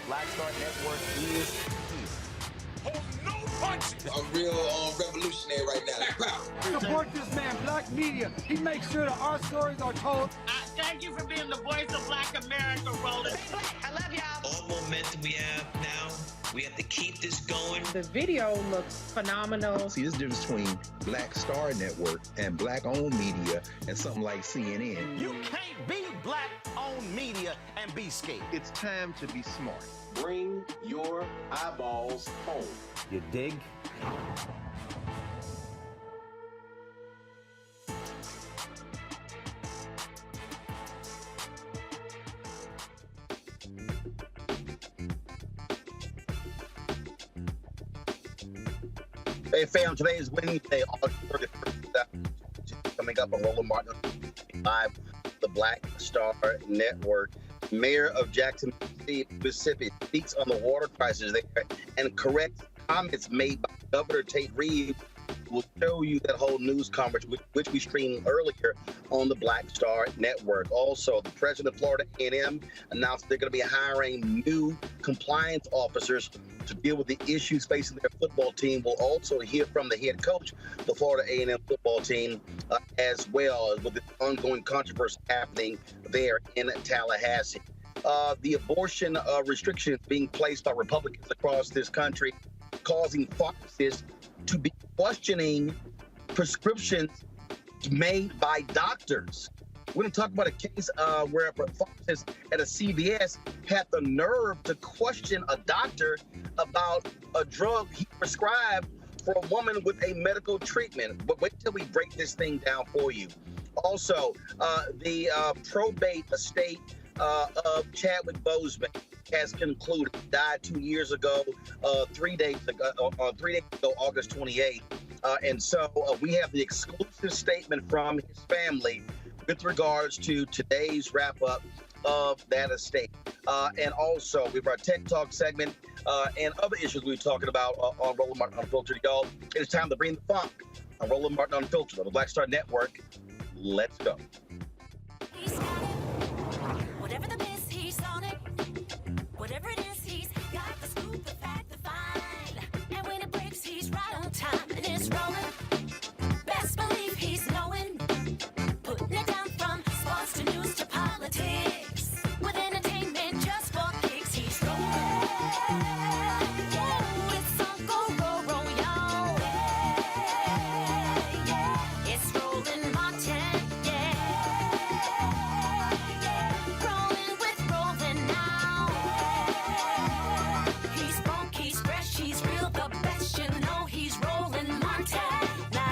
Black Star Network is no punches. I'm real revolutionary right now. Black power. Support this man, Black Media. He makes sure that our stories are told. Thank you for being the voice of Black America, Roland. I love y'all. All momentum we have now We have to keep this going. The video looks phenomenal. See, this difference between Black Star Network and black-owned media and something like CNN. You can't be black-owned media and be scared. It's time to be smart. Bring your eyeballs home. You dig? Hey fam, today is Wednesday, August 31st, coming up on Roland Martin Live, the Black Star Network. Mayor of Jackson, Mississippi, speaks on the water crisis there and corrects comments made by Governor Tate Reeves. We'll show you that whole news conference, which we streamed earlier on the Black Star Network. Also, the president of Florida A&M announced they're going to be hiring new compliance officers to deal with the issues facing their football team. We'll also hear from the head coach of the Florida A&M football team as well, with the ongoing controversy happening there in Tallahassee. The abortion restrictions being placed by Republicans across this country, causing pharmacists to be questioning prescriptions made by doctors. We're going to talk about a case where a pharmacist at a CVS had the nerve to question a doctor about a drug he prescribed for a woman with a medical treatment. But wait till we break this thing down for you. Also, the probate estate of Chadwick Boseman has concluded. Died 2 years ago, 3 days ago, August 28th. And so we have the exclusive statement from his family with regards to today's wrap-up of that estate. And also, we have our Tech Talk segment and other issues we were talking about on Roland Martin Unfiltered. Y'all, it is time to bring the funk on Roland Martin Unfiltered on the Black Star Network. Let's go. He's got it. Whatever the miss, he's on it. Whatever it is, he's got the scoop, the fact, the find. And when it breaks, he's right on time and it's rolling. Best believe he's knowing. Putting it down from sports to news to politics. With entertainment just for kicks, he's rolling. Yeah, it's Uncle Roro, y'all. Yeah, it's Roland Martin. Rolling with Roland now. He's funk, he's fresh, he's real, the best, you know he's Roland Martin now.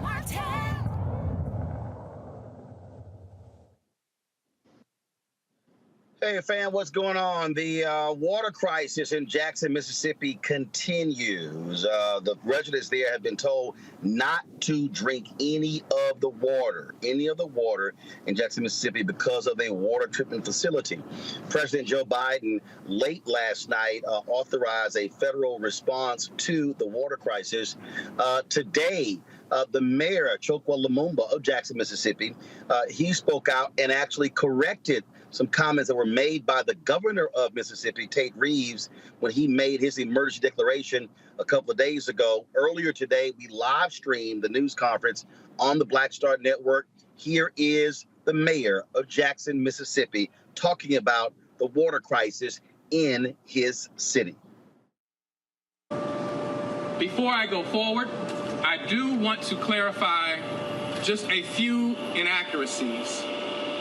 Martin. Hey, fam, what's going on? The water crisis in Jackson, Mississippi continues. The residents there have been told not to drink any of the water in Jackson, Mississippi because of a water treatment facility. President Joe Biden, late last night, authorized a federal response to the water crisis. Today, the mayor, Chokwe Lumumba of Jackson, Mississippi, he spoke out and actually corrected some comments that were made by the governor of Mississippi, Tate Reeves, when he made his emergency declaration a couple of days ago. Earlier today, we live streamed the news conference on the Black Star Network. Here is the mayor of Jackson, Mississippi, talking about the water crisis in his city. Before I go forward, I do want to clarify just a few inaccuracies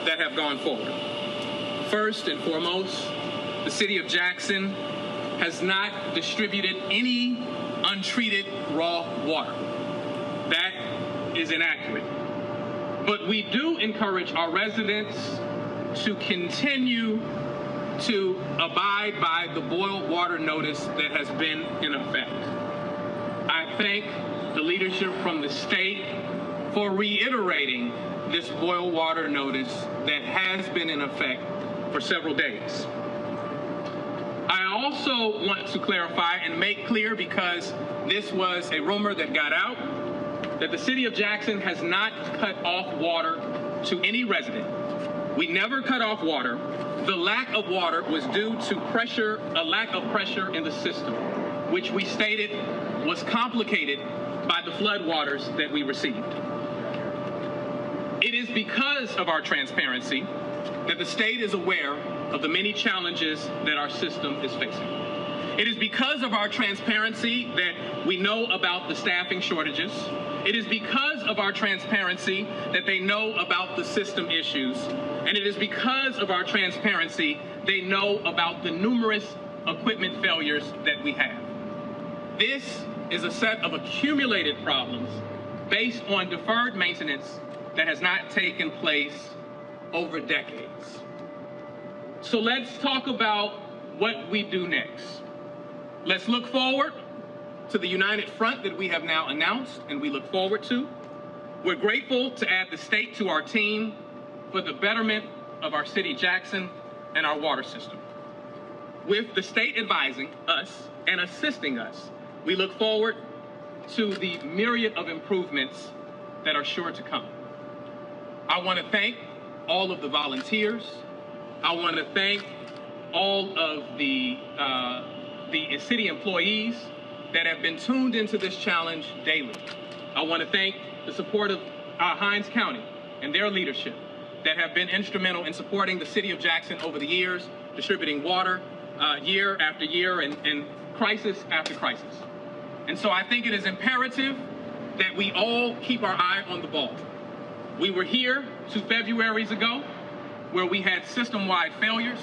that have gone forward. First and foremost, the city of Jackson has not distributed any untreated raw water. That is inaccurate. But we do encourage our residents to continue to abide by the boil water notice that has been in effect. I thank the leadership from the state for reiterating this boil water notice that has been in effect for several days. I also want to clarify and make clear, because this was a rumor that got out, that the city of Jackson has not cut off water to any resident. We never cut off water. The lack of water was due to pressure, a lack of pressure in the system, which we stated was complicated by the flood waters that we received. It is because of our transparency that the state is aware of the many challenges that our system is facing. It is because of our transparency that we know about the staffing shortages. It is because of our transparency that they know about the system issues. And it is because of our transparency they know about the numerous equipment failures that we have. This is a set of accumulated problems based on deferred maintenance that has not taken place over decades. So let's talk about what we do next. Let's look forward to the united front that we have now announced and we look forward to. We're grateful to add the state to our team for the betterment of our city, Jackson, and our water system. With the state advising us and assisting us, we look forward to the myriad of improvements that are sure to come. I want to thank all of the volunteers. I want to thank all of the city employees that have been tuned into this challenge daily. I want to thank the support of Hinds County and their leadership that have been instrumental in supporting the city of Jackson over the years, distributing water year after year and crisis after crisis. And so I think it is imperative that we all keep our eye on the ball. We were here 2 Februaries ago where we had system-wide failures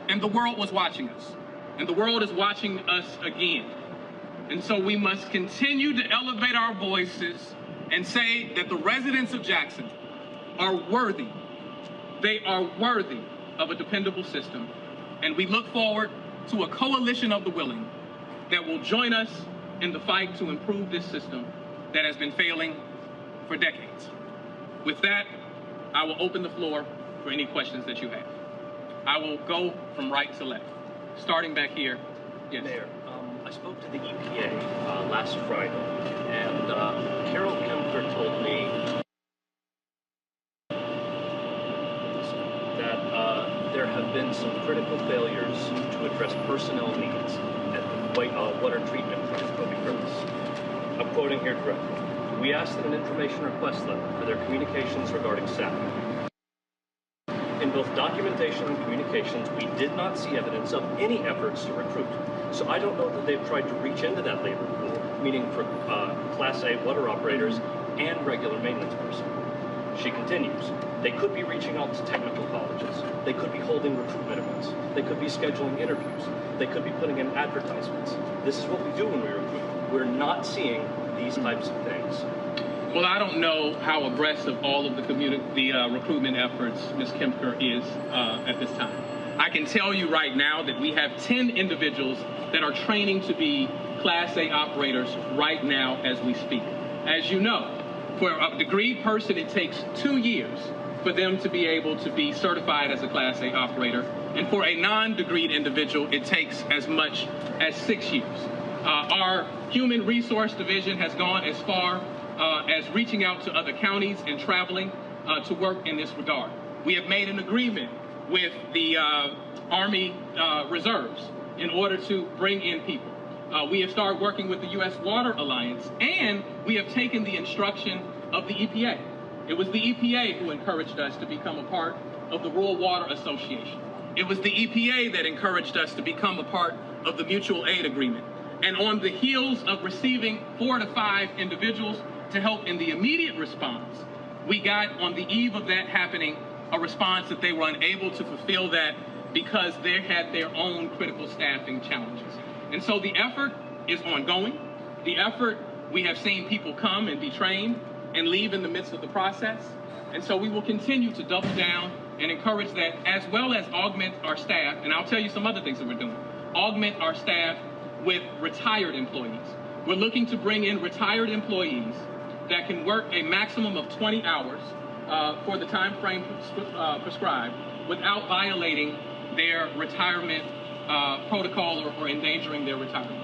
and the world was watching us. And the world is watching us again. And so we must continue to elevate our voices and say that the residents of Jackson are worthy. They are worthy of a dependable system. And we look forward to a coalition of the willing that will join us in the fight to improve this system that has been failing for decades. With that, I will open the floor for any questions that you have. I will go from right to left. Starting back here. Yes. Mayor, I spoke to the EPA last Friday, and Carol Kemper told me that there have been some critical failures to address personnel needs at the water treatment plant, Toby Curtis. I'm quoting here directly. We asked them an information request letter for their communications regarding staffing. In both documentation and communications, we did not see evidence of any efforts to recruit. So I don't know that they've tried to reach into that labor pool, meaning for Class A water operators and regular maintenance personnel. She continues, they could be reaching out to technical colleges. They could be holding recruitment events. They could be scheduling interviews. They could be putting in advertisements. This is what we do when we recruit. We're not seeing these types of things. Well, I don't know how abreast of all of the recruitment efforts Ms. Kemper is at this time. I can tell you right now that we have 10 individuals that are training to be Class A operators right now as we speak. As you know, for a degreed person, it takes 2 years for them to be able to be certified as a Class A operator. And for a non-degreed individual, it takes as much as 6 years. Our Human Resource Division has gone as far as reaching out to other counties and traveling to work in this regard. We have made an agreement with the Army Reserves in order to bring in people. We have started working with the U.S. Water Alliance, and we have taken the instruction of the EPA. It was the EPA who encouraged us to become a part of the Rural Water Association. It was the EPA that encouraged us to become a part of the Mutual Aid Agreement. And on the heels of receiving 4 to 5 individuals to help in the immediate response, we got, on the eve of that happening, a response that they were unable to fulfill that because they had their own critical staffing challenges. And so the effort is ongoing. The effort, we have seen people come and be trained and leave in the midst of the process. And so we will continue to double down and encourage that, as well as augment our staff. And I'll tell you some other things that we're doing. Augment our staff with retired employees. We're looking to bring in retired employees that can work a maximum of 20 hours for the time frame prescribed without violating their retirement protocol or endangering their retirement.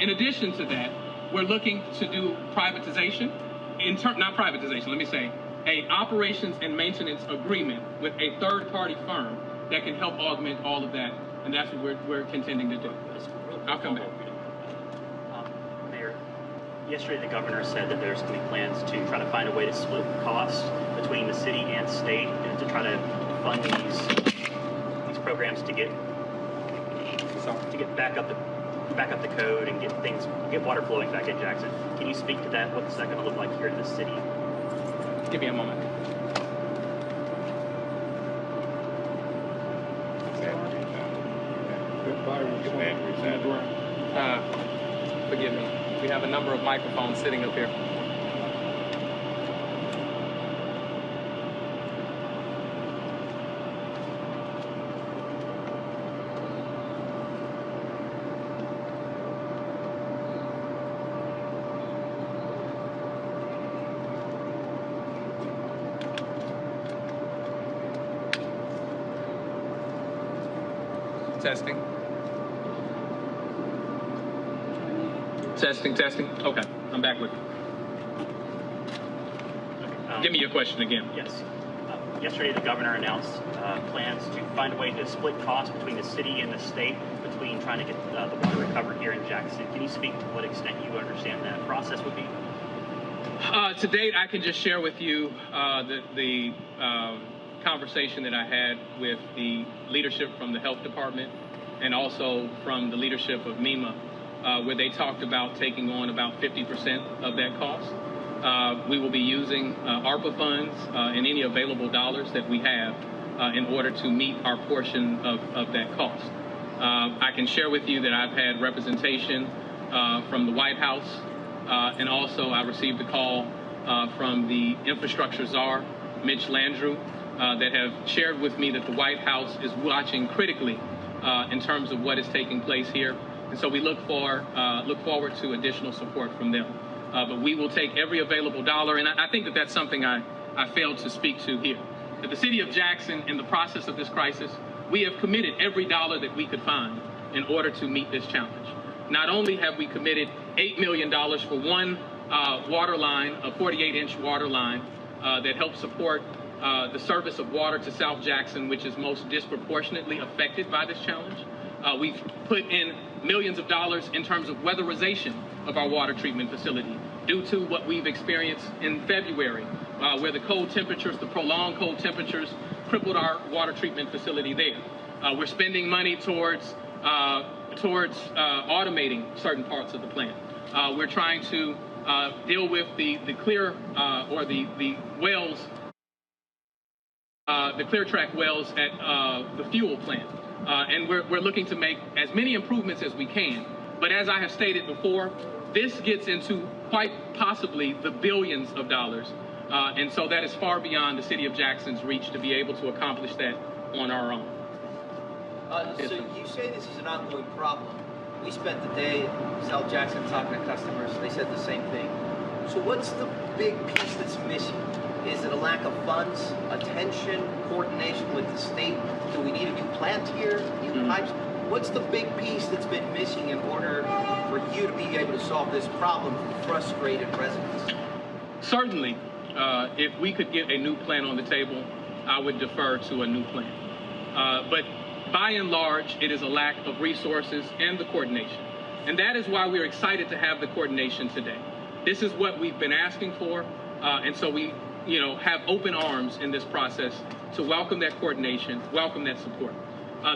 In addition to that, we're looking to do privatization, not privatization, let me say, a operations and maintenance agreement with a third-party firm that can help augment all of that, and that's what we're contending to do. I'll come back. Mayor, Yesterday, the governor said that there's going to be plans to try to find a way to split costs between the city and state and to try to fund these programs to get back up the code and get water flowing back in Jackson. Can you speak to that? What's that going to look like here in the city? Give me a moment. Forgive me. We have a number of microphones sitting up here. Testing. Testing. Okay, I'm back with you. Give me your question again. Yes. Yesterday, the governor announced plans to find a way to split costs between the city and the state between trying to get the water recovered here in Jackson. Can you speak to what extent you understand that process would be? To date, I can just share with you the conversation that I had with the leadership from the health department and also from the leadership of MEMA, where they talked about taking on about 50% of that cost. We will be using ARPA funds and any available dollars that we have in order to meet our portion of that cost. I can share with you that I've had representation from the White House, and also I received a call from the infrastructure czar, Mitch Landrieu, that have shared with me that the White House is watching critically in terms of what is taking place here. And so we look forward to additional support from them. But we will take every available dollar, and I think that that's something I failed to speak to here. That the city of Jackson, in the process of this crisis, we have committed every dollar that we could find in order to meet this challenge. Not only have we committed $8 million for one water line, a 48-inch water line that helps support the service of water to South Jackson, which is most disproportionately affected by this challenge. We've put in millions of dollars in terms of weatherization of our water treatment facility due to what we've experienced in February, where the cold temperatures, the prolonged cold temperatures, crippled our water treatment facility there. We're spending money towards automating certain parts of the plant. We're trying to deal with the clear or the wells, the clear track wells at the fuel plant. And we're looking to make as many improvements as we can. But as I have stated before, this gets into quite possibly the billions of dollars. And so that is far beyond the city of Jackson's reach to be able to accomplish that on our own. So you say this is an ongoing problem. We spent the day in South Jackson talking to customers. They said the same thing. So what's the big piece that's missing? Is it a lack of funds, attention, coordination with the state? Do we need a new plant here, new pipes? What's the big piece that's been missing in order for you to be able to solve this problem for frustrated residents? Certainly, if we could get a new plan on the table, I would defer to a new plan. But by and large, it is a lack of resources and the coordination. And that is why we're excited to have the coordination today. This is what we've been asking for. And so we have open arms in this process to welcome that coordination, welcome that support.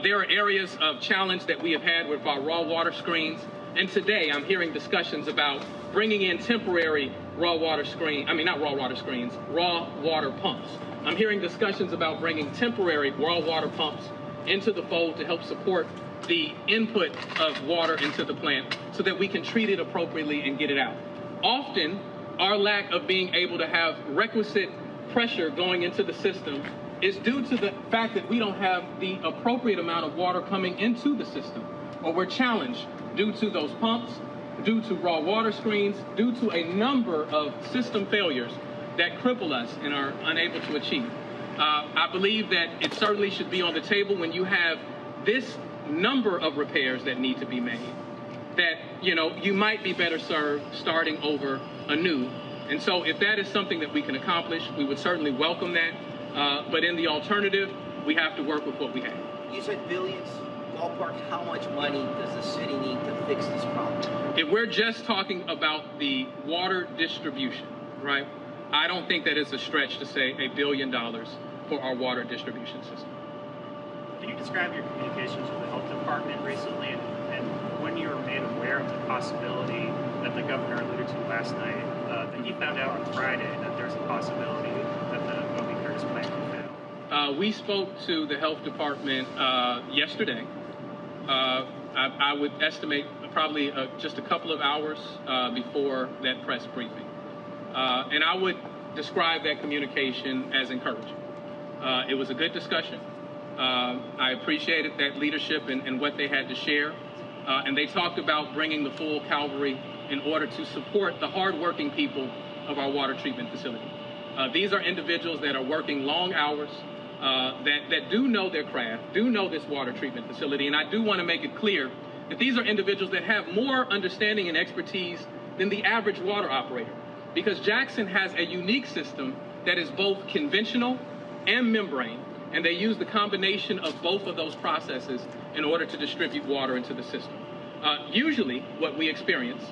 There are areas of challenge that we have had with our raw water screens. And today I'm hearing discussions about bringing in temporary raw water pumps. I'm hearing discussions about bringing temporary raw water pumps into the fold to help support the input of water into the plant so that we can treat it appropriately and get it out. Often, our lack of being able to have requisite pressure going into the system is due to the fact that we don't have the appropriate amount of water coming into the system, or we're challenged due to those pumps, due to raw water screens, due to a number of system failures that cripple us and are unable to achieve. I believe that it certainly should be on the table when you have this number of repairs that need to be made, that you might be better served starting over anew. And so if that is something that we can accomplish, we would certainly welcome that. But in the alternative, we have to work with what we have. You said billions. Ballpark, how much money does the city need to fix this problem? if we're just talking about the water distribution, right, I don't think that it's a stretch to say $1 billion for our water distribution system. Can you describe your communications with the health department recently and when you were made aware of the possibility that the governor alluded to last night, that he found out on Friday that there's a possibility that the OB Curtis plan would fail? We spoke to the health department yesterday. I would estimate probably just a couple of hours before that press briefing. And I would describe that communication as encouraging. It was a good discussion. I appreciated that leadership and what they had to share. And they talked about bringing the full cavalry in order to support the hardworking people of our water treatment facility. These are individuals that are working long hours, that do know their craft, do know this water treatment facility. And I do want to make it clear that these are individuals that have more understanding and expertise than the average water operator, because Jackson has a unique system that is both conventional and membrane, and they use the combination of both of those processes in order to distribute water into the system. Usually what we experience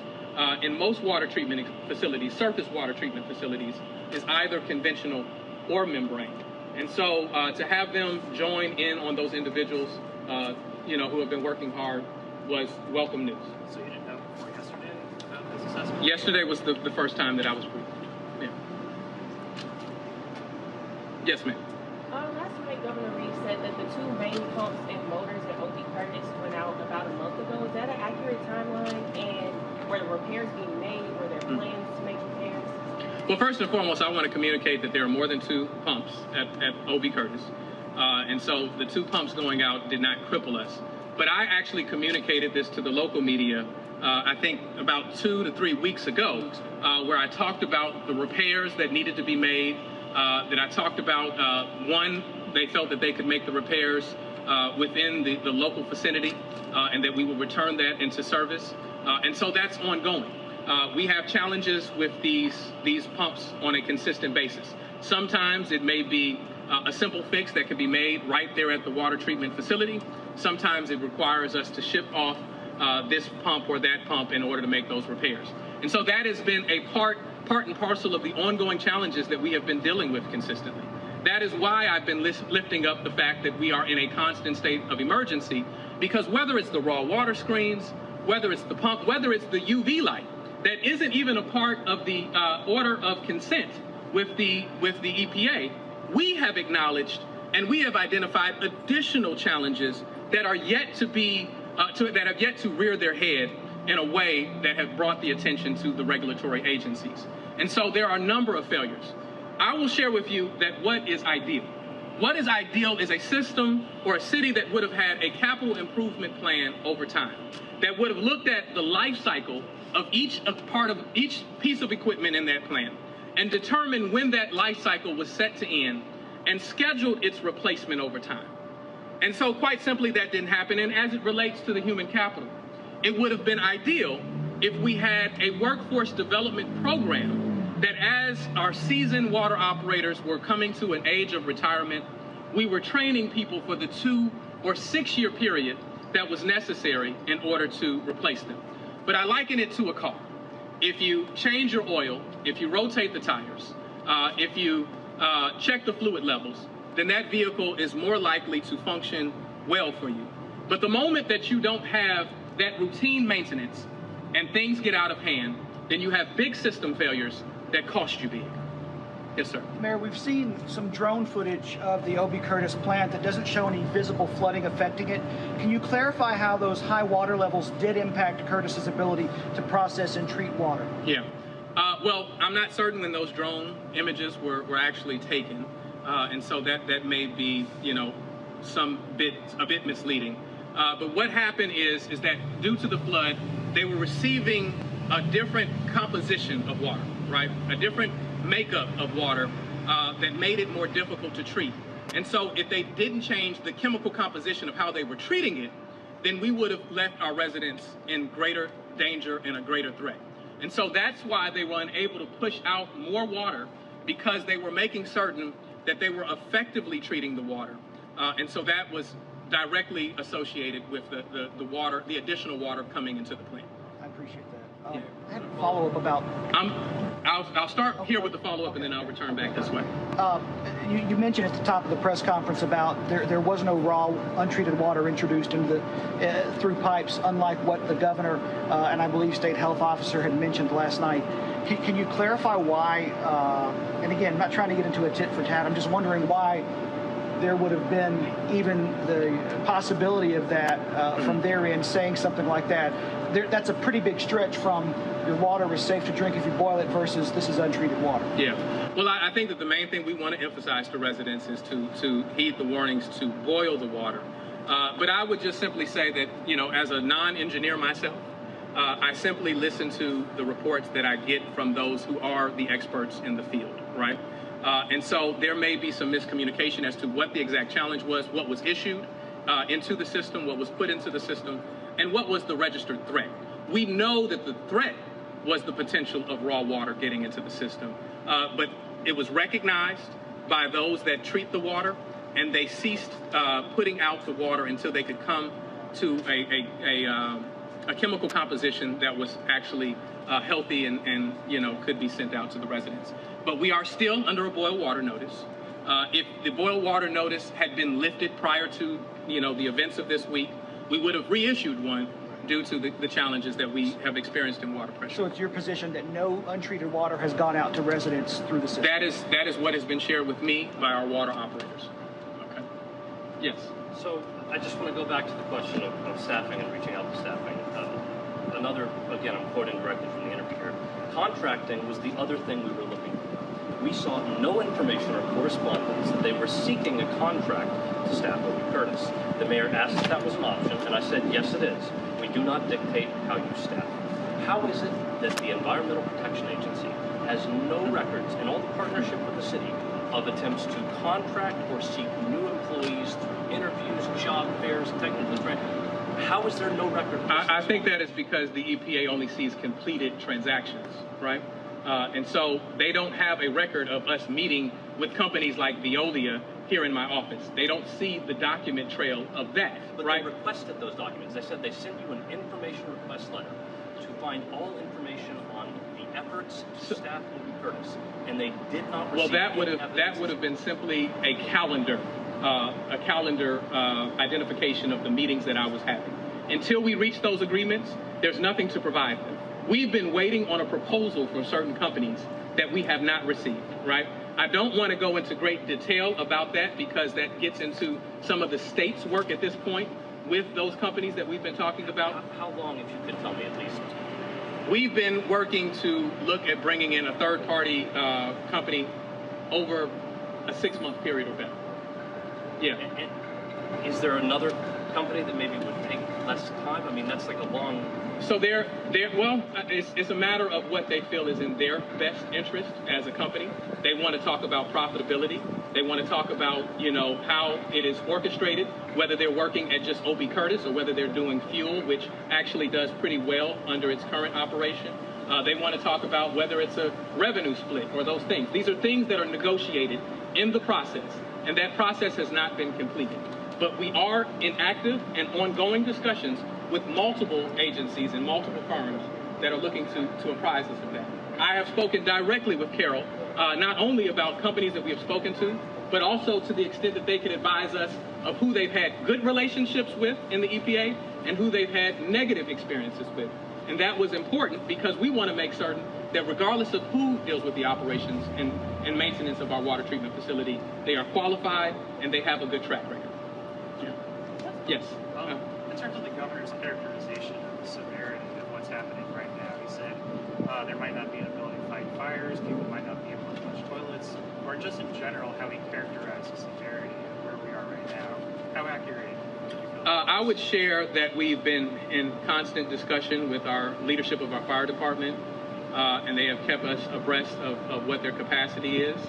in most water treatment facilities, surface water treatment facilities, is either conventional or membrane. And so to have them join in on those individuals, who have been working hard, was welcome news. So you didn't know before yesterday about this assessment? Yesterday was the first time that I was briefed. Yeah. Yes, ma'am. Last night, Governor Reeves said that the two main pumps and motors at OB Curtis went out about a month ago. Is that an accurate timeline? And were the repairs being made? Were there plans to make repairs? Well, first and foremost, I want to communicate that there are more than two pumps at OB Curtis. And so the two pumps going out did not cripple us. But I actually communicated this to the local media, I think about 2 to 3 weeks ago, where I talked about the repairs that needed to be made, that I talked about, one, they felt that they could make the repairs within the local vicinity, and that we will return that into service. And so that's ongoing. We have challenges with these pumps on a consistent basis. Sometimes it may be a simple fix that can be made right there at the water treatment facility. Sometimes it requires us to ship off this pump or that pump in order to make those repairs. And so that has been a part and parcel of the ongoing challenges that we have been dealing with consistently. That is why I've been lifting up the fact that we are in a constant state of emergency, because whether it's the raw water screens, whether it's the pump, whether it's the UV light, that isn't even a part of the order of consent with the EPA, we have acknowledged and we have identified additional challenges that are yet to be, that have yet to rear their head in a way that have brought the attention to the regulatory agencies. And so there are a number of failures. I will share with you that what is ideal. What is ideal is a system or a city that would have had a capital improvement plan over time, that would have looked at the life cycle of each piece of equipment in that plan and determined when that life cycle was set to end and scheduled its replacement over time. And so quite simply, that didn't happen. And as it relates to the human capital, it would have been ideal if we had a workforce development program that as our seasoned water operators were coming to an age of retirement, we were training people for the 2 or 6 year period that was necessary in order to replace them. But I liken it to a car. If you change your oil, if you rotate the tires, if you check the fluid levels, then that vehicle is more likely to function well for you. But the moment that you don't have that routine maintenance and things get out of hand, then you have big system failures that cost you big. Yes, sir. Mayor, we've seen some drone footage of the OB Curtis plant that doesn't show any visible flooding affecting it. Can you clarify how those high water levels did impact Curtis's ability to process and treat water? Yeah. Well, I'm not certain when those drone images were actually taken. And so that may be, a bit misleading. But what happened is that due to the flood, they were receiving a different composition of water, right? A different makeup of water that made it more difficult to treat. And so if they didn't change the chemical composition of how they were treating it, then we would have left our residents in greater danger and a greater threat. And so that's why they were unable to push out more water, because they were making certain that they were effectively treating the water. And so that was directly associated with the water, the additional water coming into the plant. appreciate that. I have a follow-up about... I'll start here with the follow-up, and then I'll return back this way. You mentioned at the top of the press conference about there was no raw, untreated water introduced into through pipes, unlike what the governor and I believe state health officer had mentioned last night. Can you clarify why, and again, I'm not trying to get into a tit for tat, I'm just wondering why there would have been even the possibility of that from their end saying something like that. That's a pretty big stretch from your water is safe to drink if you boil it versus this is untreated water. Yeah. Well, I think that the main thing we want to emphasize to residents is to heed the warnings to boil the water. But I would just simply say that, you know, as a non-engineer myself, I simply listen to the reports that I get from those who are the experts in the field, right? And so there may be some miscommunication as to what the exact challenge was, what was issued into the system, what was put into the system, and what was the registered threat. We know that the threat was the potential of raw water getting into the system, but it was recognized by those that treat the water, and they ceased putting out the water until they could come to a chemical composition that was actually healthy and you know, could be sent out to the residents. But we are still under a boil water notice. If the boil water notice had been lifted prior to, you know, the events of this week, we would have reissued one due to the challenges that we have experienced in water pressure. So it's your position that no untreated water has gone out to residents through the system? That is what has been shared with me by our water operators. Okay. Yes. So I just want to go back to the question of staffing and reaching out to staffing. Another, again, I'm quoting directly from the interview here. Contracting was the other thing we were looking for. We saw no information or correspondence that they were seeking a contract to staff OB Curtis. The mayor asked if that was an option, and I said, yes, it is. We do not dictate how you staff. How is it that the Environmental Protection Agency has no records in all the partnership with the city of attempts to contract or seek new employees through interviews, job fairs, technical training? How is there no record of this? I think that is because the EPA only sees completed transactions, right? And so they don't have a record of us meeting with companies like Veolia here in my office. They don't see the document trail of that, but right? They requested those documents. They said they sent you an information request letter to find all information on the efforts to staff OB Curtis, and they did not receive. Well, that would have been simply a calendar identification of the meetings that I was having. Until we reach those agreements, there's nothing to provide them. We've been waiting on a proposal from certain companies that we have not received, right? I don't want to go into great detail about that because that gets into some of the state's work at this point with those companies that we've been talking about. How long, if you could tell me at least? We've been working to look at bringing in a third-party company over a 6-month period or better. Yeah. And is there another company that maybe would take less time? I mean, that's like a long... So well, it's a matter of what they feel is in their best interest as a company. They want to talk about profitability. They want to talk about, you know, how it is orchestrated, whether they're working at just OB Curtis or whether they're doing fuel, which actually does pretty well under its current operation. They want to talk about whether it's a revenue split or those things. These are things that are negotiated in the process, and that process has not been completed. But we are in active and ongoing discussions with multiple agencies and multiple firms that are looking to apprise us of that. I have spoken directly with Carol, not only about companies that we have spoken to, but also to the extent that they can advise us of who they've had good relationships with in the EPA and who they've had negative experiences with. And that was important because we want to make certain that regardless of who deals with the operations and maintenance of our water treatment facility, they are qualified and they have a good track record. Yeah. Yes. In terms of the governor's characterization of the severity of what's happening right now, he said there might not be an ability to fight fires, people might not be able to flush toilets, or just in general how he characterized the severity of where we are right now. How accurate do you feel? I would share that we've been in constant discussion with our leadership of our fire department, and they have kept us abreast of what their capacity is.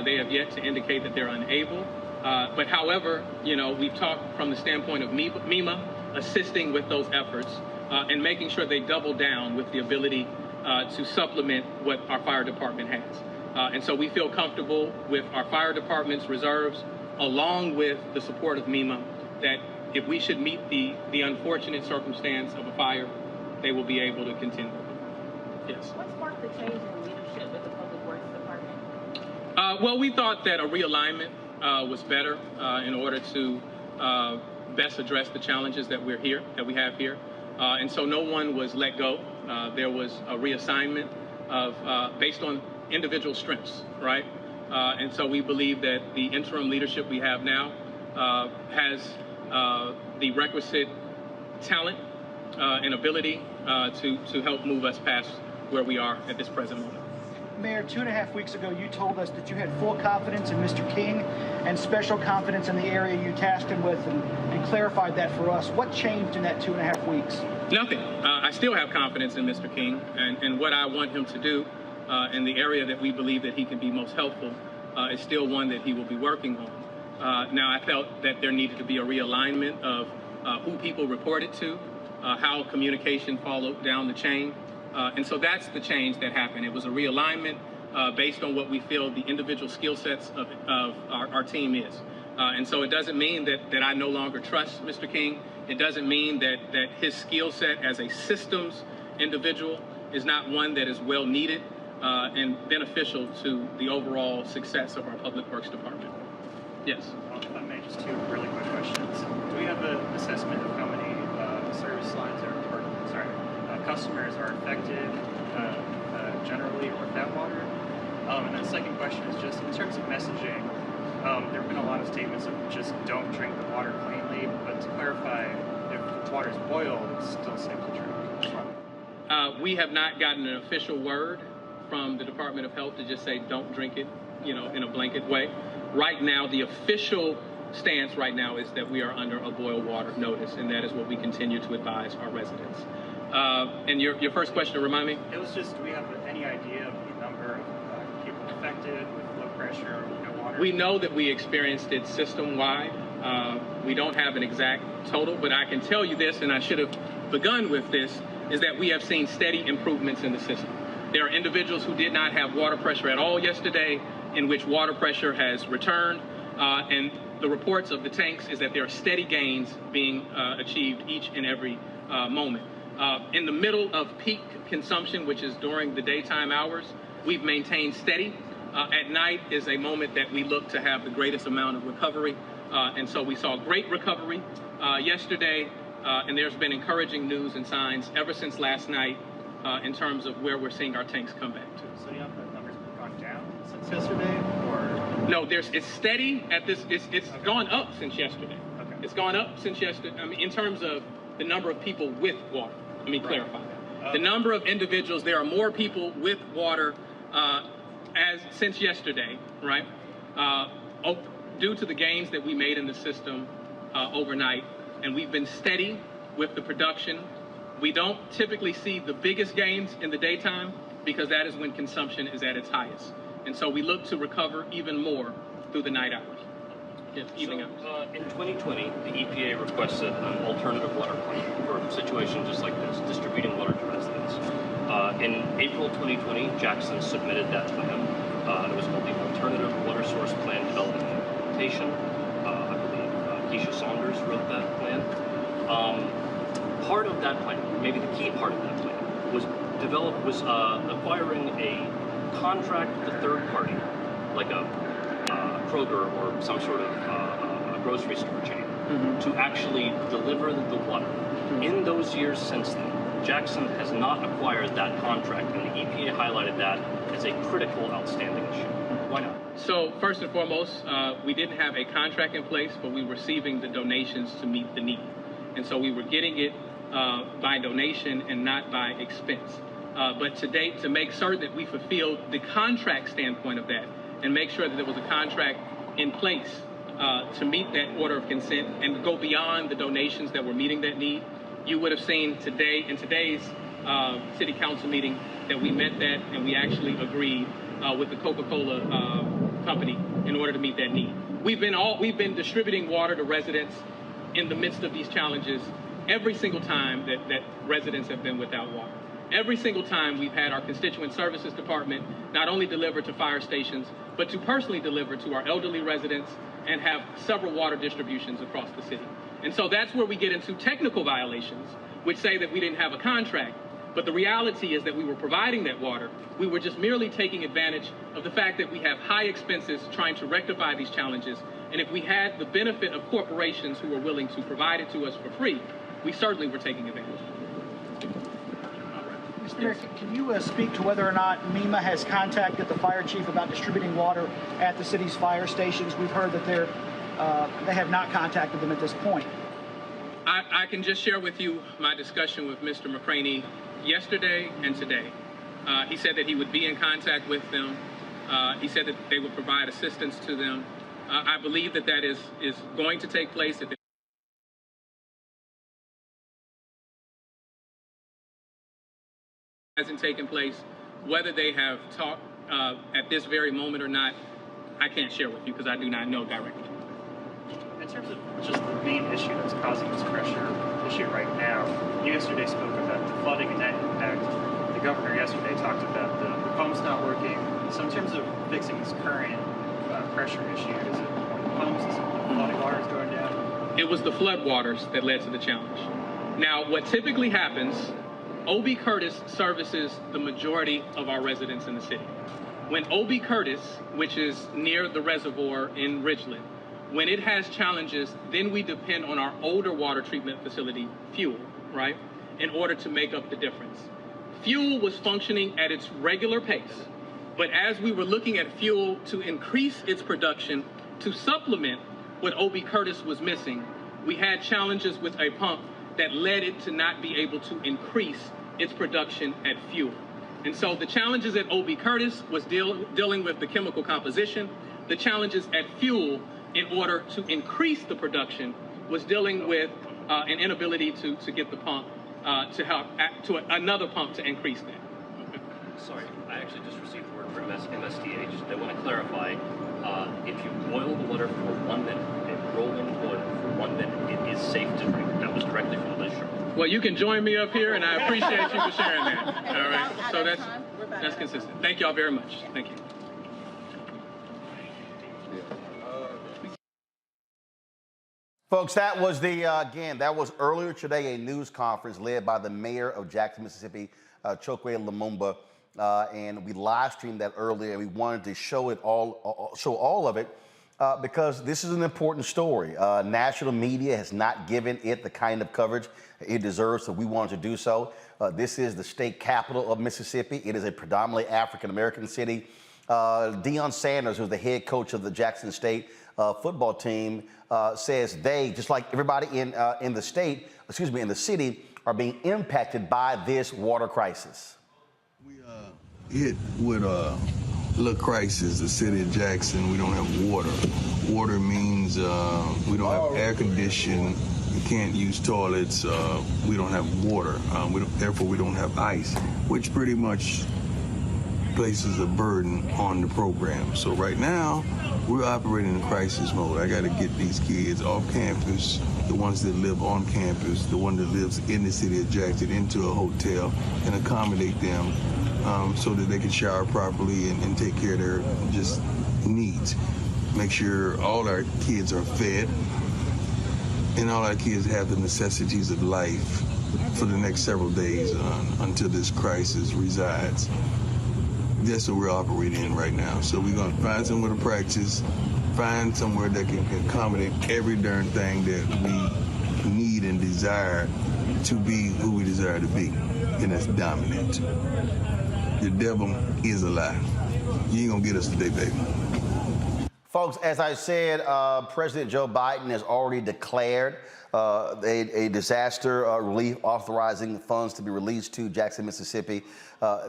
They have yet to indicate that they're unable. But however, you know, we've talked from the standpoint of MEMA assisting with those efforts and making sure they double down with the ability to supplement what our fire department has. And so we feel comfortable with our fire department's reserves, along with the support of MEMA, that if we should meet the unfortunate circumstance of a fire, they will be able to continue. Yes. What sparked the change in leadership at the Public Works Department? Well, we thought that a realignment was better in order to best address the challenges that we have here. And so no one was let go. There was a reassignment based on individual strengths, right? And so we believe that the interim leadership we have now has the requisite talent and ability to help move us past where we are at this present moment. Mayor, 2.5 weeks ago, you told us that you had full confidence in Mr. King and special confidence in the area you tasked him with, and clarified that for us. What changed in that 2.5 weeks? Nothing. I still have confidence in Mr. King and what I want him to do in the area that we believe that he can be most helpful is still one that he will be working on. Now, I felt that there needed to be a realignment of who people reported to, how communication followed down the chain. And so that's the change that happened. It was a realignment based on what we feel the individual skill sets of our team is. And so it doesn't mean that I no longer trust Mr. King. It doesn't mean that his skill set as a systems individual is not one that is well needed and beneficial to the overall success of our Public Works Department. Yes. If I may, just two really quick questions. Do we have an assessment of how many service lines customers are affected generally or without water? And then the second question is just in terms of messaging, there have been a lot of statements of just don't drink the water plainly, but to clarify, if the water is boiled, it's still safe to drink. We have not gotten an official word from the Department of Health to just say don't drink it, in a blanket way. Right now, the official stance right now is that we are under a boil water notice, and that is what we continue to advise our residents. And your first question, remind me? It was just, do we have any idea of the number of people affected with low pressure or no water? We know that we experienced it system-wide. We don't have an exact total, but I can tell you this, and I should have begun with this, is that we have seen steady improvements in the system. There are individuals who did not have water pressure at all yesterday, in which water pressure has returned, and the reports of the tanks is that there are steady gains being achieved each and every moment. In the middle of peak consumption, which is during the daytime hours, we've maintained steady. At night is a moment that we look to have the greatest amount of recovery. And so we saw great recovery yesterday, and there's been encouraging news and signs ever since last night in terms of where we're seeing our tanks come back to. So you have the numbers gone down since yesterday, or? No, it's steady at this, it's okay. Gone up since yesterday. Okay. It's gone up since yesterday, I mean, in terms of the number of people with water. Let me clarify that. The number of individuals, there are more people with water since yesterday, right? Due to the gains that we made in the system overnight, and we've been steady with the production. We don't typically see the biggest gains in the daytime because that is when consumption is at its highest. And so we look to recover even more through the night hours. In 2020, the EPA requested an alternative water plan for a situation just like this, distributing water to residents. In April 2020, Jackson submitted that plan. It was called the Alternative Water Source Plan Development and Implementation. I believe Deion Sanders wrote that plan. Part of that plan, maybe the key part of that plan, was acquiring a contract with a third party, like a Kroger or some sort of a grocery store chain, to actually deliver the water. In those years since then, Jackson has not acquired that contract, and the EPA highlighted that as a critical, outstanding issue. Why not? So first and foremost, we didn't have a contract in place, but we were receiving the donations to meet the need. And so we were getting it by donation and not by expense. But to date, to make certain that we fulfilled the contract standpoint of that and make sure that there was a contract in place to meet that order of consent and go beyond the donations that were meeting that need, you would have seen today in today's city council meeting that we met that and we actually agreed with the Coca-Cola company in order to meet that need. We've been distributing water to residents in the midst of these challenges every single time that residents have been without water. Every single time we've had our constituent services department not only deliver to fire stations, but to personally deliver to our elderly residents and have several water distributions across the city. And so that's where we get into technical violations, which say that we didn't have a contract. But the reality is that we were providing that water. We were just merely taking advantage of the fact that we have high expenses trying to rectify these challenges. And if we had the benefit of corporations who were willing to provide it to us for free, we certainly were taking advantage. Mr. Mayor, can you speak to whether or not MEMA has contacted the fire chief about distributing water at the city's fire stations? We've heard that they have not contacted them at this point. I can just share with you my discussion with Mr. McCraney yesterday and today. He said that he would be in contact with them. He said that they would provide assistance to them. I believe that that is going to take place. That hasn't taken place. Whether they have talked at this very moment or not, I can't share with you because I do not know directly. In terms of just the main issue that's causing this pressure issue right now, you yesterday spoke about the flooding and that impact. The governor yesterday talked about the pumps not working. So in terms of fixing this current pressure issue, is it the pumps, is it the flooding waters going down? It was the flood waters that led to the challenge. Now, what typically happens, OB Curtis services the majority of our residents in the city. When OB Curtis, which is near the reservoir in Ridgeland, when it has challenges, then we depend on our older water treatment facility, Fuel, right, in order to make up the difference. Fuel was functioning at its regular pace, but as we were looking at Fuel to increase its production to supplement what OB Curtis was missing, we had challenges with a pump that led it to not be able to increase its production at Fuel. And so the challenges at OB Curtis was dealing with the chemical composition. The challenges at Fuel, in order to increase the production, was dealing with an inability to get the pump to help to another pump to increase that. Sorry, I actually just received word from MSDH. They want to clarify, if you boil the water for 1 minute and roll in boil for 1 minute, it is safe to drink. That was directly from the show. Well, you can join me up here, and I appreciate you for sharing that. All right, so that's consistent. Thank y'all very much. Thank you. Folks, that was that was earlier today a news conference led by the mayor of Jackson, Mississippi, Chokwe Lumumba, and we live streamed that earlier, and we wanted to show all of it because this is an important story. National media has not given it the kind of coverage it deserves, so we wanted to do so. This is the state capital of Mississippi. It is a predominantly African-American city. Deion Sanders, who's the head coach of the Jackson State football team, says they, just like everybody in the city, are being impacted by this water crisis. We hit with a little crisis. The city of Jackson, we don't have water. Water means we don't have air conditioning. You can't use toilets. We don't have water. Therefore, we don't have ice, which pretty much places a burden on the program. So right now, we're operating in crisis mode. I got to get these kids off campus, the ones that live on campus, the one that lives in the city of Jackson, into a hotel and accommodate them so that they can shower properly and take care of their just needs. Make sure all our kids are fed and all our kids have the necessities of life for the next several days until this crisis resides. That's what we're operating in right now. So we're going to find somewhere to practice, find somewhere that can accommodate every darn thing that we need and desire to be who we desire to be, and that's dominant. The devil is a lie. You ain't going to get us today, baby. Folks, as I said, President Joe Biden has already declared a disaster relief authorizing funds to be released to Jackson, Mississippi.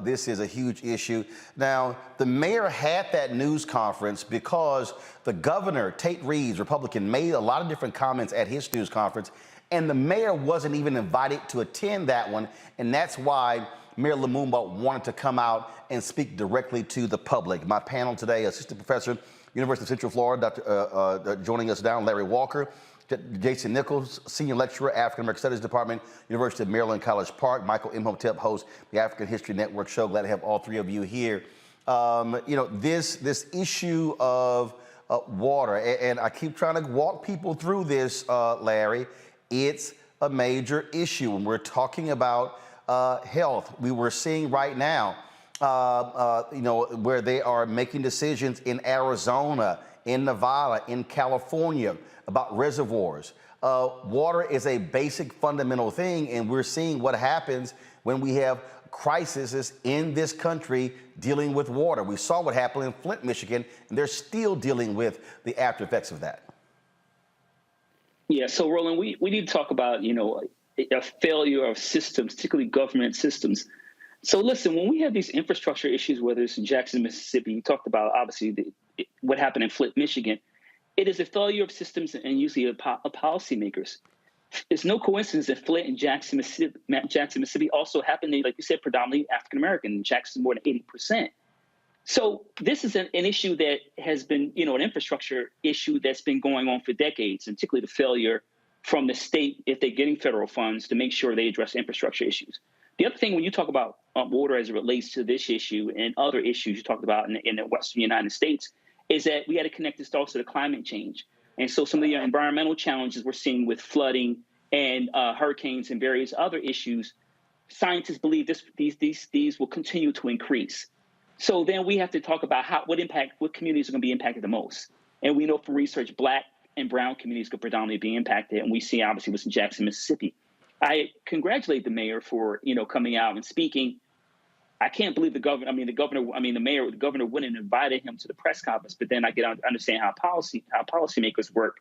This is a huge issue. Now, the mayor had that news conference because the governor, Tate Reeves, Republican, made a lot of different comments at his news conference, and the mayor wasn't even invited to attend that one, and that's why Mayor Lumumba wanted to come out and speak directly to the public. My panel today, Assistant Professor, University of Central Florida, joining us down, Larry Walker, Jason Nichols, Senior Lecturer, African American Studies Department, University of Maryland, College Park, Michael Imhotep, host the African History Network show. Glad to have all three of you here. This issue of water, and I keep trying to walk people through this, Larry, it's a major issue. When we're talking about health, we were seeing right now, where they are making decisions in Arizona, in Nevada, in California about reservoirs. Water is a basic fundamental thing, and we're seeing what happens when we have crises in this country dealing with water. We saw what happened in Flint, Michigan, and they're still dealing with the after effects of that. Yeah, so Roland, we need to talk about, a failure of systems, particularly government systems. So listen, when we have these infrastructure issues, whether it's in Jackson, Mississippi, you talked about obviously what happened in Flint, Michigan, it is a failure of systems and usually of policymakers. It's no coincidence that Flint and Jackson, Mississippi also happened, like you said, predominantly African-American, in Jackson more than 80%. So this is an issue that has been, an infrastructure issue that's been going on for decades, and particularly the failure from the state, if they're getting federal funds, to make sure they address infrastructure issues. The other thing, when you talk about water as it relates to this issue and other issues you talked about in the Western United States, is that we had to connect this also to climate change. And so some of the environmental challenges we're seeing with flooding and hurricanes and various other issues, scientists believe these will continue to increase. So then we have to talk about what communities are going to be impacted the most. And we know from research, Black and brown communities could predominantly be impacted. And we see obviously what's in Jackson, Mississippi. I congratulate the mayor for, coming out and speaking. I can't believe the governor wouldn't have invited him to the press conference, but then I get to understand how policymakers work.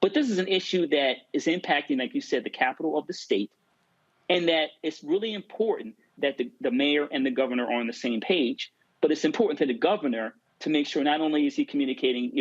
But this is an issue that is impacting, like you said, the capital of the state, and that it's really important that the mayor and the governor are on the same page. But it's important for the governor to make sure not only is he communicating,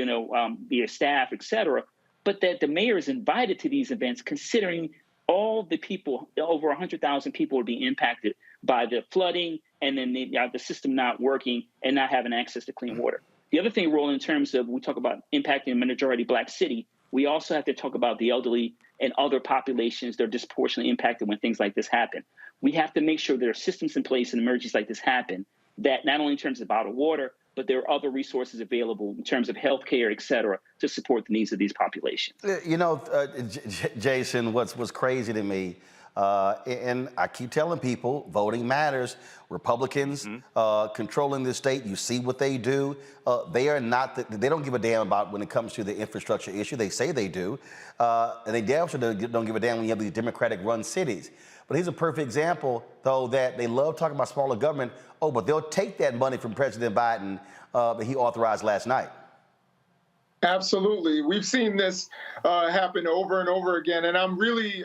via staff, et cetera, but that the mayor is invited to these events, considering all the people, over 100,000 people will be impacted by the flooding and then the system not working and not having access to clean water. The other thing, Roland, in terms of we talk about impacting a majority Black city, we also have to talk about the elderly and other populations that are disproportionately impacted when things like this happen. We have to make sure there are systems in place in emergencies like this happen, that not only in terms of bottled water, but there are other resources available in terms of healthcare, et cetera, to support the needs of these populations. Jason, what's crazy to me, and I keep telling people, voting matters. Republicans controlling the state, you see what they do. They don't give a damn about when it comes to the infrastructure issue. They say they do. And they damn sure don't give a damn when you have these Democratic-run cities. But here's a perfect example, though, that they love talking about smaller government. Oh, but they'll take that money from President Biden that he authorized last night. Absolutely. We've seen this happen over and over again. And I'm really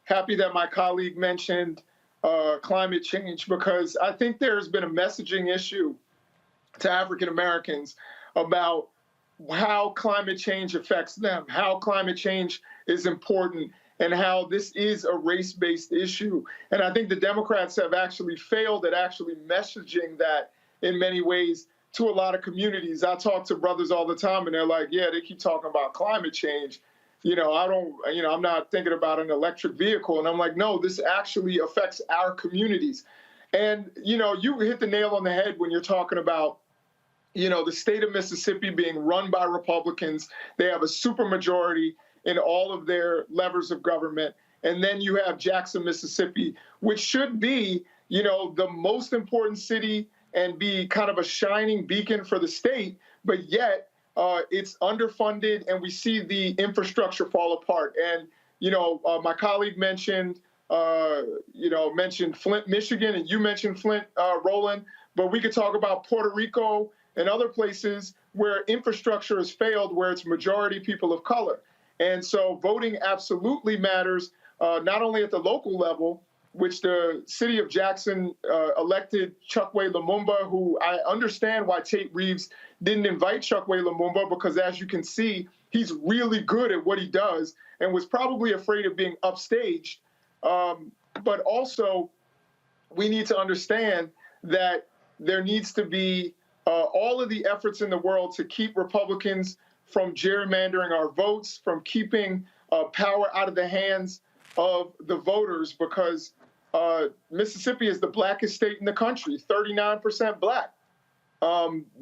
happy that my colleague mentioned climate change, because I think there's been a messaging issue to African Americans about how climate change affects them, how climate change is important, and how this is a race-based issue. And I think the Democrats have actually failed at actually messaging that in many ways to a lot of communities. I talk to brothers all the time, and they're like, yeah, they keep talking about climate change. I'm not thinking about an electric vehicle. And I'm like, no, this actually affects our communities. And, you hit the nail on the head when you're talking about, the state of Mississippi being run by Republicans. They have a supermajority in all of their levers of government. And then you have Jackson, Mississippi, which should be, the most important city and be kind of a shining beacon for the state. But yet it's underfunded, and we see the infrastructure fall apart. And, my colleague mentioned Flint, Michigan, and you mentioned Flint, Roland, but we could talk about Puerto Rico and other places where infrastructure has failed, where it's majority people of color. And so voting absolutely matters, not only at the local level, which the city of Jackson elected Chokwe Lumumba, who I understand why Tate Reeves didn't invite Chokwe Lumumba, because as you can see, he's really good at what he does and was probably afraid of being upstaged. But also, we need to understand that there needs to be all of the efforts in the world to keep Republicans from gerrymandering our votes, from keeping power out of the hands of the voters, because Mississippi is the blackest state in the country, 39% Black.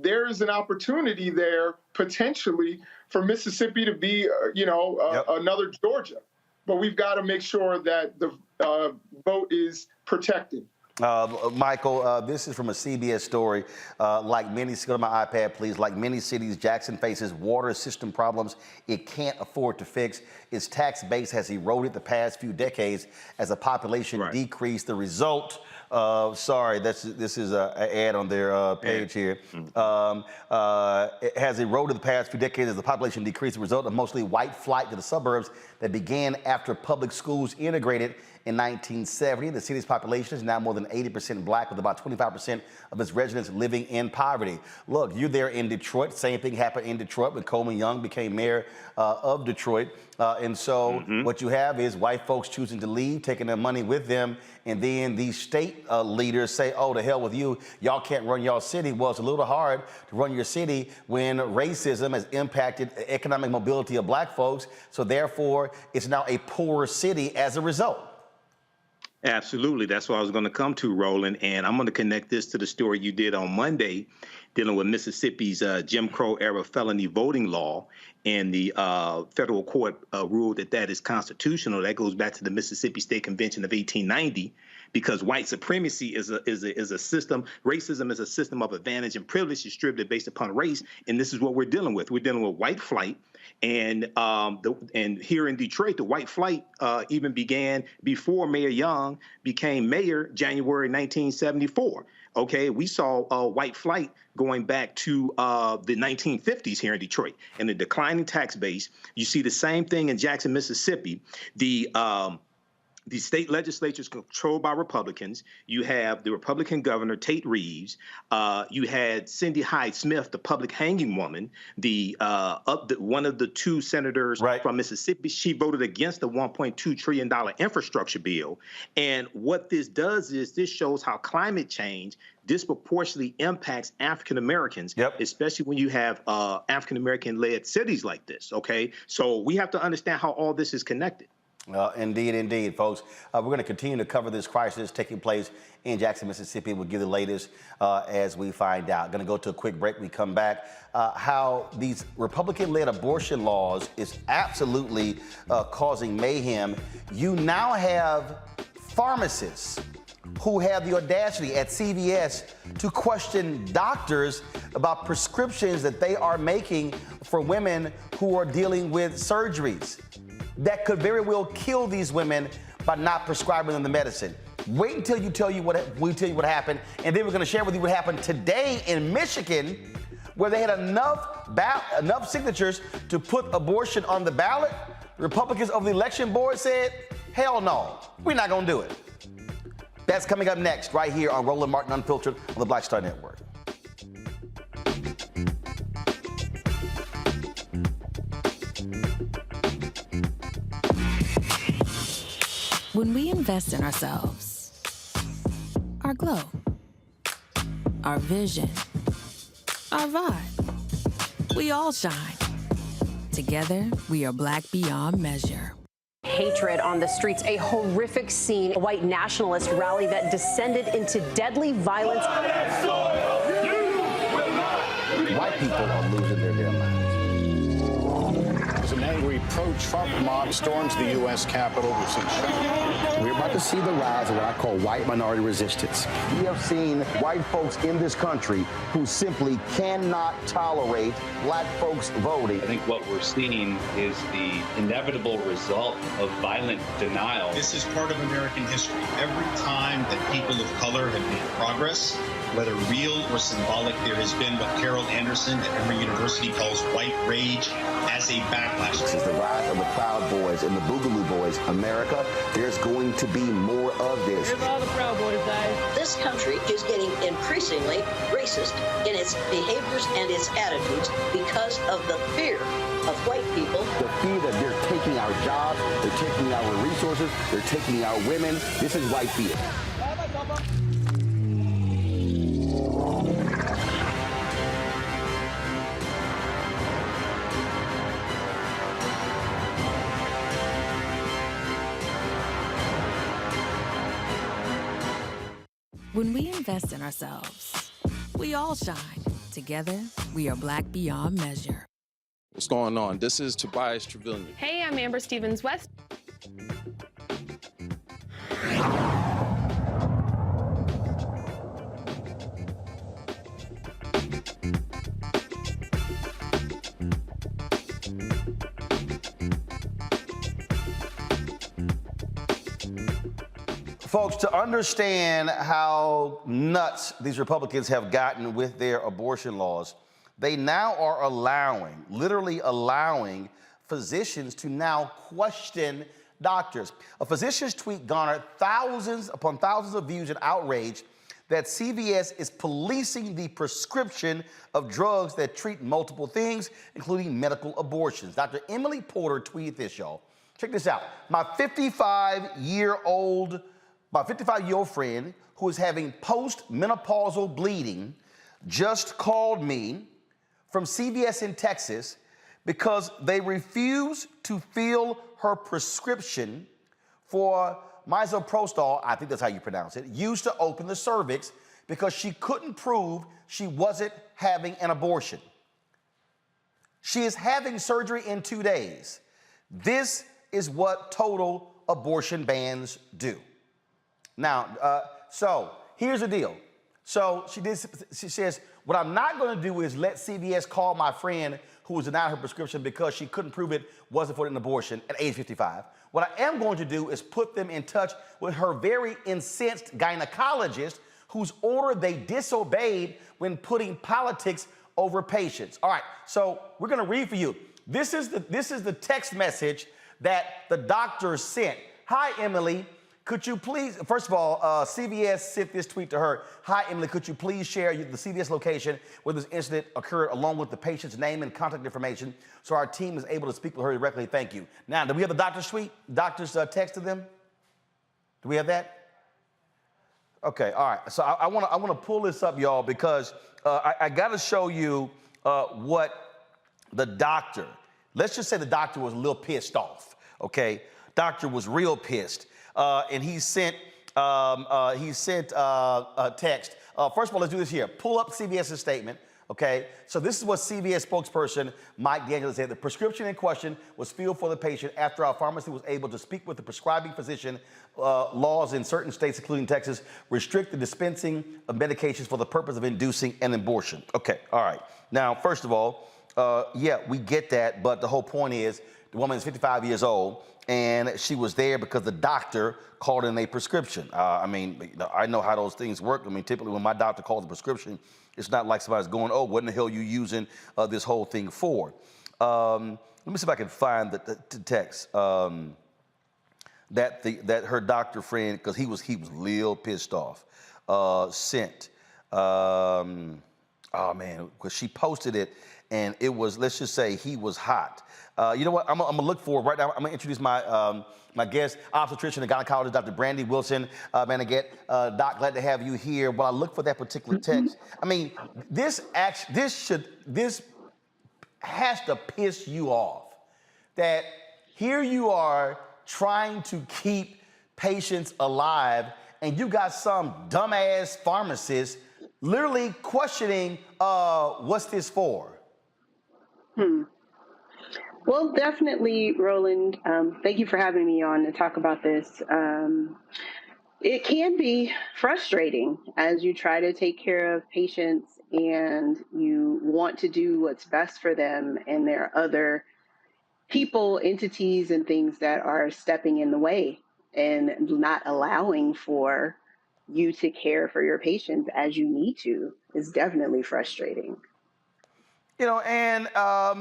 There is an opportunity there potentially for Mississippi to be, another Georgia. but we've got to make sure that the vote is protected. Michael, this is from a CBS story. Like many, go to my iPad, please. Like many cities, Jackson faces water system problems it can't afford to fix. Its tax base has eroded the past few decades as the population decreased. The result, sorry, this is an ad on their page here. It has eroded the past few decades as the population decreased. The result of mostly white flight to the suburbs that began after public schools integrated in 1970. The city's population is now more than 80% black, with about 25% of its residents living in poverty. Look, you're there in Detroit. Same thing happened in Detroit when Coleman Young became mayor of Detroit. And so what you have is white folks choosing to leave, taking their money with them, and then these state leaders say, oh, to hell with you, y'all can't run y'all city. Well, it's a little hard to run your city when racism has impacted the economic mobility of black folks. So therefore, it's now a poorer city as a result. Absolutely. That's what I was going to come to, Roland. And I'm going to connect this to the story you did on Monday dealing with Mississippi's Jim Crow era felony voting law. And the federal court ruled that that is constitutional. That goes back to the Mississippi State Convention of 1890, because white supremacy is a system. Racism is a system of advantage and privilege distributed based upon race. And this is what we're dealing with. We're dealing with white flight. And here in Detroit, the white flight even began before Mayor Young became mayor, January 1974. Okay, we saw white flight going back to the 1950s here in Detroit, and the declining tax base. You see the same thing in Jackson, Mississippi. The state legislature is controlled by Republicans. You have the Republican governor, Tate Reeves. You had Cindy Hyde-Smith, the public hanging woman, one of the two senators from Mississippi. She voted against the $1.2 trillion infrastructure bill. And what this does is this shows how climate change disproportionately impacts African Americans, especially when you have African American led cities like this. Okay, so we have to understand how all this is connected. Indeed, folks. We're going to continue to cover this crisis taking place in Jackson, Mississippi. We'll give the latest as we find out. Going to go to a quick break. We come back. How these Republican-led abortion laws is absolutely causing mayhem. You now have pharmacists who have the audacity at CVS to question doctors about prescriptions that they are making for women who are dealing with surgeries that could very well kill these women by not prescribing them the medicine. Wait until we tell you what happened, and then we're going to share with you what happened today in Michigan, where they had enough signatures to put abortion on the ballot. Republicans of the election board said, hell no, we're not going to do it. That's coming up next, right here on Roland Martin Unfiltered on the Black Star Network. When we invest in ourselves, our glow, our vision, our vibe, we all shine. Together, we are black beyond measure. Hatred on the streets, a horrific scene, a white nationalist rally that descended into deadly violence. White people are losing their damn minds. An angry pro-Trump mob storms the U.S. Capitol. We're about to see the rise of what I call white minority resistance. We have seen white folks in this country who simply cannot tolerate black folks voting. I think what we're seeing is the inevitable result of violent denial. This is part of American history. Every time that people of color have made progress, whether real or symbolic, there has been what Carol Anderson at Emory University calls white rage as a backlash. This is the rise of the Proud Boys and the Boogaloo Boys. America, there's going to be more of this. Here's all the Proud Boys, guys. This country is getting increasingly racist in its behaviors and its attitudes because of the fear of white people. The fear that they're taking our jobs, they're taking our resources, they're taking our women. This is white fear. When we invest in ourselves, we all shine. Together, we are black beyond measure. What's going on? This is Tobias Trevelyan. Hey, I'm Amber Stevens-West. Folks, to understand how nuts these Republicans have gotten with their abortion laws, they now are literally allowing physicians to now question doctors. A physician's tweet garnered thousands upon thousands of views and outrage that CVS is policing the prescription of drugs that treat multiple things, including medical abortions. Dr. Emily Porter tweeted this, y'all. Check this out. My 55-year-old friend who is having post-menopausal bleeding just called me from CVS in Texas because they refuse to fill her prescription for misoprostol, I think that's how you pronounce it, used to open the cervix because she couldn't prove she wasn't having an abortion. She is having surgery in 2 days. This is what total abortion bans do. Now, so here's the deal. So she says, what I'm not going to do is let CVS call my friend who was denied her prescription because she couldn't prove it wasn't for an abortion at age 55. What I am going to do is put them in touch with her very incensed gynecologist whose order they disobeyed when putting politics over patients. All right, so we're going to read for you. This is the text message that the doctor sent. Hi, Emily. Could you please, first of all, CVS sent this tweet to her. Hi, Emily, could you please share the CVS location where this incident occurred along with the patient's name and contact information so our team is able to speak with her directly? Thank you. Now, do we have the doctor's tweet? Doctor's text to them? Do we have that? Okay, all right. So I want to pull this up, y'all, because I got to show you what the doctor, let's just say the doctor was a little pissed off, okay? Doctor was real pissed. And he sent a text. First of all, let's do this here. Pull up CVS's statement, okay? So this is what CVS spokesperson Mike Daniels said. The prescription in question was filled for the patient after our pharmacy was able to speak with the prescribing physician. Laws in certain states, including Texas, restrict the dispensing of medications for the purpose of inducing an abortion. Okay, all right. Now, first of all, yeah, we get that, but the whole point is the woman is 55 years old, and she was there because the doctor called in a prescription. I mean, I know how those things work. I mean, typically when my doctor calls a prescription, it's not like somebody's going, oh, what in the hell are you using this whole thing for? Let me see if I can find the text that her doctor friend, because he was real pissed off, sent. Oh, man, because she posted it, and it was, let's just say he was hot. You know what? I'm gonna look for right now. I'm gonna introduce my my guest, obstetrician and gynecologist, Dr. Brandy Wilson. Doc, glad to have you here. While I look for that particular text, I mean, this has to piss you off. That here you are trying to keep patients alive, and you got some dumbass pharmacist literally questioning, what's this for? Well, definitely, Roland. Thank you for having me on to talk about this. It can be frustrating as you try to take care of patients and you want to do what's best for them, and there are other people, entities, and things that are stepping in the way and not allowing for you to care for your patients as you need to. Is definitely frustrating. You know, and I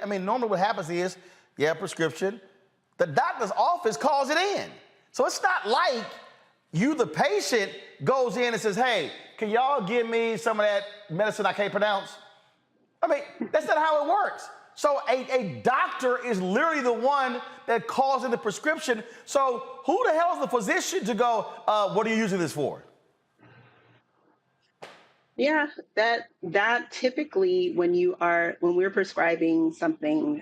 mean, normally what happens is, you have a prescription, the doctor's office calls it in. So it's not like you, the patient, goes in and says, hey, can y'all give me some of that medicine I can't pronounce? I mean, that's not how it works. So a doctor is literally the one that calls in the prescription. So who the hell is the physician to go, what are you using this for? Yeah, that typically when we're prescribing something,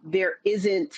there isn't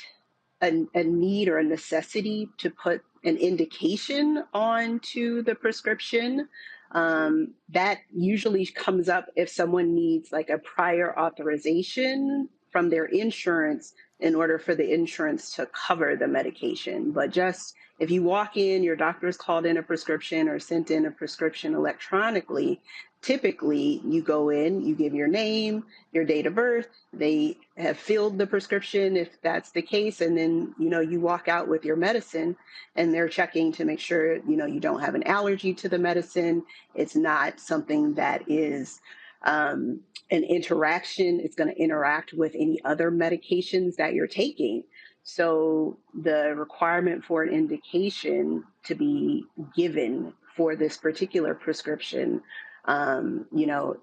a need or a necessity to put an indication onto the prescription. That usually comes up if someone needs like a prior authorization from their insurance in order for the insurance to cover the medication. But just if you walk in, your doctor's called in a prescription or sent in a prescription electronically, typically you go in, you give your name, your date of birth, they have filled the prescription if that's the case, and then, you know, you walk out with your medicine and they're checking to make sure, you know, you don't have an allergy to the medicine. It's not something that is an interaction. It's going to interact with any other medications that you're taking. So the requirement for an indication to be given for this particular prescription, you know,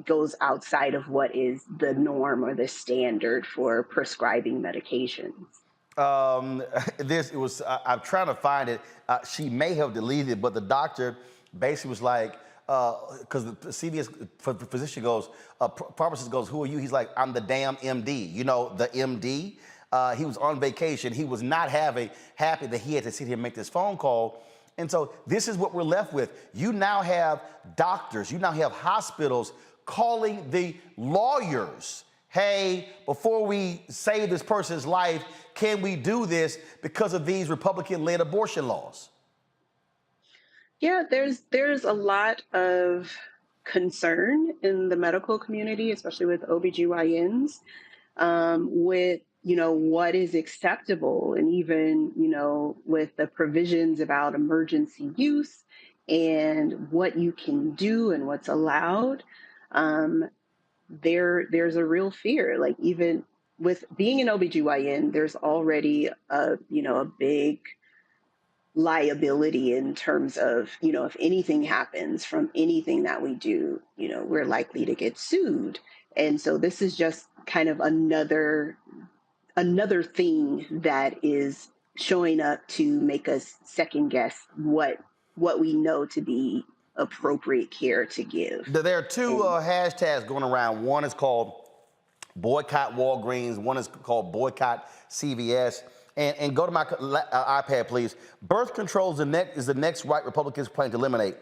goes outside of what is the norm or the standard for prescribing medications. I'm trying to find it. She may have deleted it, but the doctor basically was like, because the CVS physician goes, pharmacist goes, who are you? He's like, I'm the damn MD. You know, the MD. He was on vacation. He was not happy that he had to sit here and make this phone call. And so this is what we're left with. You now have doctors, you now have hospitals calling the lawyers. Hey, before we save this person's life, can we do this because of these Republican-led abortion laws? Yeah, there's a lot of concern in the medical community, especially with OBGYNs, with, you know, what is acceptable, and even, you know, with the provisions about emergency use and what you can do and what's allowed. There's a real fear, like even with being an OBGYN, there's already a big liability in terms of, you know, if anything happens from anything that we do, you know, we're likely to get sued. And so this is just kind of another thing that is showing up to make us second guess what we know to be appropriate care to give. There are two hashtags going around. One is called boycott Walgreens. One is called boycott CVS. And go to my iPad, please. Birth control is the next right Republicans plan to eliminate.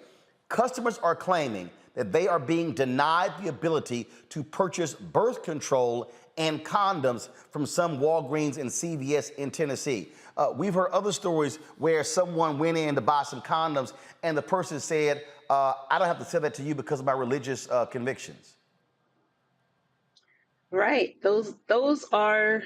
Customers are claiming that they are being denied the ability to purchase birth control and condoms from some Walgreens and CVS in Tennessee. We've heard other stories where someone went in to buy some condoms and the person said, I don't have to sell that to you because of my religious convictions. Right. Those are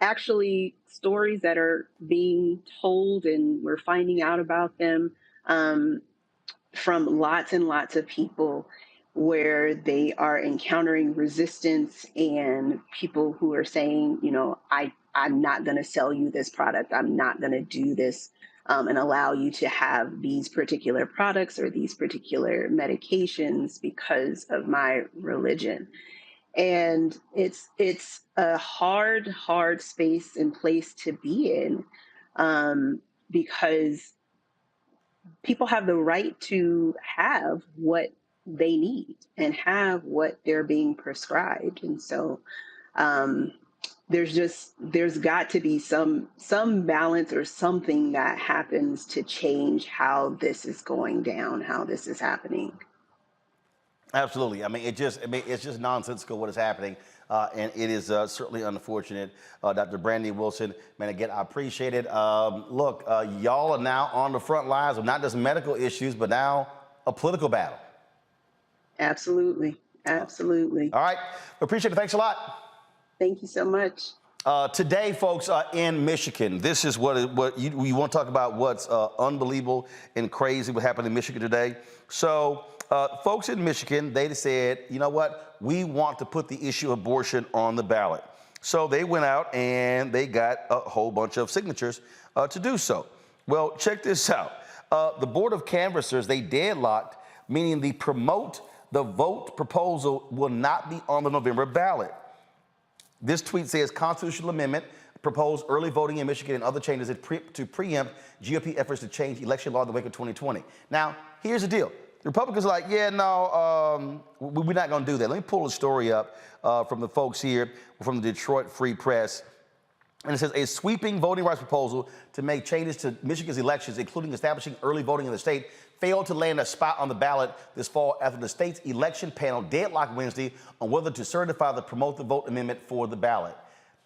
actually stories that are being told, and we're finding out about them from lots and lots of people, where they are encountering resistance and people who are saying, you know, I'm not going to sell you this product. I'm not going to do this and allow you to have these particular products or these particular medications because of my religion. And it's a hard space and place to be in, because people have the right to have what they need and have what they're being prescribed. And so there's got to be some balance or something that happens to change how this is going down, how this is happening. Absolutely. It's just nonsensical what is happening, and it is certainly unfortunate. Dr. Brandy Wilson, man, again, I appreciate it. Look, y'all are now on the front lines of not just medical issues, but now a political battle. Absolutely. Absolutely. All right. Appreciate it. Thanks a lot. Thank you so much. Today, folks, in Michigan, this is what you want to talk about, what's unbelievable and crazy what happened in Michigan today. So, folks in Michigan, they said, you know what? We want to put the issue of abortion on the ballot. So they went out and they got a whole bunch of signatures to do so. Well, check this out. The Board of Canvassers, they deadlocked, meaning the promote the vote proposal will not be on the November ballot. This tweet says constitutional amendment proposed early voting in Michigan and other changes to preempt GOP efforts to change election law in the wake of 2020. Now, here's the deal. The Republicans are like, yeah, no, we're not going to do that. Let me pull a story up from the folks here from the Detroit Free Press. And it says a sweeping voting rights proposal to make changes to Michigan's elections, including establishing early voting in the state, failed to land a spot on the ballot this fall after the state's election panel deadlocked Wednesday on whether to certify the Promote the Vote amendment for the ballot.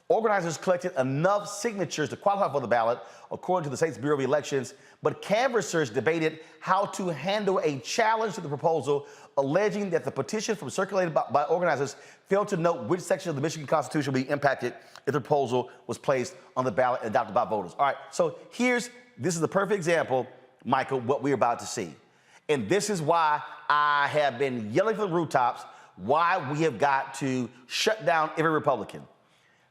Organizers collected enough signatures to qualify for the ballot, according to the state's Bureau of Elections, but canvassers debated how to handle a challenge to the proposal, alleging that the petition from circulated by organizers failed to note which section of the Michigan Constitution would be impacted if the proposal was placed on the ballot and adopted by voters. All right, so this is the perfect example, Michael, what we're about to see. And this is why I have been yelling from the rooftops why we have got to shut down every Republican.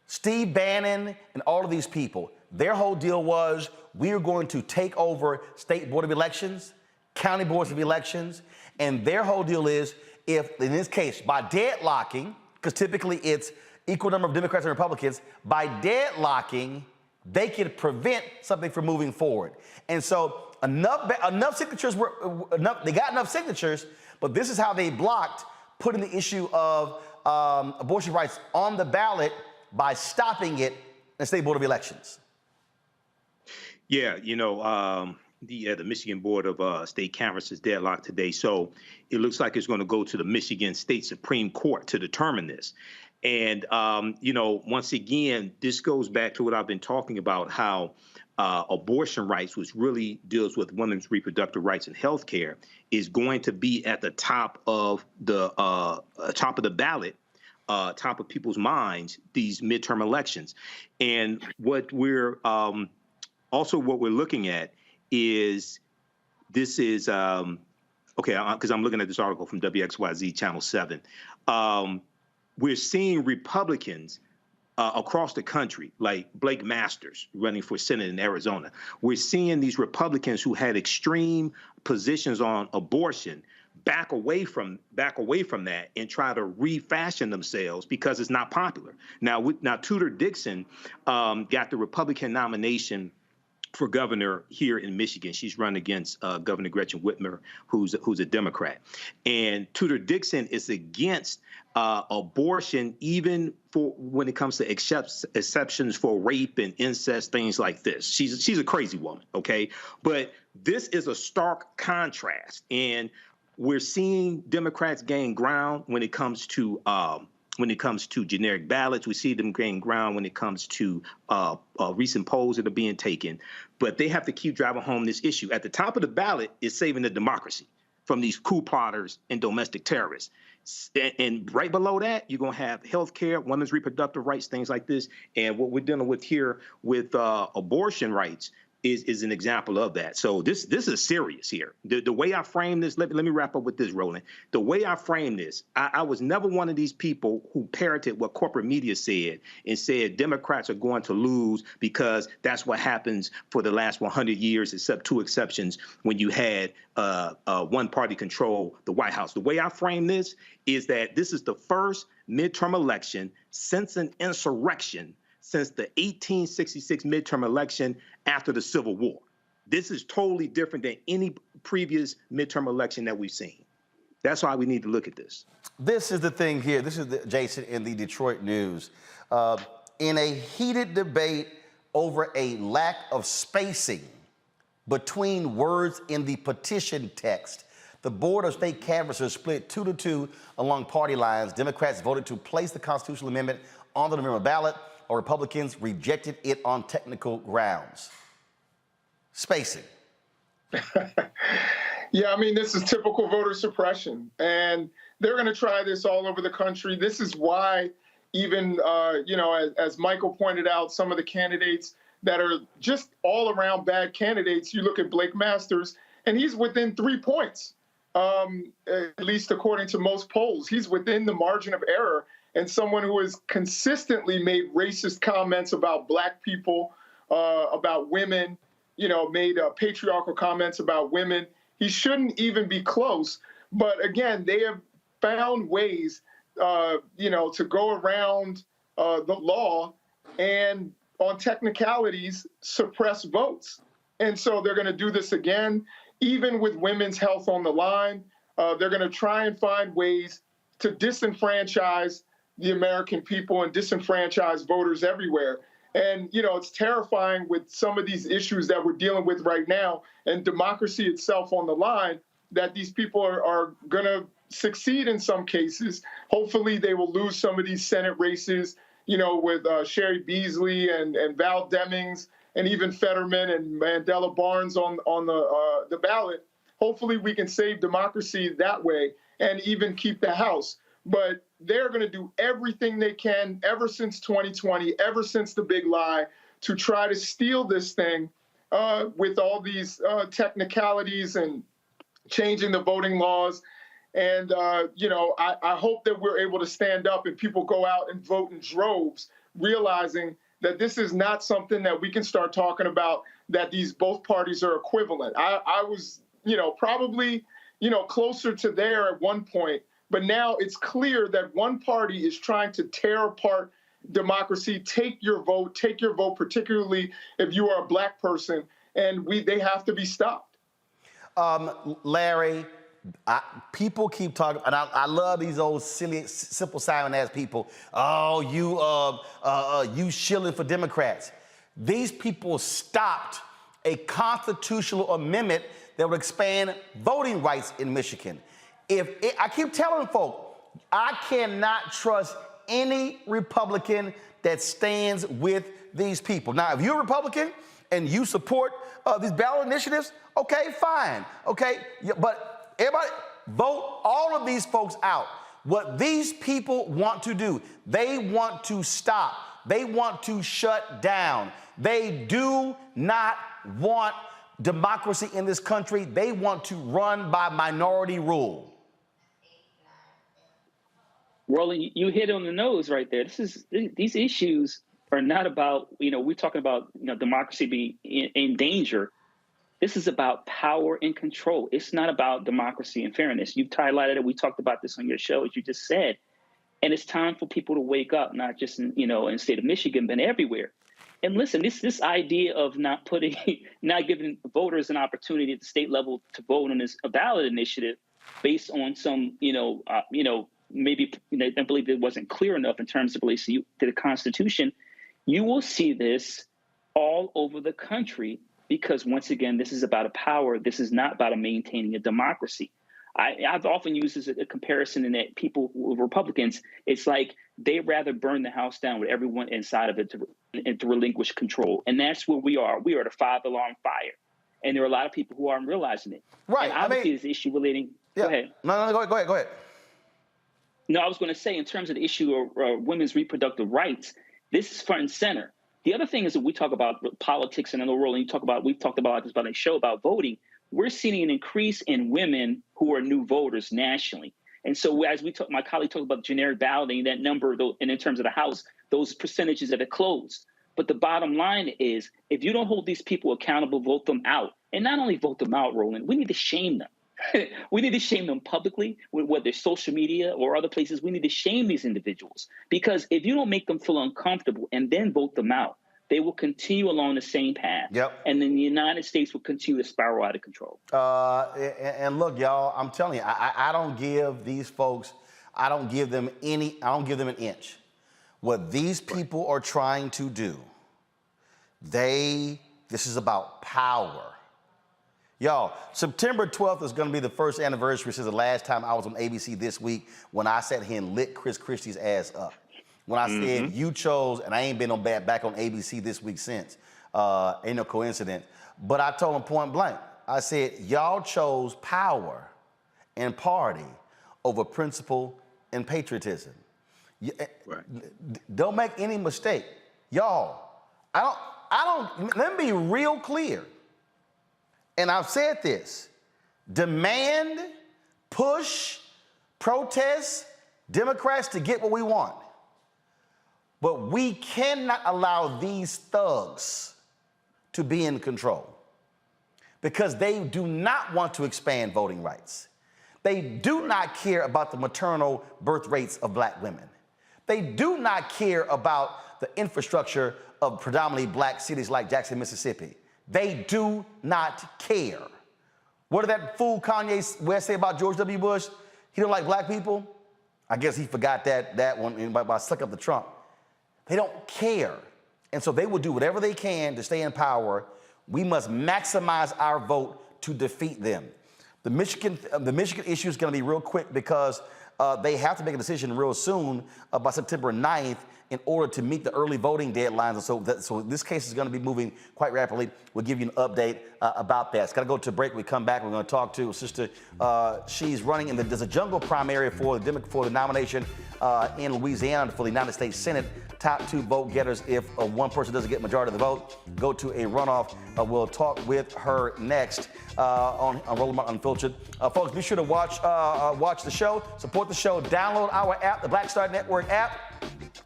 Steve Bannon and all of these people, their whole deal was we are going to take over state board of elections, county boards of elections, and their whole deal is if, in this case, by deadlocking, because typically it's equal number of Democrats and Republicans, by deadlocking, they could prevent something from moving forward. And so enough signatures they got enough signatures, but this is how they blocked putting the issue of abortion rights on the ballot by stopping it in the state board of elections. Yeah, the Michigan Board of State Canvassers deadlocked today. So it looks like it's going to go to the Michigan State Supreme Court to determine this. And, once again, this goes back to what I've been talking about, how abortion rights, which really deals with women's reproductive rights and health care, is going to be at the top of the ballot, top of people's minds, these midterm elections. And what we're looking at is because I'm looking at this article from WXYZ Channel 7. We're seeing Republicans across the country, like Blake Masters running for Senate in Arizona. We're seeing these Republicans who had extreme positions on abortion back away from that and try to refashion themselves because it's not popular. Now Tudor Dixon got the Republican nomination for governor here in Michigan. She's run against Governor Gretchen Whitmer, who's a Democrat. And Tudor Dixon is against abortion, even for when it comes to exceptions for rape and incest, things like this. She's a crazy woman, okay? But this is a stark contrast, and we're seeing Democrats gain ground when it comes to generic ballots. We see them gain ground when it comes to recent polls that are being taken. But they have to keep driving home this issue. At the top of the ballot is saving the democracy from these coup plotters and domestic terrorists. And right below that, you're going to have health care, women's reproductive rights, things like this. And what we're dealing with here with abortion rights is an example of that. So this is serious here. The way I frame this, let me wrap up with this, Roland. The way I frame this, I was never one of these people who parroted what corporate media said and said Democrats are going to lose because that's what happens for the last 100 years, except two exceptions when you had one party control the White House. The way I frame this is that this is the first midterm election since an insurrection since the 1866 midterm election after the Civil War. This is totally different than any previous midterm election that we've seen. That's why we need to look at this. This is the thing here. This is Jason in the Detroit News. In a heated debate over a lack of spacing between words in the petition text, the Board of State Canvassers split 2-2 along party lines. Democrats voted to place the constitutional amendment on the November ballot, or Republicans rejected it on technical grounds. Spacing. Yeah, I mean, this is typical voter suppression, and they're going to try this all over the country. This is why even, as Michael pointed out, some of the candidates that are just all around bad candidates, you look at Blake Masters, and he's within 3 points, at least according to most polls. He's within the margin of error. And someone who has consistently made racist comments about Black people, about women, made patriarchal comments about women. He shouldn't even be close. But again, they have found ways, to go around the law and on technicalities suppress votes. And so they're going to do this again, even with women's health on the line. They're going to try and find ways to disenfranchise the American people and disenfranchise voters everywhere. And, it's terrifying with some of these issues that we're dealing with right now and democracy itself on the line, that these people are going to succeed in some cases. Hopefully they will lose some of these Senate races, with Sherry Beasley and Val Demings and even Fetterman and Mandela Barnes on the ballot. Hopefully we can save democracy that way and even keep the House. But they're going to do everything they can ever since 2020, ever since the big lie, to try to steal this thing with all these technicalities and changing the voting laws. And, I hope that we're able to stand up and people go out and vote in droves, realizing that this is not something that we can start talking about, that these both parties are equivalent. I was, probably, closer to there at one point. But now it's clear that one party is trying to tear apart democracy, take your vote, particularly if you are a black person, and they have to be stopped. Larry, people keep talking, and I love these old silly, simple silent ass people. Oh, you shilling for Democrats. These people stopped a constitutional amendment that would expand voting rights in Michigan. I keep telling folk, I cannot trust any Republican that stands with these people. Now, if you're a Republican and you support these ballot initiatives, okay, fine, okay, but everybody vote all of these folks out. What these people want to do, they want to stop. They want to shut down. They do not want democracy in this country. They want to run by minority rule. Roland, you hit on the nose right there. These issues are not about, we're talking about, democracy being in danger. This is about power and control. It's not about democracy and fairness. You've highlighted it. We talked about this on your show, as you just said. And it's time for people to wake up, not just in the state of Michigan, but everywhere. And listen, this idea of not giving voters an opportunity at the state level to vote on this ballot initiative based on some, maybe I believe it wasn't clear enough in terms of relating to the Constitution. You will see this all over the country because, once again, this is about a power. This is not about maintaining a democracy. I've often used this as a comparison in that people, Republicans, it's like they'd rather burn the house down with everyone inside of it to relinquish control. And that's where we are. We are the five-alarm fire. And there are a lot of people who aren't realizing it. Right. And obviously, this issue relating. Yeah. Go ahead. No, go ahead. No, I was going to say, in terms of the issue of women's reproductive rights, this is front and center. The other thing is that we talk about politics, and I know, Roland, we've talked about this on a show about voting. We're seeing an increase in women who are new voters nationally. And so as my colleague talked about generic balloting, that number, and in terms of the House, those percentages that are closed. But the bottom line is, if you don't hold these people accountable, vote them out. And not only vote them out, Roland, we need to shame them. We need to shame them publicly, whether it's social media or other places. We need to shame these individuals, because if you don't make them feel uncomfortable and then vote them out, they will continue along the same path. Yep. And then the United States will continue to spiral out of control. And look, y'all, I'm telling you, I don't give these folks, I don't give them an inch. What these people are trying to do, this is about power. Y'all, September 12th is going to be the first anniversary since the last time I was on ABC This Week when I sat here and lit Chris Christie's ass up. When I said you chose, and I ain't been back on ABC This Week since. Ain't no coincidence. But I told him point blank. I said, y'all chose power and party over principle and patriotism. Don't make any mistake. Y'all, let me be real clear. And I've said this, demand, push, protest Democrats to get what we want. But we cannot allow these thugs to be in control because they do not want to expand voting rights. They do not care about the maternal birth rates of black women. They do not care about the infrastructure of predominantly black cities like Jackson, Mississippi. They do not care. What did that fool Kanye West say about George W. Bush? He don't like black people? I guess he forgot that one by sucking up the Trump. They don't care. And so they will do whatever they can to stay in power. We must maximize our vote to defeat them. The Michigan issue is going to be real quick because they have to make a decision real soon by September 9th in order to meet the early voting deadlines. And so this case is going to be moving quite rapidly. We'll give you an update about that. It's got to go to a break. We come back. We're going to talk to Sister. She's running there's a jungle primary for the nomination in Louisiana for the United States Senate. Top 2 vote getters. If one person doesn't get majority of the vote, go to a runoff. We'll talk with her next on Roland Martin Unfiltered. Folks, be sure to watch the show, support the show, download our app, the Black Star Network app.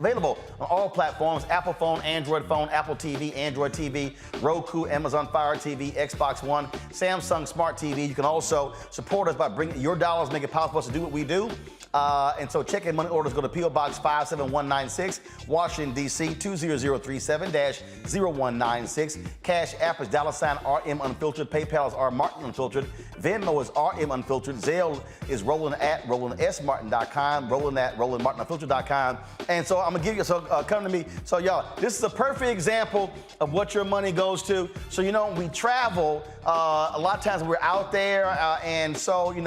Available on all platforms: Apple phone, Android phone, Apple TV, Android TV, Roku, Amazon Fire TV, Xbox One, Samsung Smart TV. You can also support us by bringing your dollars, make it possible for us to do what we do. And so check-in money orders. Go to P.O. Box 57196, Washington, D.C. 20037-0196. Cash App is $RM Unfiltered. PayPal is R Martin Unfiltered. Venmo is RM Unfiltered. Zelle is Roland at RolandSMartin.com. Roland at RolandMartinUnfiltered.com. And so I'm going to give you, come to me. So y'all, this is a perfect example of what your money goes to. So, we travel a lot of times we're out there. And so, we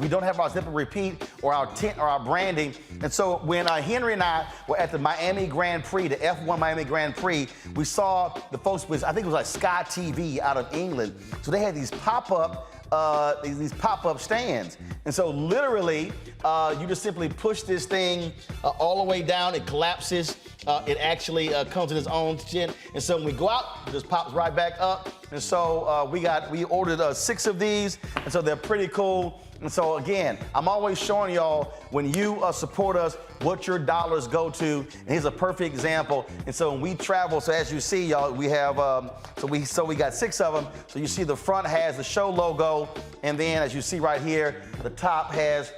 don't have our zip and repeat or our tent or our branding. And so when Henry and I were at the Miami Grand Prix, the F1 Miami Grand Prix, we saw the folks with, I think it was like Sky TV out of England. So they had these pop-up stands. And so literally, you just simply push this thing all the way down. It collapses. It actually comes in its own chin. And so when we go out, it just pops right back up. And so we ordered 6 of these. And so they're pretty cool. And so again, I'm always showing y'all when you support us, what your dollars go to. And here's a perfect example. And so when we travel, so as you see, y'all, we have, so we got 6 of them. So you see the front has the show logo. And then as you see right here, the top has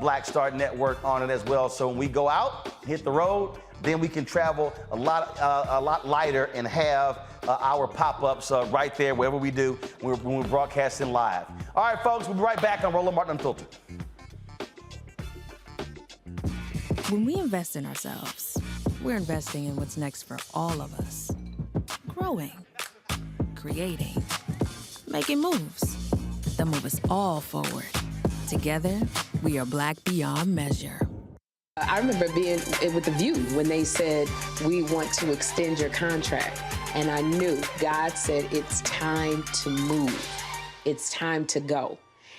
Black Star Network on it as well. So when we go out, hit the road, then we can travel a lot lighter and have our pop-ups right there wherever we do when we're broadcasting live. All right, folks, we'll be right back on Roland Martin Unfiltered. When we invest in ourselves, we're investing in what's next for all of us. Growing, creating, making moves that move us all forward. Together, we are Black beyond measure. I remember being with The View when they said, we want to extend your contract. And I knew God said, it's time to move. It's time to go.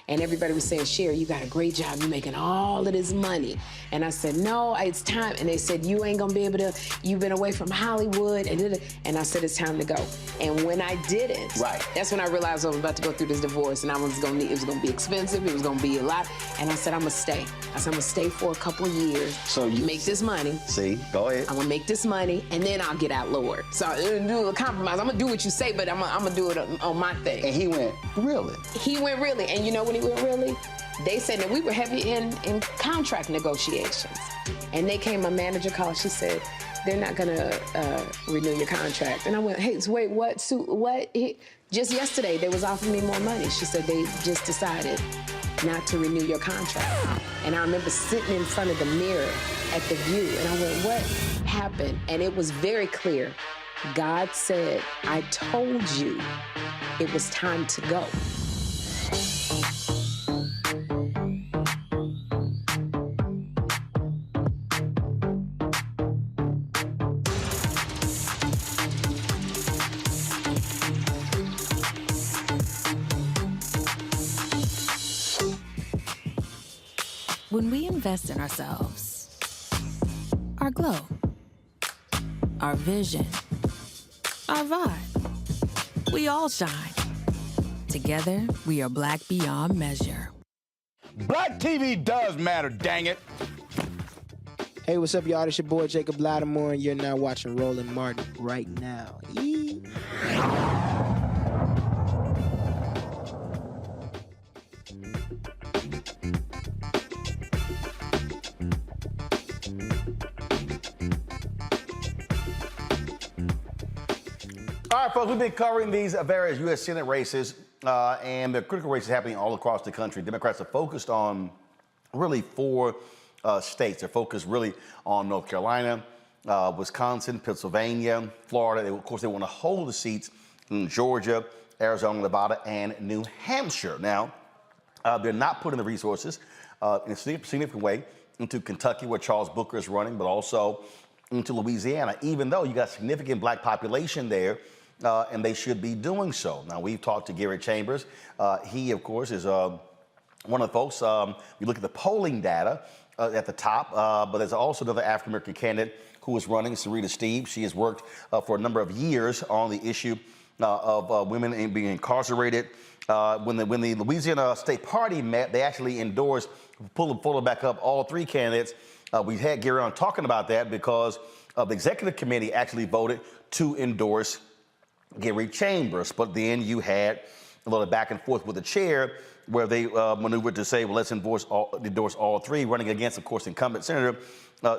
And everybody was saying, Sherry, you got a great job. You're making all of this money. And I said, no, it's time. And they said, you ain't gonna be able to, you've been away from Hollywood. And I said, it's time to go. And when I didn't, that's when I realized I was about to go through this divorce and it was gonna be expensive, it was gonna be a lot. And I said, I'm gonna stay. I said, I'm gonna stay for a couple of years. So you make this money. See, go ahead. I'm gonna make this money and then I'll get out, Lord. So I'm gonna do a compromise. I'm gonna do what you say, but I'm gonna do it on my thing. And he went, really? He went really. And you know when he went really? They said that we were heavy in contract negotiations. And they came, my manager called, she said, they're not gonna renew your contract. And I went, hey, so wait, what? Just yesterday, they was offering me more money. She said, they just decided not to renew your contract. And I remember sitting in front of the mirror at The View, and I went, what happened? And it was very clear. God said, I told you it was time to go. When we invest in ourselves, our glow, our vision, our vibe, we all shine. Together, we are Black beyond measure. Black TV does matter, dang it. Hey, what's up, y'all? It's your boy, Jacob Lattimore, and you're now watching Roland Martin right now. All right, folks, we've been covering these various U.S. Senate races, and the critical races happening all across the country. Democrats are focused on really 4 states. They're focused really on North Carolina, Wisconsin, Pennsylvania, Florida. Of course, they want to hold the seats in Georgia, Arizona, Nevada, and New Hampshire. Now, they're not putting the resources in a significant way into Kentucky, where Charles Booker is running, but also into Louisiana, even though you got significant black population there, and they should be doing so. Now, we've talked to Gary Chambers. He, of course, is one of the folks. You look at the polling data at the top, but there's also another African-American candidate who is running, Syrita Steib. She has worked for a number of years on the issue of women being incarcerated. When the Louisiana State Party met, they actually endorsed, pulling back up, all three candidates. We had Gary on talking about that because the executive committee actually voted to endorse Gary Chambers. But then you had a little back and forth with the chair where they maneuvered to say, well, let's endorse all three, running against, of course, incumbent Senator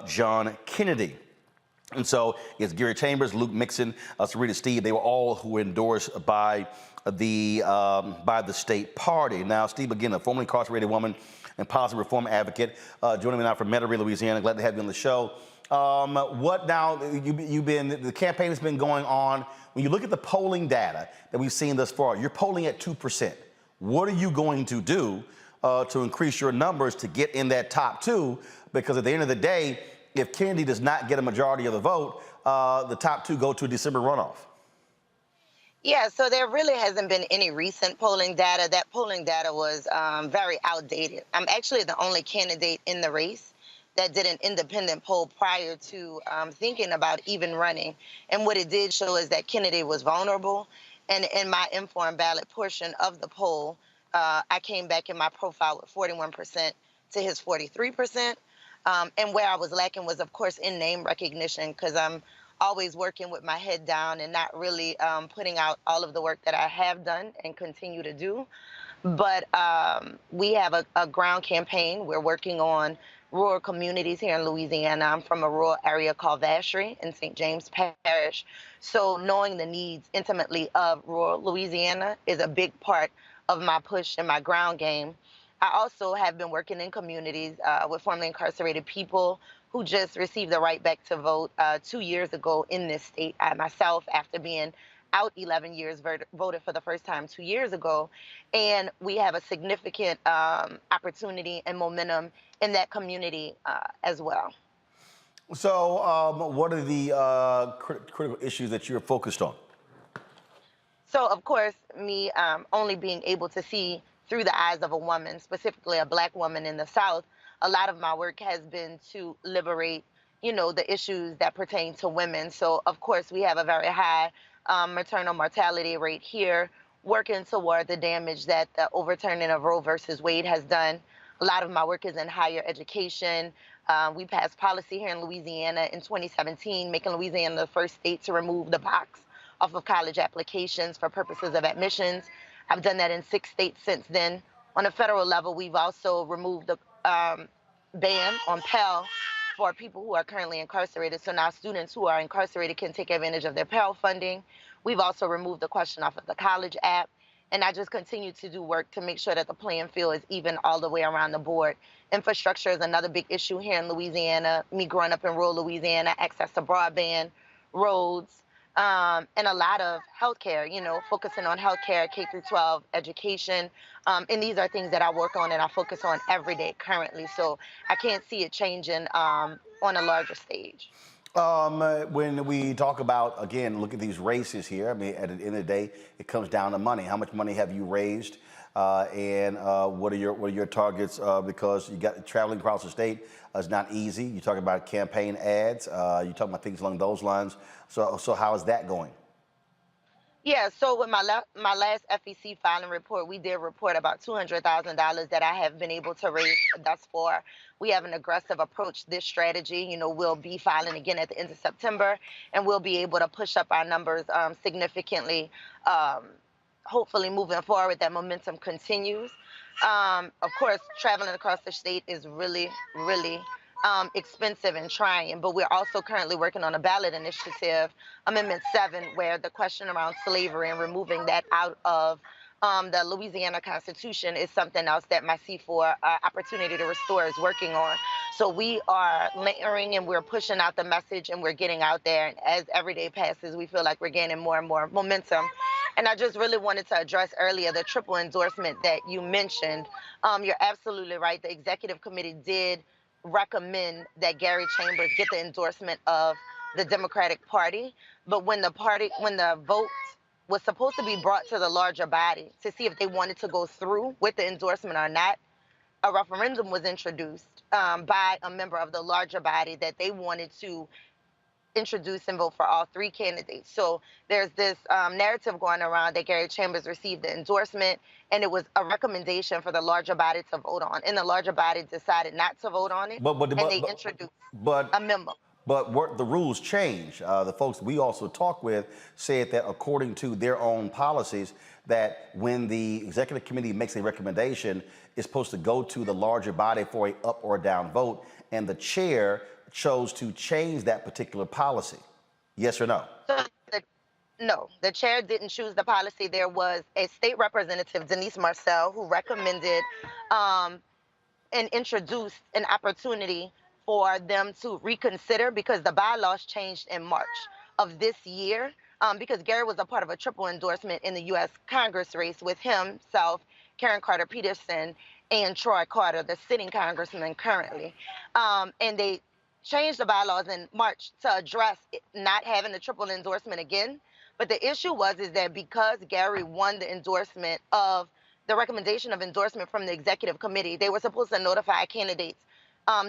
John Kennedy. And so it's Gary Chambers, Luke Mixon, Syrita Steib. They were all who were endorsed by the state party. Now, Steib, again, a formerly incarcerated woman and policy reform advocate, joining me now from Metairie, Louisiana. Glad to have you on the show. What now? The campaign has been going on. When you look at the polling data that we've seen thus far, you're polling at 2%. What are you going to do to increase your numbers to get in that top two? Because at the end of the day, if Kennedy does not get a majority of the vote, the top two go to a December runoff. Yeah, so there really hasn't been any recent polling data. That polling data was very outdated. I'm actually the only candidate in the race that did an independent poll prior to thinking about even running. And what it did show is that Kennedy was vulnerable. And in my informed ballot portion of the poll, I came back in my profile with 41% to his 43%. And where I was lacking was, of course, in name recognition, because I'm always working with my head down and not really putting out all of the work that I have done and continue to do. But we have a ground campaign. We're working on rural communities here in Louisiana. I'm from a rural area called Vacherie in St. James Parish. So knowing the needs intimately of rural Louisiana is a big part of my push and my ground game. I also have been working in communities with formerly incarcerated people who just received the right back to vote 2 years ago in this state. I myself, after being out 11 years, voted for the first time 2 years ago. And we have a significant opportunity and momentum in that community as well. So what are the critical issues that you're focused on? So, of course, me only being able to see through the eyes of a woman, specifically a Black woman in the South, a lot of my work has been to liberate, the issues that pertain to women. So, of course, we have a very high maternal mortality rate here, working toward the damage that the overturning of Roe versus Wade has done. A lot of my work is in higher education. We passed policy here in Louisiana in 2017, making Louisiana the first state to remove the box off of college applications for purposes of admissions. I've done that in 6 states since then. On a federal level, we've also removed the ban on Pell for people who are currently incarcerated. So now students who are incarcerated can take advantage of their Pell funding. We've also removed the question off of the college app. And I just continue to do work to make sure that the playing field is even all the way around the board. Infrastructure is another big issue here in Louisiana. Me growing up in rural Louisiana, access to broadband, roads, and a lot of healthcare, focusing on healthcare, K-12 education. And these are things that I work on and I focus on every day currently. So I can't see it changing on a larger stage. When we talk about, again, look at these races here, I mean, at the end of the day, it comes down to money. How much money have you raised? And what are your targets? Because you got traveling across the state is not easy. You talk about campaign ads. You talk about things along those lines. So how is that going? Yeah, so with my last FEC filing report, we did report about $200,000 that I have been able to raise thus far. We have an aggressive approach. This strategy, we'll be filing again at the end of September, and we'll be able to push up our numbers significantly. Hopefully moving forward, that momentum continues. Of course, traveling across the state is really, really expensive and trying, but we're also currently working on a ballot initiative, Amendment 7, where the question around slavery and removing that out of the Louisiana Constitution is something else that my C4 Opportunity to Restore is working on. So we are layering and we're pushing out the message and we're getting out there. And as every day passes, we feel like we're gaining more and more momentum. And I just really wanted to address earlier the triple endorsement that you mentioned. You're absolutely right. The executive committee did recommend that Gary Chambers get the endorsement of the Democratic Party. But when the vote was supposed to be brought to the larger body to see if they wanted to go through with the endorsement or not, a referendum was introduced by a member of the larger body that they wanted to introduce and vote for all three candidates. So there's this narrative going around that Gary Chambers received the endorsement and it was a recommendation for the larger body to vote on. And the larger body decided not to vote on it, and they introduced a memo. But what the rules change. The folks we also talked with said that according to their own policies, that when the executive committee makes a recommendation, it's supposed to go to the larger body for a up or down vote, and the chair chose to change that particular policy. Yes or no? No, the chair didn't choose the policy. There was a state representative, Denise Marcel, who recommended and introduced an opportunity for them to reconsider because the bylaws changed in March of this year because Gary was a part of a triple endorsement in the U.S. Congress race with himself, Karen Carter Peterson, and Troy Carter, the sitting congressman currently. And they changed the bylaws in March to address not having a triple endorsement again. But the issue is that because Gary won the endorsement of the recommendation of endorsement from the executive committee, they were supposed to notify candidates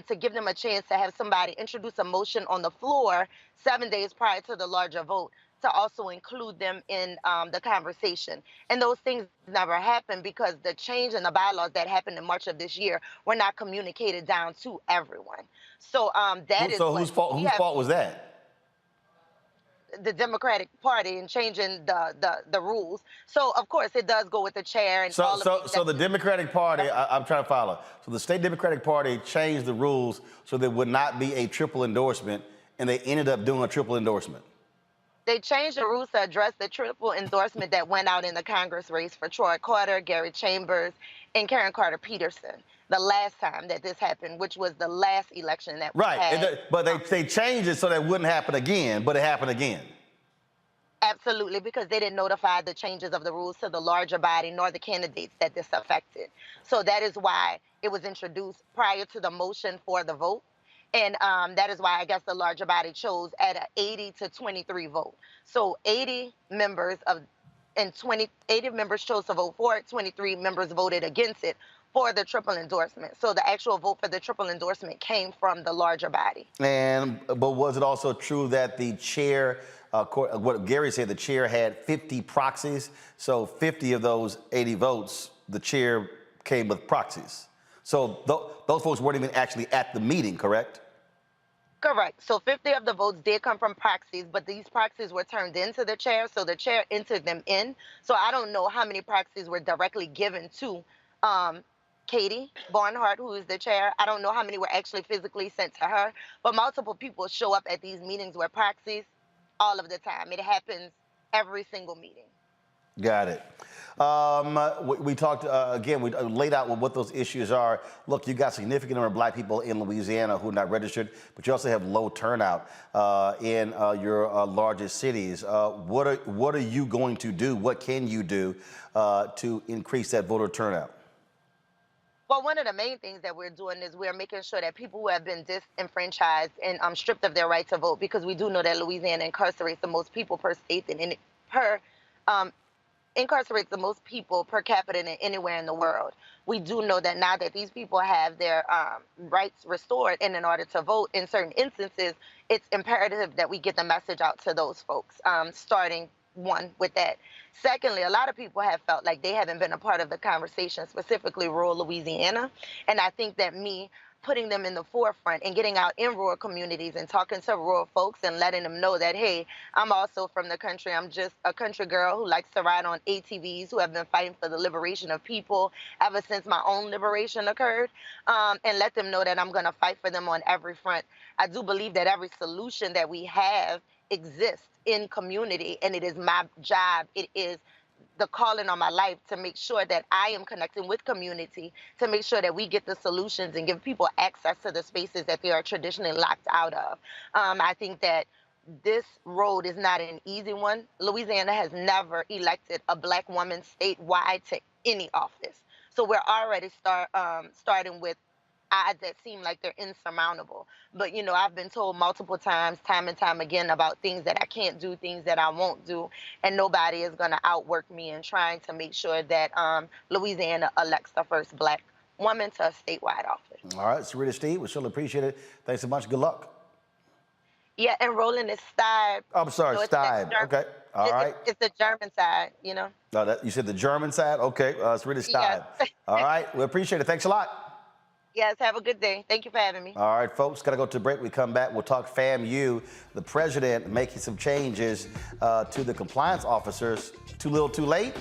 to give them a chance to have somebody introduce a motion on the floor 7 days prior to the larger vote to also include them in the conversation. And those things never happened because the change in the bylaws that happened in March of this year were not communicated down to everyone. So whose fault was that? The Democratic Party and changing the rules. So of course it does go with the chair and all of the So the Democratic Party, I'm trying to follow. So the state Democratic Party changed the rules so there would not be a triple endorsement, and they ended up doing a triple endorsement. They changed the rules to address the triple endorsement that went out in the Congress race for Troy Carter, Gary Chambers, and Karen Carter Peterson. The last time that this happened, which was the last election that we had. But they changed it so that wouldn't happen again, but it happened again. Absolutely, because they didn't notify the changes of the rules to the larger body nor the candidates that this affected. So that is why it was introduced prior to the motion for the vote. And that is why I guess the larger body chose at an 80-23 vote. So 80 members chose to vote for it, 23 members voted against it for the triple endorsement. So the actual vote for the triple endorsement came from the larger body. But was it also true that the chair, what Gary said, the chair had 50 proxies? So 50 of those 80 votes, the chair came with proxies. So those folks weren't even actually at the meeting, correct? Correct. So 50 of the votes did come from proxies, but these proxies were turned into the chair, so the chair entered them in. So I don't know how many proxies were directly given to Katie Barnhart, who is the chair. I don't know how many were actually physically sent to her, but multiple people show up at these meetings with proxies all of the time. It happens every single meeting. Got it. We talked, again, we laid out what those issues are. Look, you got significant number of black people in Louisiana who are not registered, but you also have low turnout in your largest cities. What are you going to do? What can you do to increase that voter turnout? Well, one of the main things that we're doing is we're making sure that people who have been disenfranchised and stripped of their right to vote, because we do know that Louisiana incarcerates the most people per state and incarcerates the most people per capita than anywhere in the world. We do know that now that these people have their rights restored, and in order to vote in certain instances, it's imperative that we get the message out to those folks, starting one with that. Secondly, a lot of people have felt like they haven't been a part of the conversation, specifically rural Louisiana. And I think that me putting them in the forefront and getting out in rural communities and talking to rural folks and letting them know that, hey, I'm also from the country. I'm just a country girl who likes to ride on ATVs, who have been fighting for the liberation of people ever since my own liberation occurred, and let them know that I'm going to fight for them on every front. I do believe that every solution that we have exists in community, and it is my job, it is the calling on my life to make sure that I am connecting with community, to make sure that we get the solutions and give people access to the spaces that they are traditionally locked out of. I think that this road is not an easy one. Louisiana has never elected a Black woman statewide to any office. So we're already starting with odds that seem like they're insurmountable. But, you know, I've been told multiple times, time and time again, about things that I can't do, things that I won't do, and nobody is going to outwork me in trying to make sure that Louisiana elects the first Black woman to a statewide office. All right, Syrita Steib, we surely appreciate it. Thanks so much. Good luck. Yeah, and Roland is Steib. I'm sorry, So it's that Steib. Okay, all right. It's the German side, you know? No, you said the German side? Okay, Syrita Steib. Yes. All right, we appreciate it. Thanks a lot. Yes, have a good day. Thank you for having me. All right, folks, got to go to a break. We come back, we'll talk FAMU. The president making some changes to the compliance officers. Too little, too late?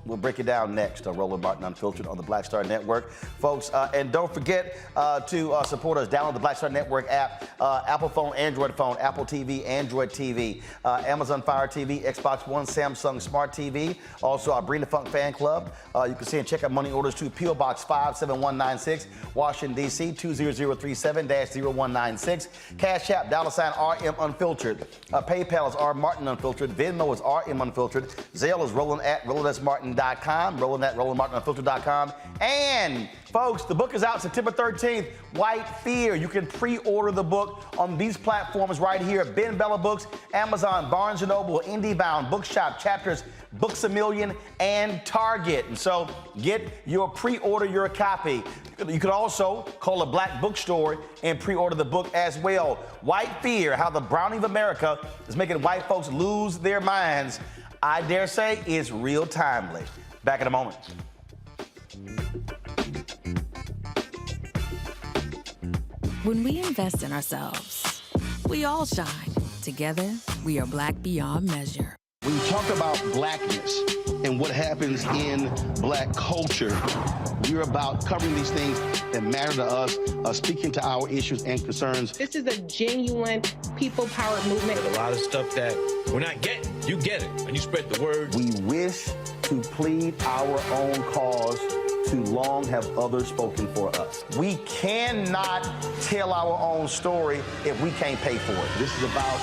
We'll break it down next. Roland Martin Unfiltered on the Black Star Network. Folks, and don't forget to support us. Download the Black Star Network app, Apple phone, Android phone, Apple TV, Android TV, Amazon Fire TV, Xbox One, Samsung Smart TV. Also, our Bring the Funk Fan Club. You can see and check out money orders to P.O. Box 57196, Washington, D.C. 20037-0196. Cash App, $RM Unfiltered. PayPal is R Martin Unfiltered. Venmo is RM Unfiltered. Zelle is RolandSMartin.com, RolandMartinUnfiltered.com. And folks, the book is out September 13th, White Fear. You can pre-order the book on these platforms right here: Ben Bella Books, Amazon, Barnes & Noble, IndieBound, Bookshop, Chapters, Books A Million, and Target. And so get your pre-order your copy. You could also call a Black bookstore and pre-order the book as well. White Fear, How the Browning of America is Making White Folks Lose Their Minds, I dare say, is real timely. Back in a moment. When we invest in ourselves, we all shine. Together, we are Black beyond measure. When you talk about blackness and what happens in Black culture, you're about covering these things that matter to us, speaking to our issues and concerns. This is a genuine people-powered movement. A lot of stuff that we're not getting, you get it, and you spread the word. We wish to plead our own cause. Too long have others spoken for us. We cannot tell our own story if we can't pay for it. This is about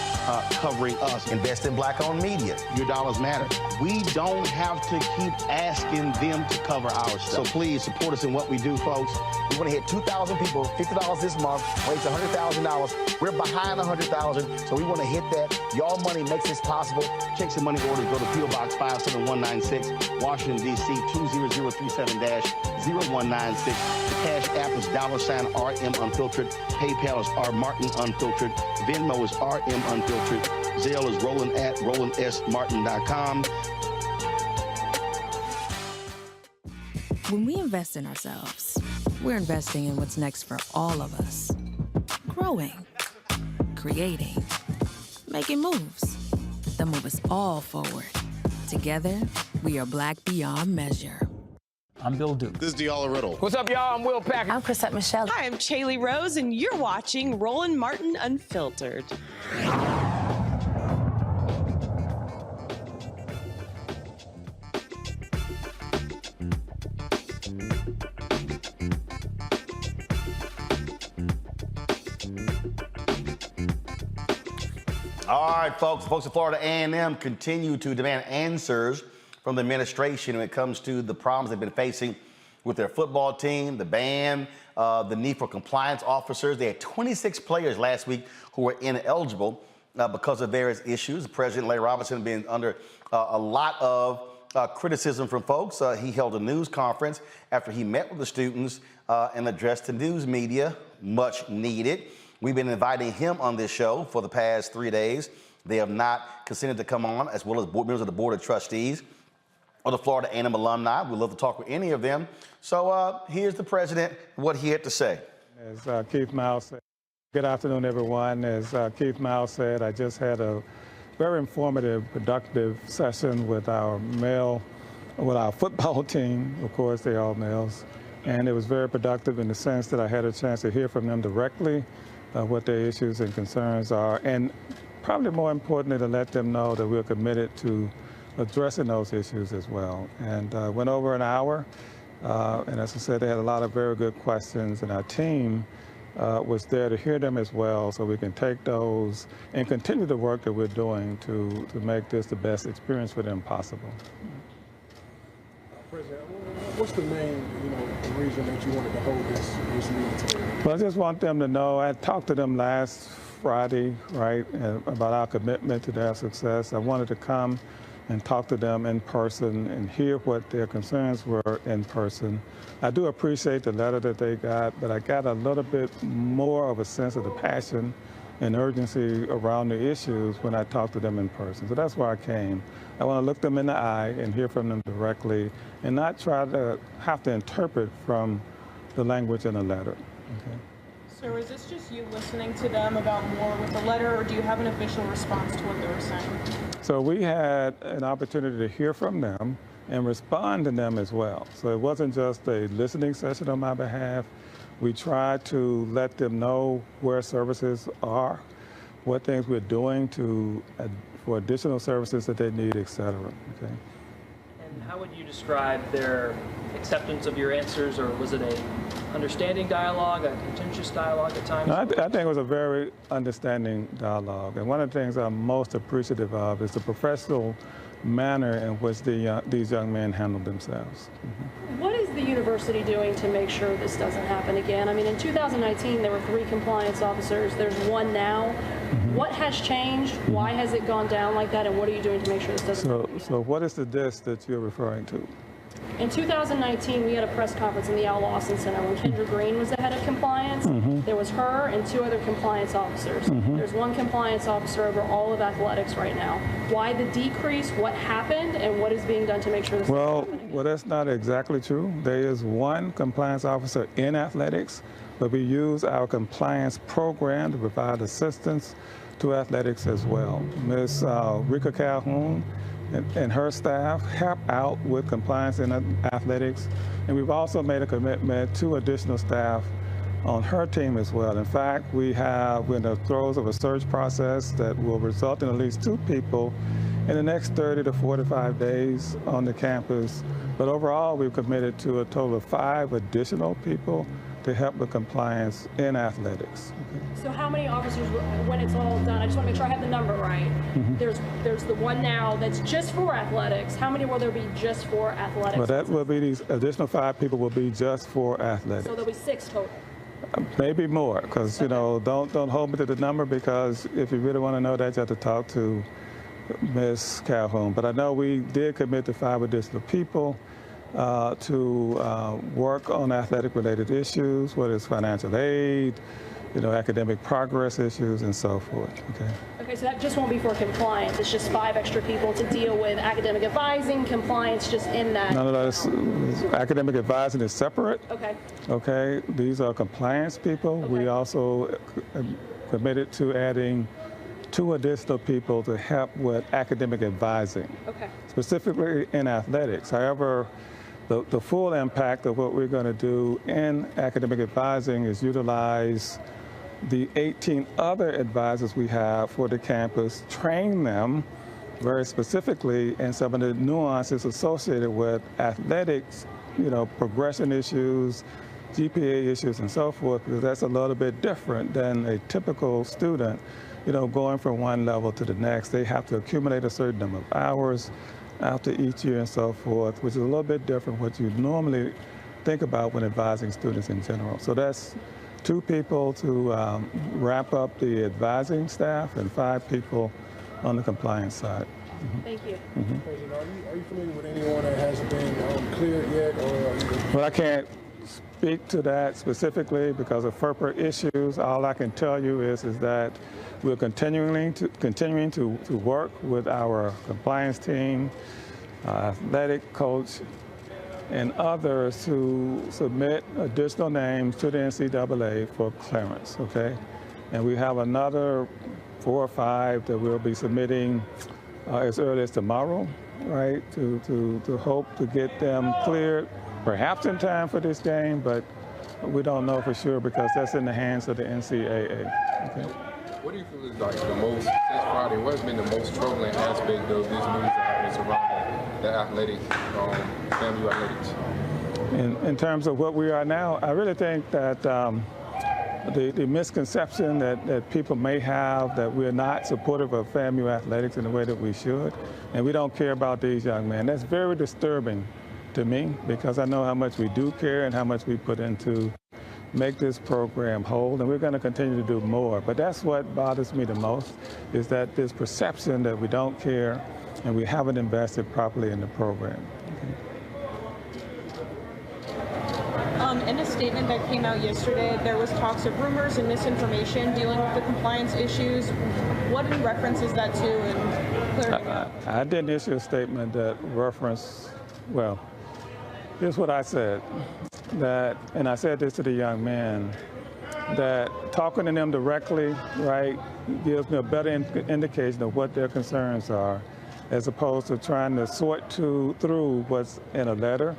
covering us. Invest in Black-owned media. Your dollars matter. We don't have to keep asking them to cover our stuff. So please support us in what we do, folks. We want to hit 2,000 people, $50 this month, raise $100,000. We're behind 100,000, so we want to hit that. Y'all money makes this possible. Check some money orders. Go to P.O. Box 57196, Washington, D.C. 20037-0196. The Cash App is $RM Unfiltered. PayPal is R Martin Unfiltered. Venmo is RM Unfiltered. Zelle is RolandSMartin.com. When we invest in ourselves, we're investing in what's next for all of us. Growing, creating, making moves that move us all forward. Together, we are Black beyond measure. I'm Bill Duke. This is Diala Riddle. What's up, y'all? I'm Will Packer. I'm Chrisette Michelle. Hi, I'm Chaley Rose, and you're watching Roland Martin Unfiltered. All right, folks. Folks at Florida A&M continue to demand answers from the administration when it comes to the problems they've been facing with their football team, the ban, the need for compliance officers. They had 26 players last week who were ineligible because of various issues. President Larry Robinson being under a lot of criticism from folks. He held a news conference after he met with the students and addressed the news media, much needed. We've been inviting him on this show for the past 3 days. They have not consented to come on, as well as board members of the Board of Trustees or the Florida A&M alumni. We'd love to talk with any of them. So here's the president, what he had to say. As Keith Miles said, good afternoon, everyone. As Keith Miles said, I just had a very informative, productive session with our football team. Of course, they're all males. And it was very productive in the sense that I had a chance to hear from them directly what their issues and concerns are. And probably more importantly, to let them know that we're committed to addressing those issues as well. And went over an hour, and as I said, they had a lot of very good questions, and our team was there to hear them as well, so we can take those and continue the work that we're doing to make this the best experience for them possible. President, what's the main, reason that you wanted to hold this meeting today? Well, I just want them to know, I talked to them last Friday, right, about our commitment to their success. I wanted to come and talk to them in person and hear what their concerns were in person. I do appreciate the letter that they got, but I got a little bit more of a sense of the passion and urgency around the issues when I talked to them in person. So that's why I came. I want to look them in the eye and hear from them directly and not try to have to interpret from the language in the letter. Okay. So is this just you listening to them about more with the letter, or do you have an official response to what they were saying? So we had an opportunity to hear from them and respond to them as well. So it wasn't just a listening session on my behalf. We tried to let them know where services are, what things we're doing for additional services that they need, et cetera. Okay. And how would you describe their acceptance of your answers, or was it a understanding dialogue, a contentious dialogue at times? No, I think it was a very understanding dialogue. And one of the things I'm most appreciative of is the professional manner in which these young men handled themselves. Mm-hmm. What is the university doing to make sure this doesn't happen again? I mean, in 2019, there were 3 compliance officers. There's 1 now. Mm-hmm. What has changed? Mm-hmm. Why has it gone down like that? And what are you doing to make sure this doesn't happen again? So what is the diss that you're referring to? In 2019, we had a press conference in the Al Lawson Center when Kendra Green was the head of compliance. Mm-hmm. There was her and 2 other compliance officers. Mm-hmm. There's 1 compliance officer over all of athletics right now. Why the decrease? What happened? And what is being done to make sure this doesn't happen again? Well, that's not exactly true. There is 1 compliance officer in athletics, but we use our compliance program to provide assistance to athletics as well. Ms. Rika Calhoun and her staff help out with compliance in athletics. And we've also made a commitment to additional staff on her team as well. In fact, we're in the throes of a search process that will result in at least 2 people in the next 30 to 45 days on the campus. But overall, we've committed to a total of 5 additional people to help with compliance in athletics. So how many officers, when it's all done, I just want to make sure I have the number right. Mm-hmm. There's the 1 now that's just for athletics. How many will there be just for athletics? Well, that will be these additional 5 people will be just for athletics. So there'll be 6 total. Maybe more, because don't hold me to the number, because if you really want to know that, you have to talk to Ms. Calhoun. But I know we did commit to 5 additional people to work on athletic-related issues, whether it's financial aid, academic progress issues, and so forth. Okay, so that just won't be for compliance. It's just 5 extra people to deal with academic advising, compliance, just in that. No, academic advising is separate. Okay. Okay, these are compliance people. Okay. We also committed to adding 2 additional people to help with academic advising. Okay. Specifically in athletics. However, the full impact of what we're going to do in academic advising is utilize the 18 other advisors we have for the campus, train them very specifically in some of the nuances associated with athletics, progression issues, GPA issues, and so forth, because that's a little bit different than a typical student, going from one level to the next. They have to accumulate a certain number of hours after each year and so forth, which is a little bit different what you normally think about when advising students in general. So that's 2 people to wrap up the advising staff and 5 people on the compliance side. Mm-hmm. Thank you. Mm-hmm. President, are you familiar with anyone that hasn't been cleared yet? Well, I can't speak to that specifically because of FERPA issues. All I can tell you is that we're continuing to work with our compliance team, athletic coach, and others to submit additional names to the NCAA for clearance, okay? And we have another 4 or 5 that we'll be submitting as early as tomorrow, right? To hope to get them cleared, perhaps in time for this game, but we don't know for sure because that's in the hands of the NCAA. Okay? What do you feel is like the most, since Friday, what has been the most troubling aspect of this news that has been surrounding the athletics, FAMU athletics? In terms of what we are now, I really think that the misconception that people may have that we're not supportive of FAMU athletics in the way that we should, and we don't care about these young men, that's very disturbing to me, because I know how much we do care and how much we put into make this program whole, and we're going to continue to do more. But that's what bothers me the most, is that this perception that we don't care and we haven't invested properly in the program. In a statement that came out yesterday, there was talks of rumors and misinformation dealing with the compliance issues. What in reference is that to? And I didn't issue a statement that referenced, well, here's what I said, that, and I said this to the young man, that talking to them directly, right, gives me a better indication of what their concerns are, as opposed to trying to sort through what's in a letter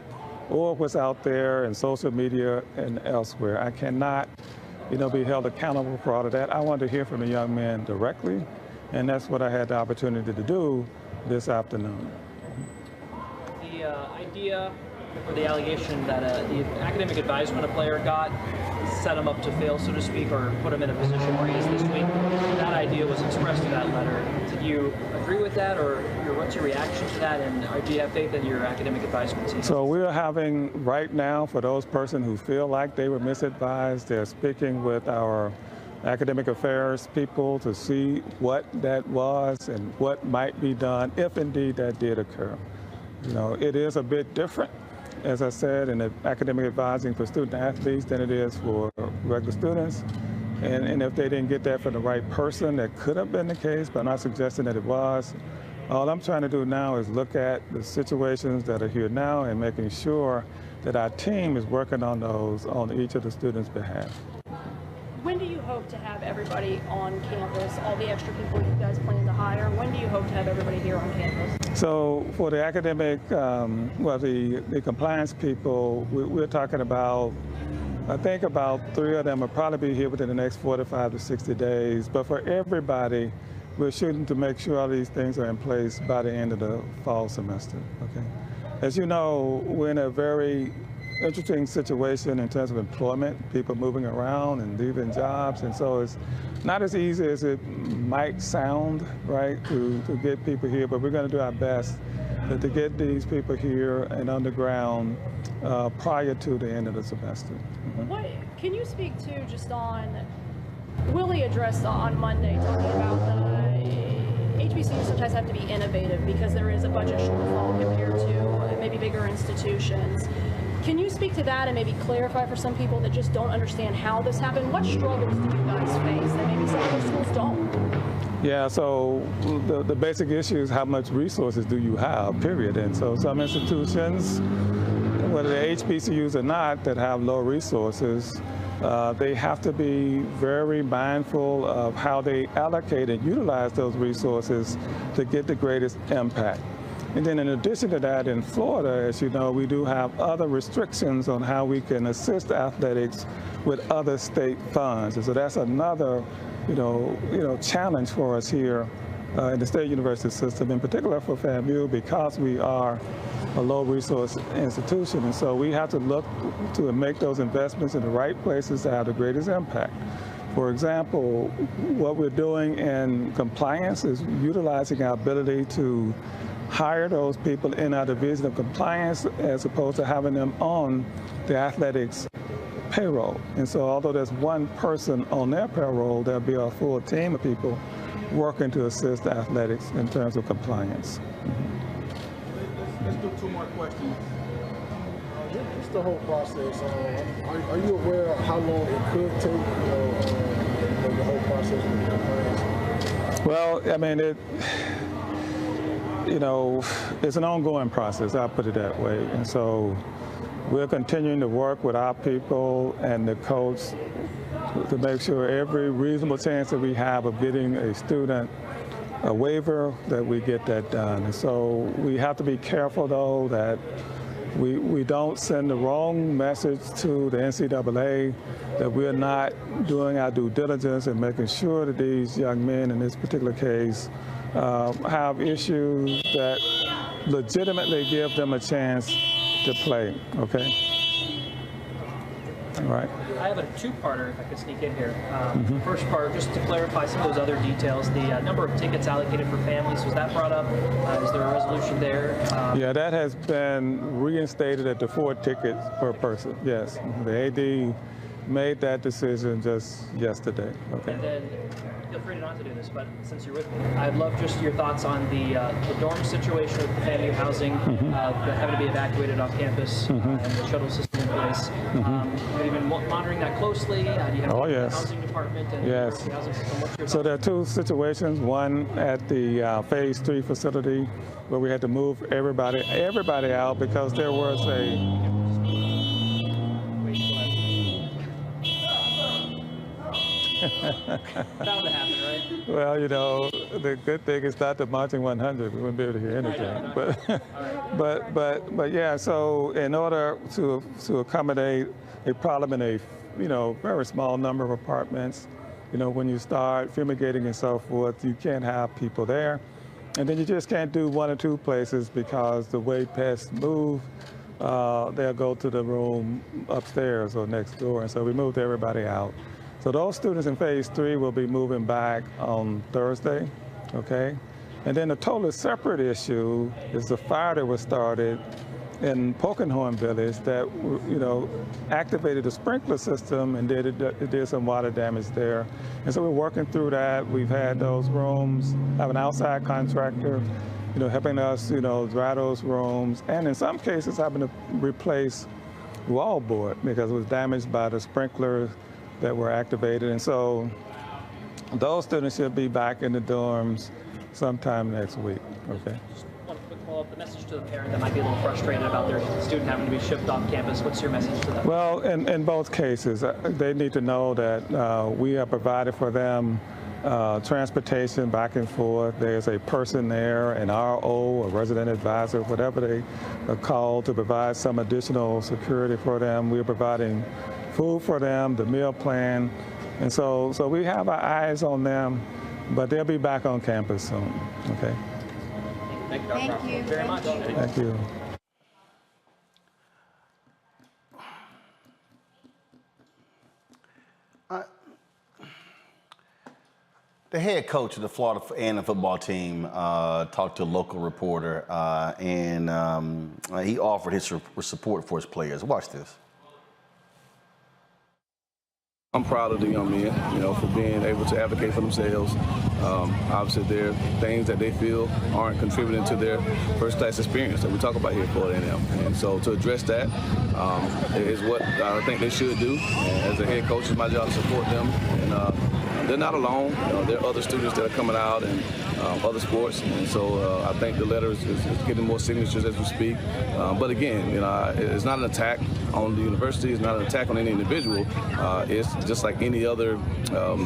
or what's out there in social media and elsewhere. I cannot, be held accountable for all of that. I wanted to hear from the young man directly, and that's what I had the opportunity to do this afternoon. The idea or the allegation that the academic advisement a player got set him up to fail, so to speak, or put him in a position where he is this week, that idea was expressed in that letter. Did you agree with that, or what's your reaction to that, and do you have faith in your academic advisement team? So we're having, right now, for those persons who feel like they were misadvised, they're speaking with our academic affairs people to see what that was and what might be done if indeed that did occur. It is a bit different, as I said, in the academic advising for student athletes than it is for regular students. And if they didn't get that from the right person, that could have been the case, but I'm not suggesting that it was. All I'm trying to do now is look at the situations that are here now and making sure that our team is working on those on each of the students' behalf. When do you hope to have everybody on campus, all the extra people you guys plan to hire? When do you hope to have everybody here on campus? So for the academic, the compliance people, we're talking about, I think about 3 of them will probably be here within the next 45 to 60 days. But for everybody, we're shooting to make sure all these things are in place by the end of the fall semester. Okay. As you know, we're in a very interesting situation in terms of employment, people moving around and leaving jobs, and so it's not as easy as it might sound, right, to get people here, but we're going to do our best to get these people here and underground prior to the end of the semester. What can you speak to just on, Willie addressed on Monday talking about the HBCUs sometimes have to be innovative because there is a budget shortfall compared to maybe bigger institutions. Can you speak to that and maybe clarify for some people that just don't understand how this happened? What struggles do you guys face that maybe some other schools don't? Yeah, so the basic issue is how much resources do you have, period. And so some institutions, whether they're HBCUs or not, that have low resources, they have to be very mindful of how they allocate and utilize those resources to get the greatest impact. And then in addition to that, in Florida, as you know, we do have other restrictions on how we can assist athletics with other state funds. And so that's another, challenge for us here in the state university system, in particular for FAMU, because we are a low resource institution. And so we have to look to make those investments in the right places to have the greatest impact. For example, what we're doing in compliance is utilizing our ability to hire those people in our division of compliance as opposed to having them on the athletics payroll. And so although there's one person on their payroll, there'll be a full team of people working to assist athletics in terms of compliance. Let's do 2 more questions. Just the whole process. Are you aware of how long it could take, the whole process with compliance? Well, I mean, it's an ongoing process, I'll put it that way. And so we're continuing to work with our people and the coach to make sure every reasonable chance that we have of getting a student a waiver, that we get that done. And so we have to be careful, though, that we don't send the wrong message to the NCAA that we're not doing our due diligence and making sure that these young men in this particular case have issues that legitimately give them a chance to play, okay? All right. I have a two-parter, if I could sneak in here. First part, just to clarify some of those other details, the number of tickets allocated for families, was that brought up? Is there a resolution there? Yeah, that has been reinstated at the 4 tickets per person, yes. The AD made that decision just yesterday. Okay. And then, feel free not to do this, but since you're with me, I'd love just your thoughts on the dorm situation with the FAMU housing, having to be evacuated off campus, and the shuttle system in place. Have you been monitoring that closely? Do you have the housing department and the housing system? What's your So there are 2 situations. One at the Phase 3 facility where we had to move everybody out because there was a bound to happen, right? Well, you know, the good thing is not the marching 100. We wouldn't be able to hear anything. But yeah. So in order to accommodate a problem in a very small number of apartments, when you start fumigating and so forth, you can't have people there, and then you just can't do 1 or 2 places because the way pests move. They'll go to the room upstairs or next door, and so we moved everybody out. So those students in Phase 3 will be moving back on Thursday, okay? And then a totally separate issue is the fire that was started in Polkinghorn Village that, activated the sprinkler system and it did some water damage there. And so we're working through that. We've had those rooms, have an outside contractor, helping us, dry those rooms, and in some cases having to replace wallboard because it was damaged by the sprinklers that were activated. And so those students should be back in the dorms sometime next week, okay? Just one quick follow-up. The message to the parent that might be a little frustrated about their student having to be shipped off campus, what's your message to them? Well, in both cases, they need to know that we have provided for them transportation back and forth. There's a person there, an RO, a resident advisor, whatever they are called, to provide some additional security for them. We're providing food for them, the meal plan, and so we have our eyes on them, but they'll be back on campus soon. Okay. Thank you, Dr. Thank you very much. Thank you. The head coach of the Florida A&M football team talked to a local reporter, and he offered his support for his players. Watch this. I'm proud of the young men, for being able to advocate for themselves. Obviously, there are things that they feel aren't contributing to their first-class experience that we talk about here at Florida A&M. And so to address that is what I think they should do. And as a head coach, it's my job to support them. And they're not alone. There are other students that are coming out and other sports. And so I think the letter is getting more signatures as we speak. But again, it's not an attack on the university. It's not an attack on any individual. It's just like any other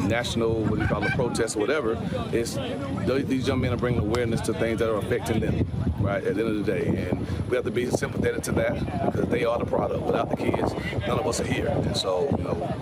national, protest or whatever. These young men are bringing awareness to things that are affecting them, right, at the end of the day. And we have to be sympathetic to that because they are the product. Without the kids, none of us are here. And so,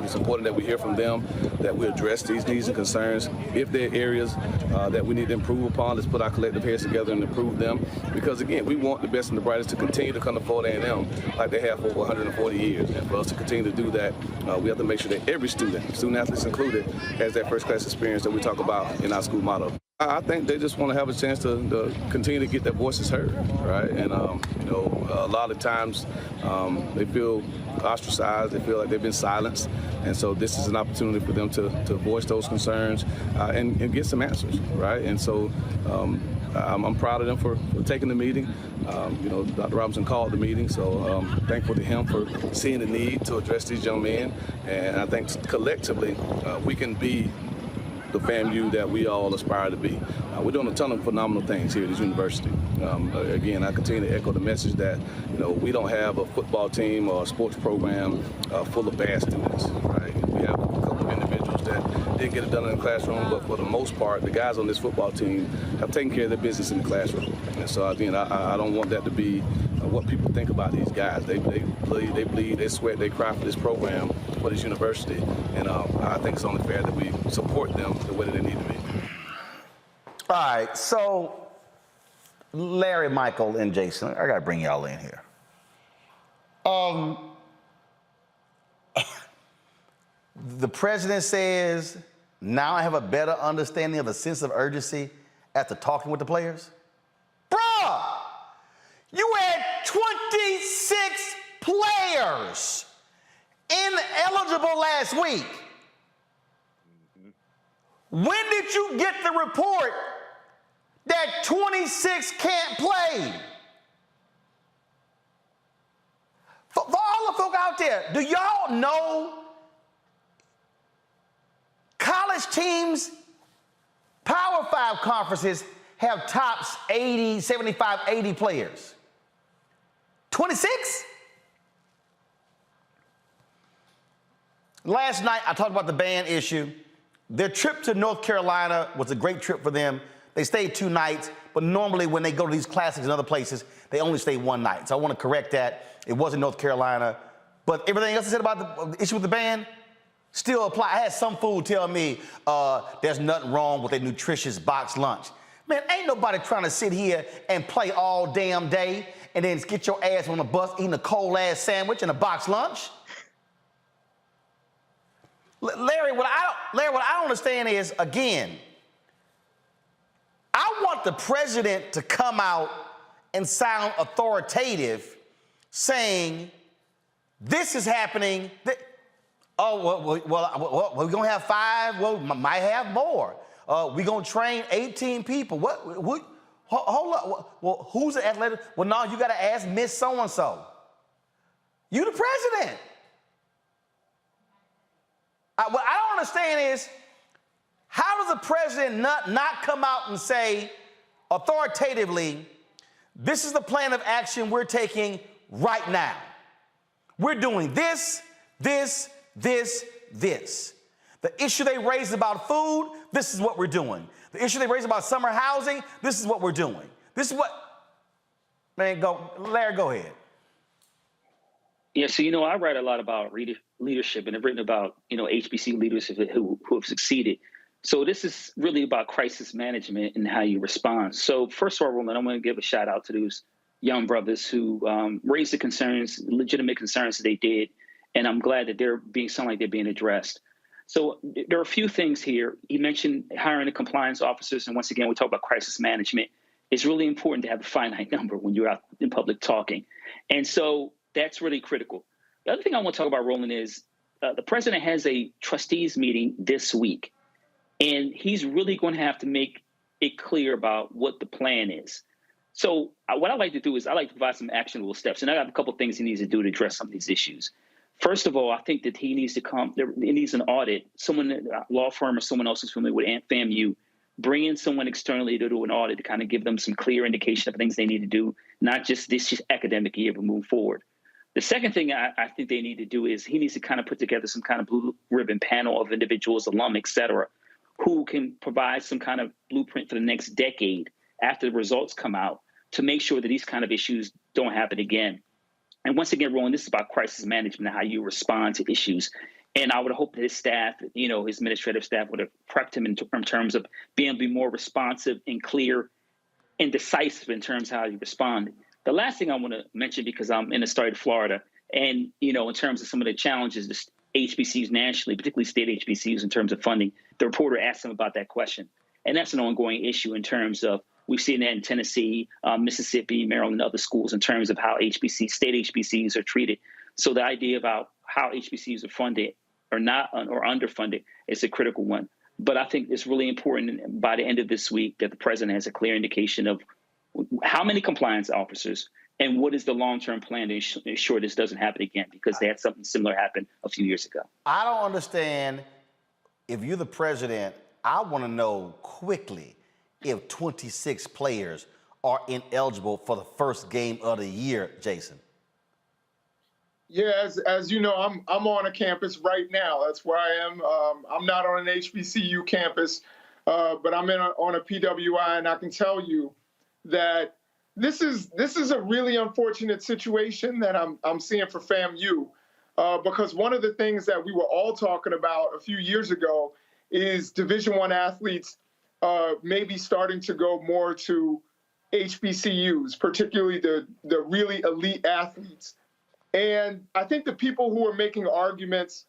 it's important that we hear from them, that we address these needs and concerns. If there are areas that we need to improve upon, let's put our collective heads together and improve them. Because again, we want the best and the brightest to continue to come to Florida A&M like they have for over 140 years. And for us to continue to do that, we have to make sure that every student athletes included, has that first-class experience that we talk about in our school motto. I think they just want to have a chance to continue to get their voices heard, right? And, a lot of times they feel ostracized, they feel like they've been silenced. And so this is an opportunity for them to voice those concerns and get some answers, right? And so I'm proud of them for taking the meeting. Dr. Robinson called the meeting, so thankful to him for seeing the need to address these young men. And I think collectively we can be the FAMU that we all aspire to be. We're doing a ton of phenomenal things here at this university. Again, I continue to echo the message that we don't have a football team or a sports program full of bad students, right? We have a couple of individuals that didn't get it done in the classroom, but for the most part, the guys on this football team have taken care of their business in the classroom. And so again, I don't want that to be what people think about these guys. They bleed, they sweat, they cry for this program, for this university, and I think it's only fair that we support them the way that they need to be. All right, so Larry, Michael, and Jason, I gotta bring y'all in here. The president says, now I have a better understanding of a sense of urgency after talking with the players. Bruh, you had 26 players ineligible last week. When did you get the report that 26 can't play? For all the folk out there, do y'all know college teams, Power 5 conferences have tops 80, 75, 80 players? 26? Last night, I talked about the ban issue. Their trip to North Carolina was a great trip for them. They stayed 2 nights, but normally when they go to these classics and other places, they only stay 1 night. So I want to correct that. It wasn't North Carolina. But everything else I said about the issue with the ban still apply. I had some fool tell me there's nothing wrong with a nutritious box lunch. Man, ain't nobody trying to sit here and play all damn day and then get your ass on the bus eating a cold-ass sandwich and a box lunch. Larry, what I don't understand is, again, I want the president to come out and sound authoritative, saying, this is happening. Well, we're going to have 5. Well, might have more. We're going to train 18 people. Hold up. Well, who's the athletic? Well, no, you got to ask Miss So-and-so. You the president. What I don't understand is, how does the president not come out and say authoritatively, this is the plan of action we're taking right now. We're doing this, this, this, this. The issue they raised about food, this is what we're doing. The issue they raised about summer housing, this is what we're doing. This is what, man, Larry, go ahead. Yeah, so, I write a lot about leadership, and I've written about, HBC leaders who have succeeded. So this is really about crisis management and how you respond. So first of all, Roland, I want to give a shout out to those young brothers who raised the concerns, legitimate concerns that they did. And I'm glad that they're being addressed. So there are a few things here. He mentioned hiring the compliance officers. And once again, we talk about crisis management. It's really important to have a finite number when you're out in public talking. And so that's really critical. The other thing I want to talk about, Roland, is the president has a trustees meeting this week. And he's really going to have to make it clear about what the plan is. So what I like to do is I like to provide some actionable steps. And I have a couple of things he needs to do to address some of these issues. First of all, I think that he needs an audit, someone, a law firm or someone else who's familiar with FAMU, bring in someone externally to do an audit to kind of give them some clear indication of things they need to do, not just this academic year, but move forward. The second thing I think they need to do is he needs to kind of put together some kind of blue ribbon panel of individuals, alum, et cetera, who can provide some kind of blueprint for the next decade after the results come out to make sure that these kind of issues don't happen again. And once again, Roland, this is about crisis management and how you respond to issues. And I would hope that his staff, his administrative staff would have prepped him in terms of being able to be more responsive and clear and decisive in terms of how you respond. The last thing I want to mention, because I'm in the state of Florida, and, in terms of some of the challenges, the HBCUs nationally, particularly state HBCUs in terms of funding, the reporter asked him about that question. And that's an ongoing issue in terms of, we've seen that in Tennessee, Mississippi, Maryland, and other schools in terms of how state HBCUs are treated. So the idea about how HBCUs are funded or not, or underfunded, is a critical one. But I think it's really important by the end of this week that the president has a clear indication of how many compliance officers and what is the long-term plan to ensure this doesn't happen again, because they had something similar happen a few years ago. I don't understand. If you're the president, I want to know quickly if 26 players are ineligible for the first game of the year, Jason. Yeah, as you know, I'm on a campus right now. That's where I am. I'm not on an HBCU campus, but I'm on a PWI, and I can tell you that this is a really unfortunate situation that I'm seeing for FAMU, because one of the things that we were all talking about a few years ago is Division I athletes maybe starting to go more to HBCUs, particularly the really elite athletes. And I think the people who are making arguments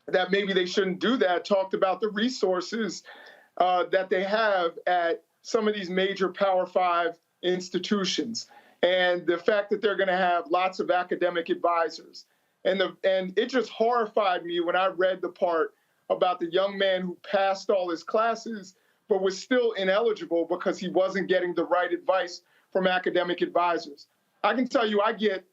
that maybe they shouldn't do that talked about the resources that they have at some of these major Power 5 institutions, and the fact that they're going to have lots of academic advisors. And it just horrified me when I read the part about the young man who passed all his classes but was still ineligible because he wasn't getting the right advice from academic advisors. I can tell you, I get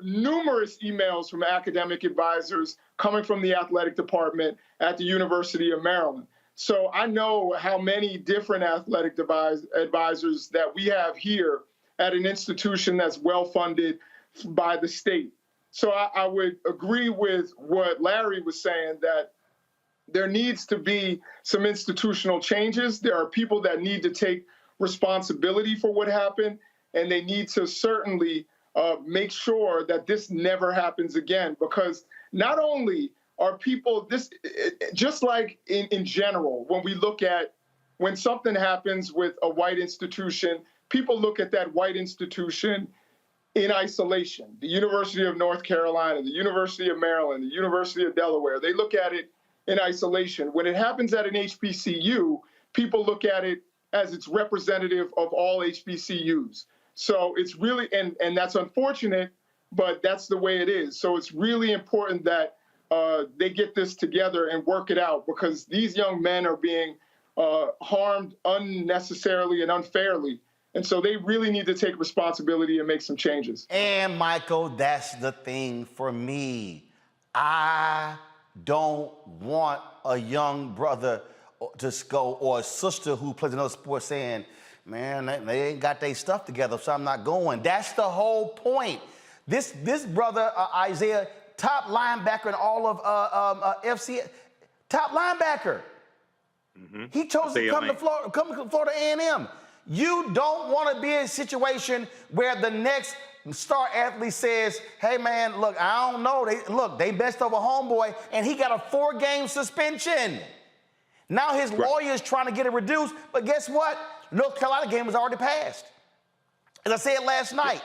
numerous emails from academic advisors coming from the athletic department at the University of Maryland. So I know how many different athletic advisors that we have here at an institution that's well-funded by the state. So I would agree with what Larry was saying, that there needs to be some institutional changes. There are people that need to take responsibility for what happened, and they need to certainly make sure that this never happens again, because not only are people, just like in general, when something happens with a white institution, people look at that white institution in isolation. The University of North Carolina, the University of Maryland, the University of Delaware, they look at it in isolation. When it happens at an HBCU, people look at it as it's representative of all HBCUs. So it's really, and that's unfortunate, but that's the way it is. So it's really important that they get this together and work it out, because these young men are being harmed unnecessarily and unfairly. And so they really need to take responsibility and make some changes. And Michael, that's the thing for me. I don't want a young brother to go, or a sister who plays another sport, saying, man, they ain't got their stuff together, so I'm not going. That's the whole point. This brother, Isaiah, top linebacker in all of FCS, top linebacker. Mm-hmm. He chose to come to Florida A&M. You don't want to be in a situation where the next star athlete says, hey, man, look, I don't know. They messed up a homeboy, and he got a 4-game suspension. Now his lawyer is trying to get it reduced, but guess what? North Carolina game was already passed. As I said last night,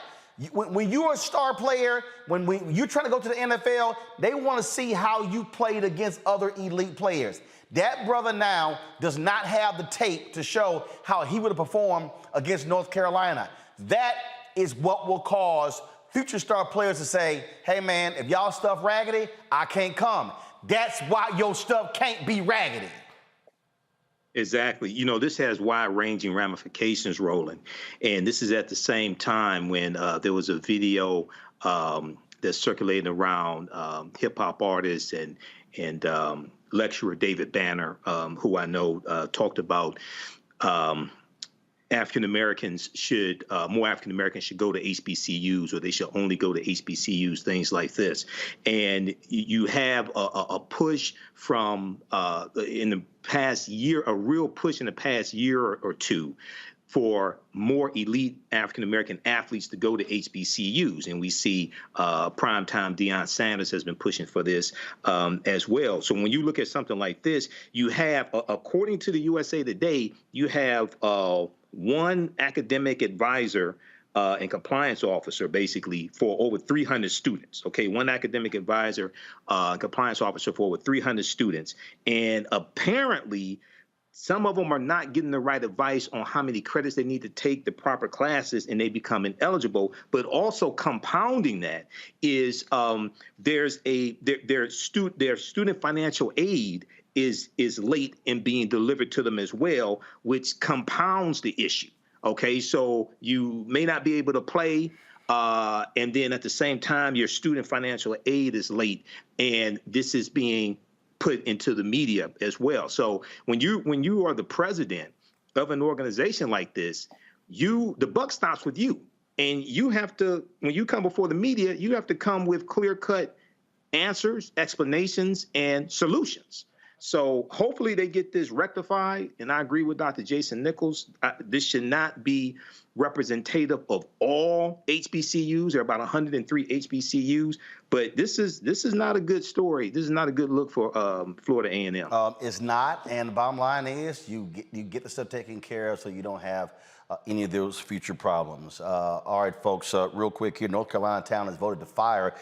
when you're a star player, when you're trying to go to the NFL, they want to see how you played against other elite players. That brother now does not have the tape to show how he would have performed against North Carolina. That is what will cause future star players to say, hey, man, if y'all stuff raggedy, I can't come. That's why your stuff can't be raggedy. Exactly. You know, this has wide-ranging ramifications, Roland. And this is at the same time when there was a video that's circulating around hip-hop artists and lecturer David Banner, who I know talked about African-Americans should, more African-Americans should go to HBCUs, or they should only go to HBCUs, things like this. And you have a push from, in the past year, a real push in the past year or two for more elite African-American athletes to go to HBCUs. And we see primetime Deion Sanders has been pushing for this as well. So when you look at something like this, you have, according to the USA Today, you have one academic advisor and compliance officer, basically, for over 300 students. Okay, one academic advisor, compliance officer for over 300 students. And apparently, some of them are not getting the right advice on how many credits they need to take, the proper classes, and they become ineligible. But also compounding that is their student financial aid is late in being delivered to them as well, which compounds the issue. Okay, so you may not be able to play, and then at the same time, your student financial aid is late, and this is being put into the media as well. So when you are the president of an organization like this, the buck stops with you, and you have to, when you come before the media, you have to come with clear-cut answers, explanations, and solutions. So hopefully they get this rectified. And I agree with Dr. Jason Nichols. This should not be representative of all HBCUs. There are about 103 HBCUs, but this is not a good story. This is not a good look for Florida A&M. It's not, and the bottom line is you get the stuff taken care of so you don't have any of those future problems. All right, folks, real quick here, North Carolina town has voted to fire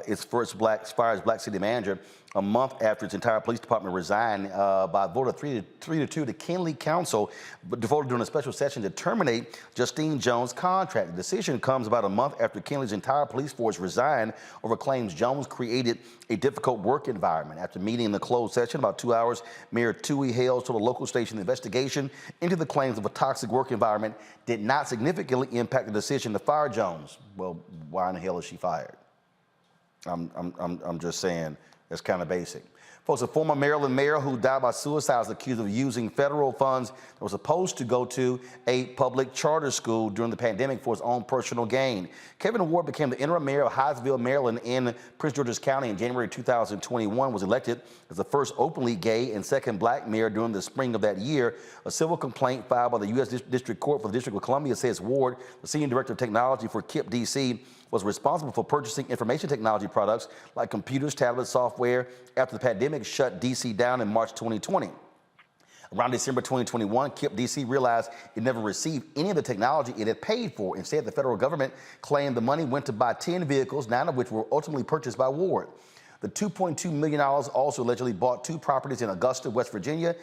its first black city manager a month after its entire police department resigned by a vote of 3-2. The Kinley Council voted during a special session to terminate Justine Jones' contract. The decision comes about a month after Kinley's entire police force resigned over claims Jones created a difficult work environment. After meeting in the closed session about 2 hours, Mayor Toohey Hales told a local station the investigation into the claims of a toxic work environment did not significantly impact the decision to fire Jones. Well, why in the hell is she fired? I'm just saying. That's kind of basic. Folks, a former Maryland mayor who died by suicide was accused of using federal funds that were supposed to go to a public charter school during the pandemic for his own personal gain. Kevin Ward became the interim mayor of Hyattsville, Maryland in Prince George's County in January 2021, was elected as the first openly gay and second black mayor during the spring of that year. A civil complaint filed by the U.S. District Court for the District of Columbia says Ward, the senior director of technology for KIPP DC, was responsible for purchasing information technology products like computers, tablets, software after the pandemic shut DC down in March 2020. Around December 2021, KIPP DC realized it never received any of the technology it had paid for. Instead, the federal government claimed the money went to buy 10 vehicles, 9 of which were ultimately purchased by Ward. The $2.2 million also allegedly bought 2 properties in Augusta, West Virginia,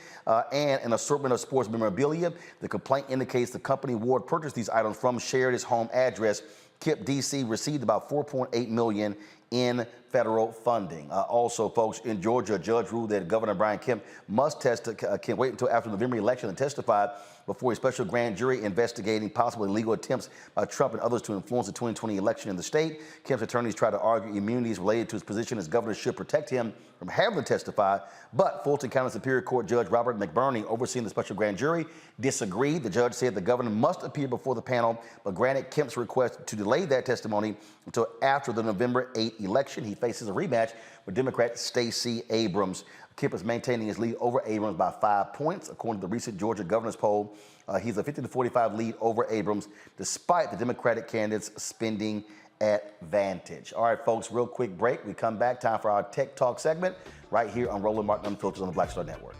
and an assortment of sports memorabilia. The complaint indicates the company Ward purchased these items from shared his home address. KIPP DC received about $4.8 million in federal funding. Also, folks, in Georgia, a judge ruled that Governor Brian Kemp must can't wait until after the November election and testify before a special grand jury investigating possible illegal attempts by Trump and others to influence the 2020 election in the state. Kemp's attorneys tried to argue immunities related to his position as governor should protect him from having to testify, but Fulton County Superior Court Judge Robert McBurney, overseeing the special grand jury, disagreed. The judge said the governor must appear before the panel, but granted Kemp's request to delay that testimony until after the November 8 election. He faces a rematch with Democrat Stacey Abrams. Kemp is maintaining his lead over Abrams by 5 points. According to the recent Georgia governor's poll, he's a 50-45 lead over Abrams, despite the Democratic candidate's spending advantage. All right, folks, real quick break. We come back, time for our Tech Talk segment right here on Roland Martin Unfiltered on the Black Star Network.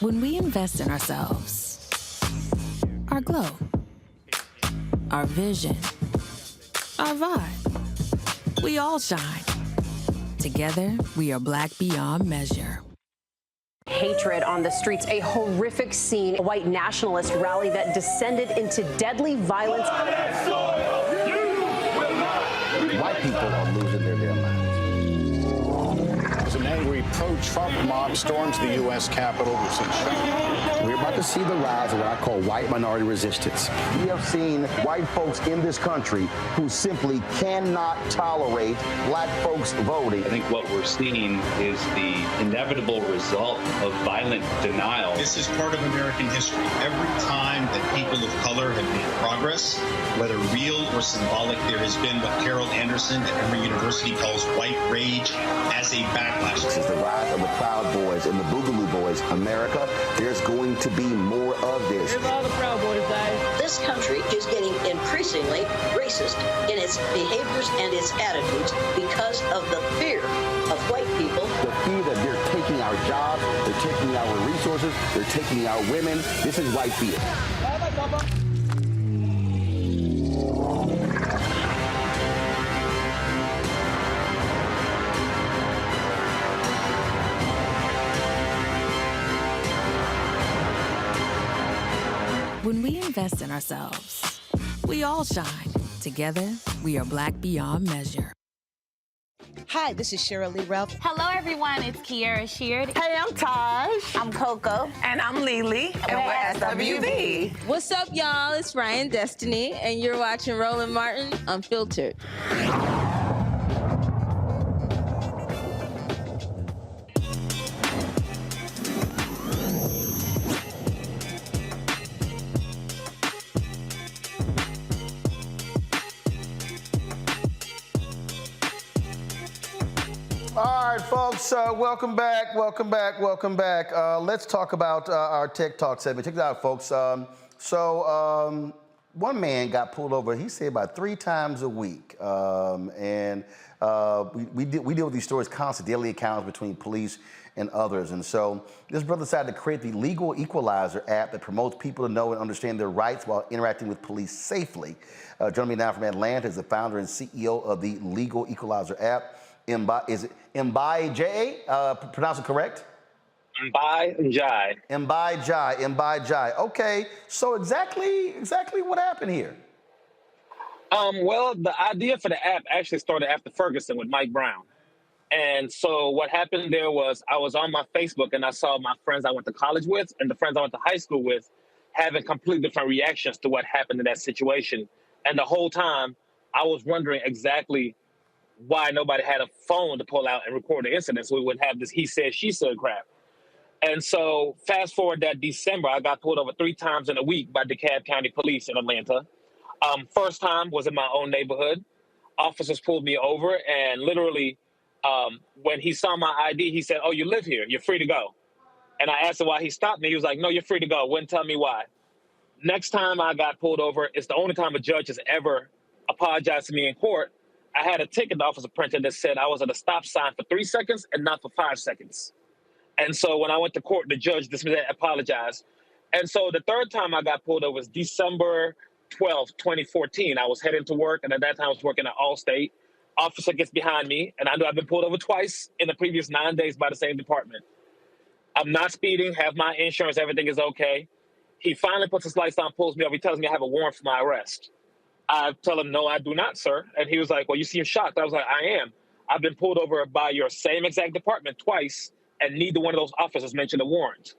When we invest in ourselves, our glow, our vision, our vibe, we all shine. Together, we are black beyond measure. Hatred on the streets, a horrific scene, a white nationalist rally that descended into deadly violence. White people are losing their damn minds. As an angry pro-Trump mob storms the U.S. Capitol, We're about to see the rise of what I call white minority resistance. We have seen white folks in this country who simply cannot tolerate black folks voting. I think what we're seeing is the inevitable result of violent denial. This is part of American history. Every time that people of color have made progress, whether real or symbolic, there has been what Carol Anderson at Emory University calls white rage as a backlash. This is the rise of the Proud Boys and the Boogaloo Boys. America, there's going to be more of this. Here's all the Proud Boys, guys. This country is getting increasingly racist in its behaviors and its attitudes because of the fear of white people. The fear that they're taking our jobs, they're taking our resources, they're taking our women. This is white fear. When we invest in ourselves, we all shine. Together, we are black beyond measure. Hi, this is Cheryl Lee Ralph. Hello, everyone. It's Kiara Sheard. Hey, I'm Taj. I'm Coco. And I'm Lily. And we're SWV. What's up, y'all? It's Ryan Destiny, and you're watching Roland Martin Unfiltered. All right, folks, welcome back. Let's talk about our Tech Talk segment. Check it out, folks. One man got pulled over, he said, about 3 times a week. We deal with these stories constantly, daily encounters between police and others. And so this brother decided to create the Legal Equalizer app that promotes people to know and understand their rights while interacting with police safely. Joining me now from Atlanta is the founder and CEO of the Legal Equalizer app. Is it MBY, pronounce it correct? MBGY. Okay, so exactly what happened here? Well, the idea for the app actually started after Ferguson with Mike Brown. And so what happened there was I was on my Facebook and I saw my friends I went to college with and the friends I went to high school with having completely different reactions to what happened in that situation. And the whole time I was wondering exactly why nobody had a phone to pull out and record the incident so we wouldn't have this he said, she said crap. And so fast forward that December, I got pulled over 3 times in a week by DeKalb County Police in Atlanta. First time was in my own neighborhood. Officers pulled me over and literally when he saw my ID, he said, "Oh, you live here, you're free to go." And I asked him why he stopped me. He was like, "No, you're free to go." Wouldn't tell me why. Next time I got pulled over, it's the only time a judge has ever apologized to me in court. I had a ticket the officer printed that said I was at a stop sign for 3 seconds and not for 5 seconds. And so when I went to court, the judge dismissed that, apologized. And so the third time I got pulled over was December 12th, 2014. I was heading to work, and at that time I was working at Allstate. Officer gets behind me, and I knew I've been pulled over twice in the previous 9 days by the same department. I'm not speeding, have my insurance, everything is okay. He finally puts his lights on, pulls me over. He tells me I have a warrant for my arrest. I tell him, "No, I do not, sir." And he was like, "Well, you seem shocked." I was like, "I am. I've been pulled over by your same exact department twice, and neither one of those officers mentioned a warrant."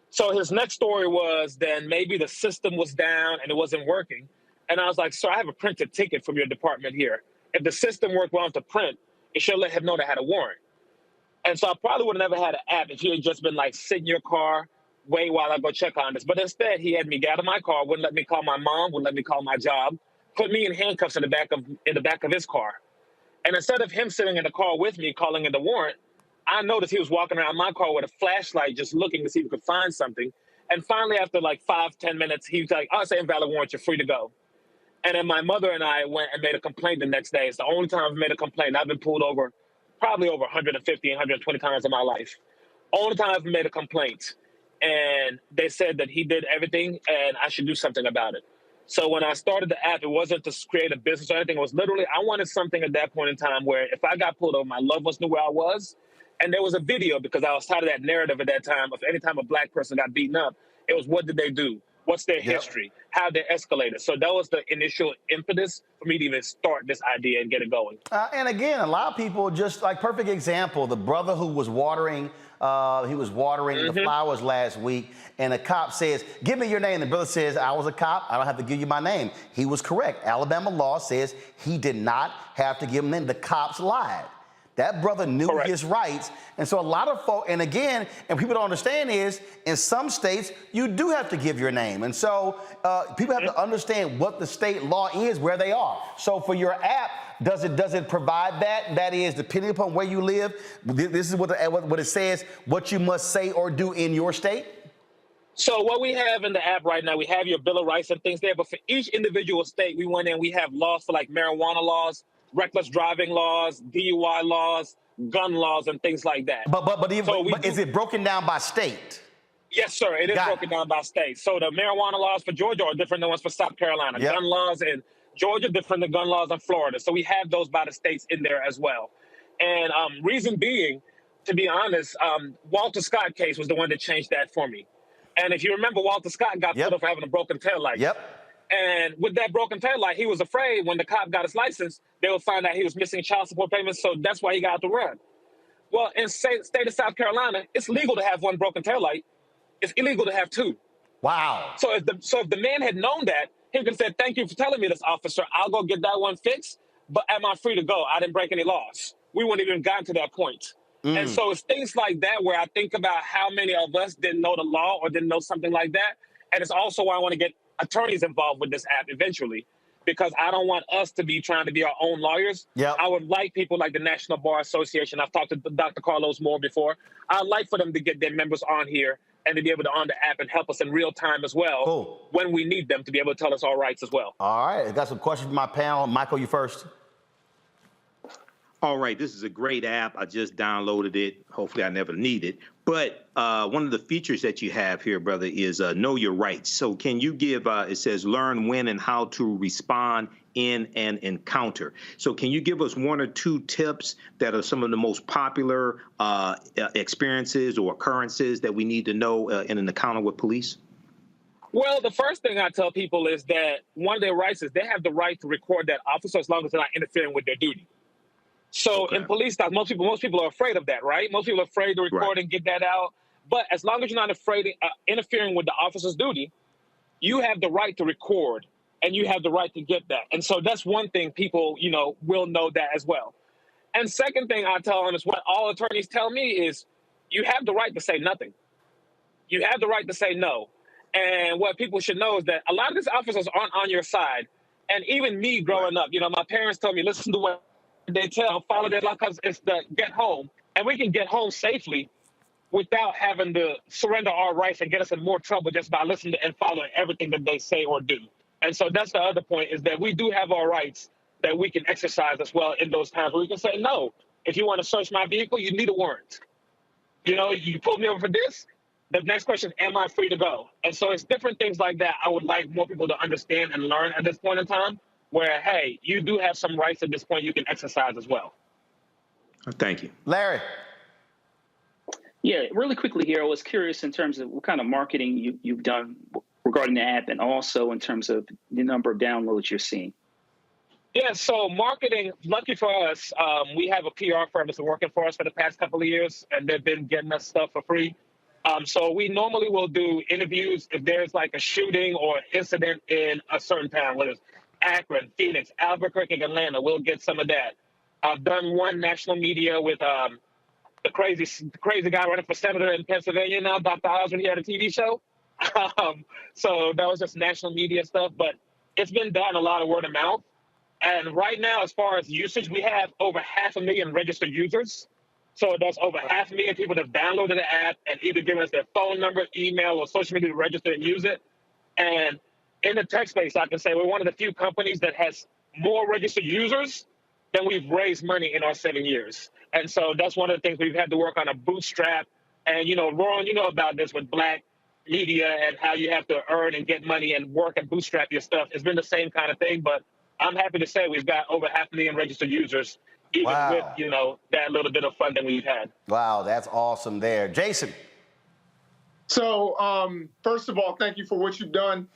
So his next story was then maybe the system was down and it wasn't working. And I was like, "Sir, I have a printed ticket from your department here. If the system worked well to print, it should let him know that I had a warrant." And so I probably would have never had an app if he had just been like, "Sit in your car, wait while I go check on this." But instead, he had me get out of my car, wouldn't let me call my mom, wouldn't let me call my job, put me in handcuffs in the back of his car. And instead of him sitting in the car with me calling in the warrant, I noticed he was walking around my car with a flashlight just looking to see if he could find something. And finally, after like 5-10 minutes, he was like, "Oh, it's an invalid warrant, you're free to go." And then my mother and I went and made a complaint the next day. It's the only time I've made a complaint. I've been pulled over probably over 150, 120 times in my life. Only time I've made a complaint. And they said that he did everything and I should do something about it. So when I started the app, it wasn't to create a business or anything. It was literally, I wanted something at that point in time where if I got pulled over, my loved ones knew where I was. And there was a video because I was tired of that narrative at that time of any time a black person got beaten up, it was what did they do? What's their history? How they escalated? So that was the initial impetus for me to even start this idea and get it going. And again, a lot of people just like perfect example, the brother who was watering, the flowers last week, and a cop says, "Give me your name." The brother says, "I was a cop. I don't have to give you my name." He was correct. Alabama law says he did not have to give him name. The cops lied. That brother knew his rights. And so a lot of folks, and again, and people don't understand is, in some states, you do have to give your name. And so people have to understand what the state law is, where they are. So for your app, does it provide that? That is, depending upon where you live, this is what it says, what you must say or do in your state? So what we have in the app right now, we have your Bill of Rights and things there, but for each individual state, we went in, we have laws for like marijuana laws, reckless driving laws, DUI laws, gun laws, and things like that. But is it broken down by state? Yes, sir. It is broken down by state. So the marijuana laws for Georgia are different than ones for South Carolina. Yep. Gun laws in Georgia different than gun laws in Florida. So we have those by the states in there as well. And reason being, to be honest, Walter Scott case was the one that changed that for me. And if you remember, Walter Scott got put up for having a broken taillight. Yep. And with that broken taillight, he was afraid when the cop got his license, they would find out he was missing child support payments. So that's why he got out to run. Well, in state of South Carolina, it's legal to have one broken taillight. It's illegal to have two. Wow. So if the man had known that, he could have said, "Thank you for telling me this, officer. I'll go get that one fixed. But am I free to go? I didn't break any laws." We wouldn't even gotten to that point. And so it's things like that where I think about how many of us didn't know the law or didn't know something like that. And it's also why I want to get attorneys involved with this app eventually, because I don't want us to be trying to be our own lawyers. Yep. I would like people like the National Bar Association. I've talked to Dr. Carlos Moore before. I'd like for them to get their members on here and to be able to on the app and help us in real time as well when we need them to be able to tell us our rights as well. All right, I got some questions from my panel. Michael, you first. All right, this is a great app. I just downloaded it. Hopefully I never need it. But one of the features that you have here, brother, is know your rights. So can you give, it says learn when and how to respond in an encounter. So can you give us one or two tips that are some of the most popular experiences or occurrences that we need to know in an encounter with police? Well, the first thing I tell people is that one of their rights is they have the right to record that officer as long as they're not interfering with their duty. So in police style, most people are afraid of that, right? Most people are afraid to record and get that out. But as long as you're not afraid of interfering with the officer's duty, you have the right to record and you have the right to get that. And so that's one thing people, will know that as well. And second thing I tell them is what all attorneys tell me is you have the right to say nothing. You have the right to say no. And what people should know is that a lot of these officers aren't on your side. And even me growing up, my parents told me, listen to what they tell, follow their law because it's the get home. And we can get home safely without having to surrender our rights and get us in more trouble just by listening to and following everything that they say or do. And so that's the other point is that we do have our rights that we can exercise as well in those times where we can say, no, if you want to search my vehicle, you need a warrant. You pulled me over for this. The next question, am I free to go? And so it's different things like that I would like more people to understand and learn at this point in time where, hey, you do have some rights at this point you can exercise as well. Thank you. Larry. Yeah, really quickly here, I was curious in terms of what kind of marketing you've done regarding the app and also in terms of the number of downloads you're seeing. Yeah, so marketing, lucky for us, we have a PR firm that's been working for us for the past couple of years, and they've been getting us stuff for free. So we normally will do interviews if there's like a shooting or incident in a certain town, whether it's Akron, Phoenix, Albuquerque, Atlanta, we'll get some of that. I've done one national media with the crazy guy running for senator in Pennsylvania now, Dr. Oz, when he had a TV show. So that was just national media stuff, but it's been done a lot of word of mouth. And right now, as far as usage, we have over 500,000 registered users. So that's over 500,000 people that have downloaded the app and either given us their phone number, email, or social media to register and use it. And in the tech space, I can say we're one of the few companies that has more registered users than we've raised money in our 7 years. And so that's one of the things we've had to work on a bootstrap. And, Ron, you know about this with Black media and how you have to earn and get money and work and bootstrap your stuff. It's been the same kind of thing, but I'm happy to say we've got over 500,000 registered users, even with, that little bit of funding we've had. Wow, that's awesome there. Jason. So, first of all, thank you for what you've done.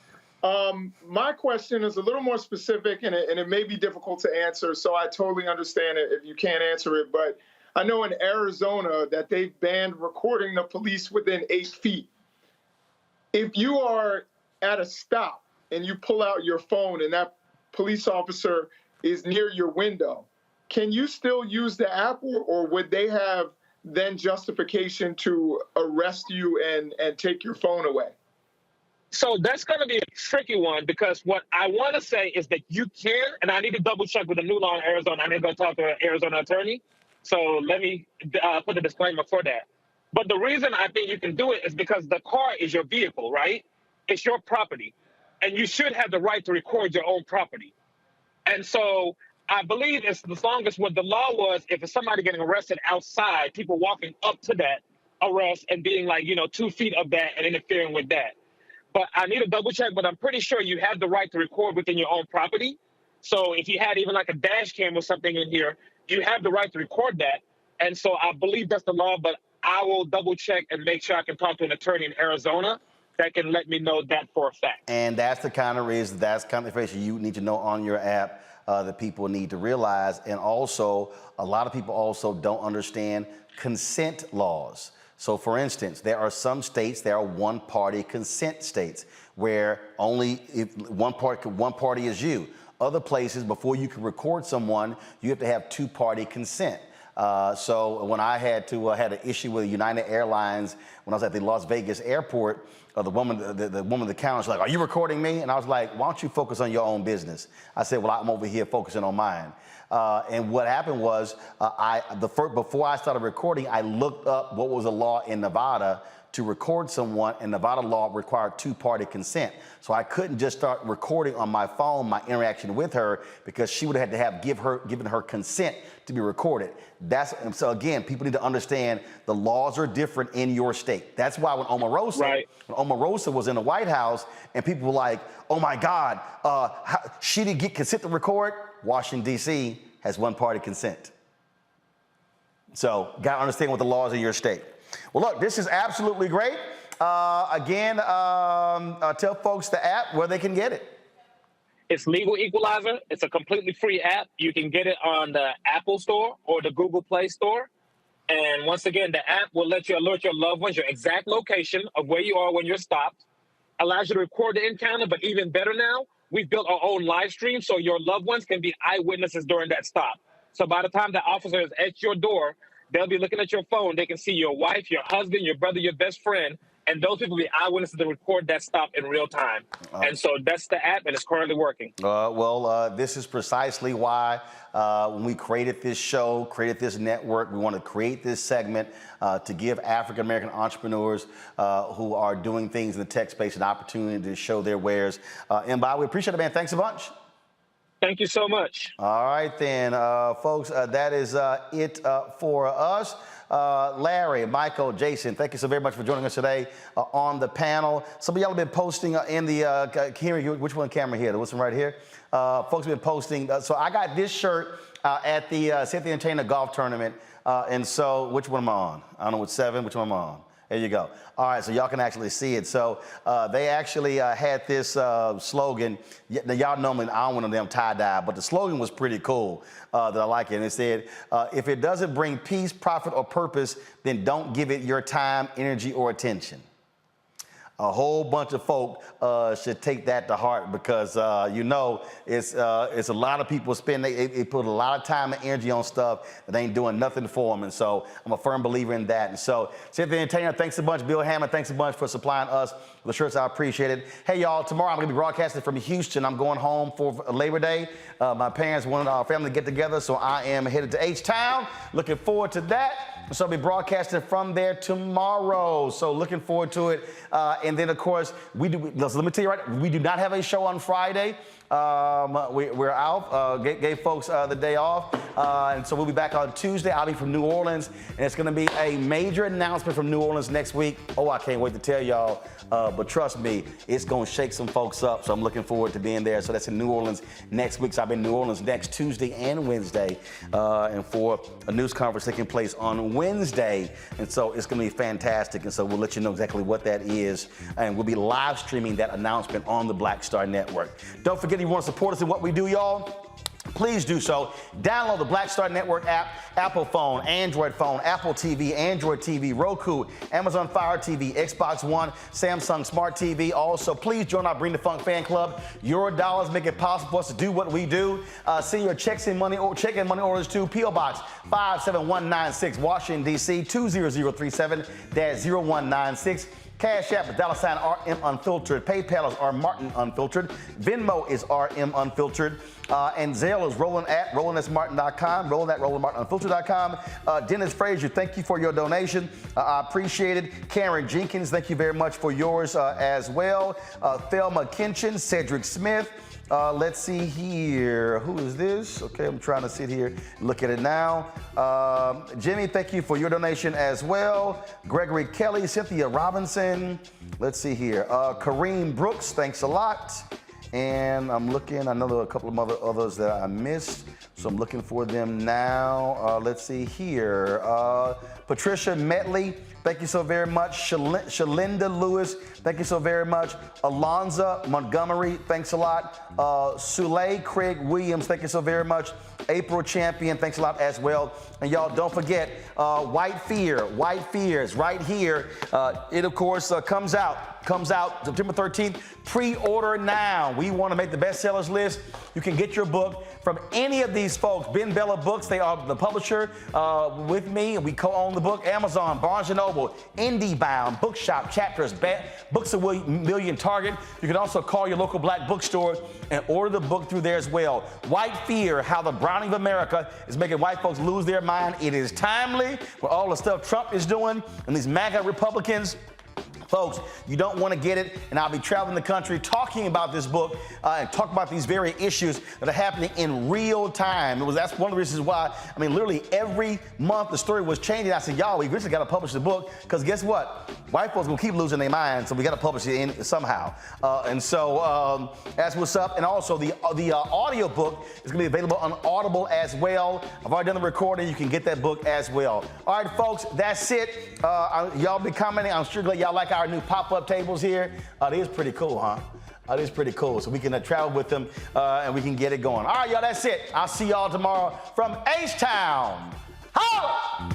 My question is a little more specific, and it may be difficult to answer, so I totally understand it if you can't answer it. But I know in Arizona that they've banned recording the police within 8 feet. If you are at a stop and you pull out your phone and that police officer is near your window, can you still use the app, or would they have then justification to arrest you and take your phone away? So that's going to be a tricky one because what I want to say is that you can, and I need to double check with the new law in Arizona. I need to go talk to an Arizona attorney. So let me put a disclaimer for that. But the reason I think you can do it is because the car is your vehicle, right? It's your property. And you should have the right to record your own property. And so I believe as long as what the law was, if it's somebody getting arrested outside, people walking up to that arrest and being like, 2 feet of that and interfering with that. But I need to double check, but I'm pretty sure you have the right to record within your own property. So if you had even like a dash cam or something in here, you have the right to record that. And so I believe that's the law, but I will double check and make sure I can talk to an attorney in Arizona that can let me know that for a fact. And that's the kind of reason, that's kind of information you need to know on your app that people need to realize. And also, a lot of people also don't understand consent laws. So for instance, there are some states, there are one-party consent states where only if one party is you. Other places, before you can record someone, you have to have two-party consent. So when I had an issue with United Airlines when I was at the Las Vegas airport, the woman at the counter was like, "Are you recording me?" And I was like, "Why don't you focus on your own business?" I said, "Well, I'm over here focusing on mine." And what happened was, before I started recording, I looked up what was the law in Nevada to record someone, and Nevada law required two-party consent. So I couldn't just start recording on my phone my interaction with her, because she would have had to have given her consent to be recorded. So again, people need to understand the laws are different in your state. That's why when Omarosa was in the White House and people were like, "Oh my God, she didn't get consent to record." Washington, D.C. has one-party consent. So got to understand what the laws in your state. Well, look, this is absolutely great. Again, tell folks the app where they can get it. It's Legal Equalizer. It's a completely free app. You can get it on the Apple Store or the Google Play Store. And once again, the app will let you alert your loved ones your exact location of where you are when you're stopped. Allows you to record the encounter, but even better now, we've built our own live stream so your loved ones can be eyewitnesses during that stop. So by the time the officer is at your door, they'll be looking at your phone. They can see your wife, your husband, your brother, your best friend, and those people will be eyewitnesses to record that stop in real time. And so that's the app, and it's currently working. This is precisely why when we created this show, created this network, we want to create this segment to give African-American entrepreneurs who are doing things in the tech space an opportunity to show their wares. And Bob, we appreciate it, man. Thanks a bunch. Thank you so much. All right, then, folks, that is it for us. Larry, Michael, Jason, thank you so very much for joining us today on the panel. Some of y'all have been posting in the camera. Which one camera here? This one right here. Folks have been posting. So I got this shirt at the Cynthia Entertainer golf tournament. And so which one am I on? I don't know what 7. Which one am I on? There you go. All right, so y'all can actually see it. So they actually had this slogan. Now, y'all know me, I don't want them tie-dye, but the slogan was pretty cool that I like it. And it said, if it doesn't bring peace, profit, or purpose, then don't give it your time, energy, or attention. A whole bunch of folk should take that to heart, because it's a lot of people they put a lot of time and energy on stuff that ain't doing nothing for them. And so I'm a firm believer in that. And so Cynthia Entertainer, thanks a bunch. Bill Hammond, thanks a bunch for supplying us with the shirts. I appreciate it. Hey, y'all, tomorrow I'm going to be broadcasting from Houston. I'm going home for Labor Day. My parents wanted our family to get together, so I am headed to H-Town. Looking forward to that. So I'll be broadcasting from there tomorrow. So looking forward to it. And then, of course, let me tell you right, we do not have a show on Friday. We're out, gave folks the day off. And so we'll be back on Tuesday. I'll be from New Orleans, and it's going to be a major announcement from New Orleans next week. Oh, I can't wait to tell y'all. But trust me, it's going to shake some folks up. So I'm looking forward to being there. So that's in New Orleans next week. So I'll be in New Orleans next Tuesday and Wednesday, and for a news conference taking place on Wednesday. And so it's going to be fantastic. And so we'll let you know exactly what that is. And we'll be live streaming that announcement on the Black Star Network. Don't forget, if you want to support us in what we do, y'all, please do so. Download the Black Star Network app, Apple phone, Android phone, Apple TV, Android TV, Roku, Amazon Fire TV, Xbox One, Samsung Smart TV. Also, please join our Bring the Funk fan club. Your dollars make it possible for us to do what we do. Send your checks and money orders to P.O. Box 57196, Washington, D.C. 20037-0196. Cash App is $RM Unfiltered. PayPal is R Martin Unfiltered. Venmo is RM Unfiltered. And Zelle is rolling@rollingsmartin.com, rolling@rollingmartinunfiltered.com. Dennis Frazier, thank you for your donation. I appreciate it. Karen Jenkins, thank you very much for yours as well. Thelma Kinchin, Cedric Smith. Let's see here. Who is this? Okay, I'm trying to sit here and look at it now. Jimmy, thank you for your donation as well. Gregory Kelly, Cynthia Robinson. Let's see here. Kareem Brooks, thanks a lot. And I'm looking, I know there are a couple of others that I missed, so I'm looking for them now. Let's see here. Patricia Metley, thank you so very much. Shalinda Lewis, thank you so very much. Alonza Montgomery, thanks a lot. Sule Craig Williams, thank you so very much. April Champion, thanks a lot as well. And y'all don't forget, White Fear is right here. It, of course, comes out September 13th. Pre-order now. We want to make the bestsellers list. You can get your book from any of the these folks. Ben Bella Books, they are the publisher with me, and we co-own the book. Amazon, Barnes & Noble, IndieBound, Bookshop, Chapters, Books a Million, Target. You can also call your local black bookstore and order the book through there as well. White Fear, How the Browning of America is Making White Folks Lose Their Mind. It is timely with all the stuff Trump is doing and these MAGA Republicans. Folks, you don't want to get it, and I'll be traveling the country talking about this book and talk about these very issues that are happening in real time. That's one of the reasons why, I mean, literally every month the story was changing. I said, y'all, we really got to publish the book, because guess what? White folks will keep losing their minds, so we got to publish it somehow. And so that's what's up. And also the audio book is going to be available on Audible as well. I've already done the recording. You can get that book as well. All right, folks, that's it. Y'all be commenting. I'm sure glad y'all like our new pop-up tables here. It is pretty cool, huh? It is pretty cool. So we can travel with them and we can get it going. All right, y'all, that's it. I'll see y'all tomorrow from H-Town. Holla!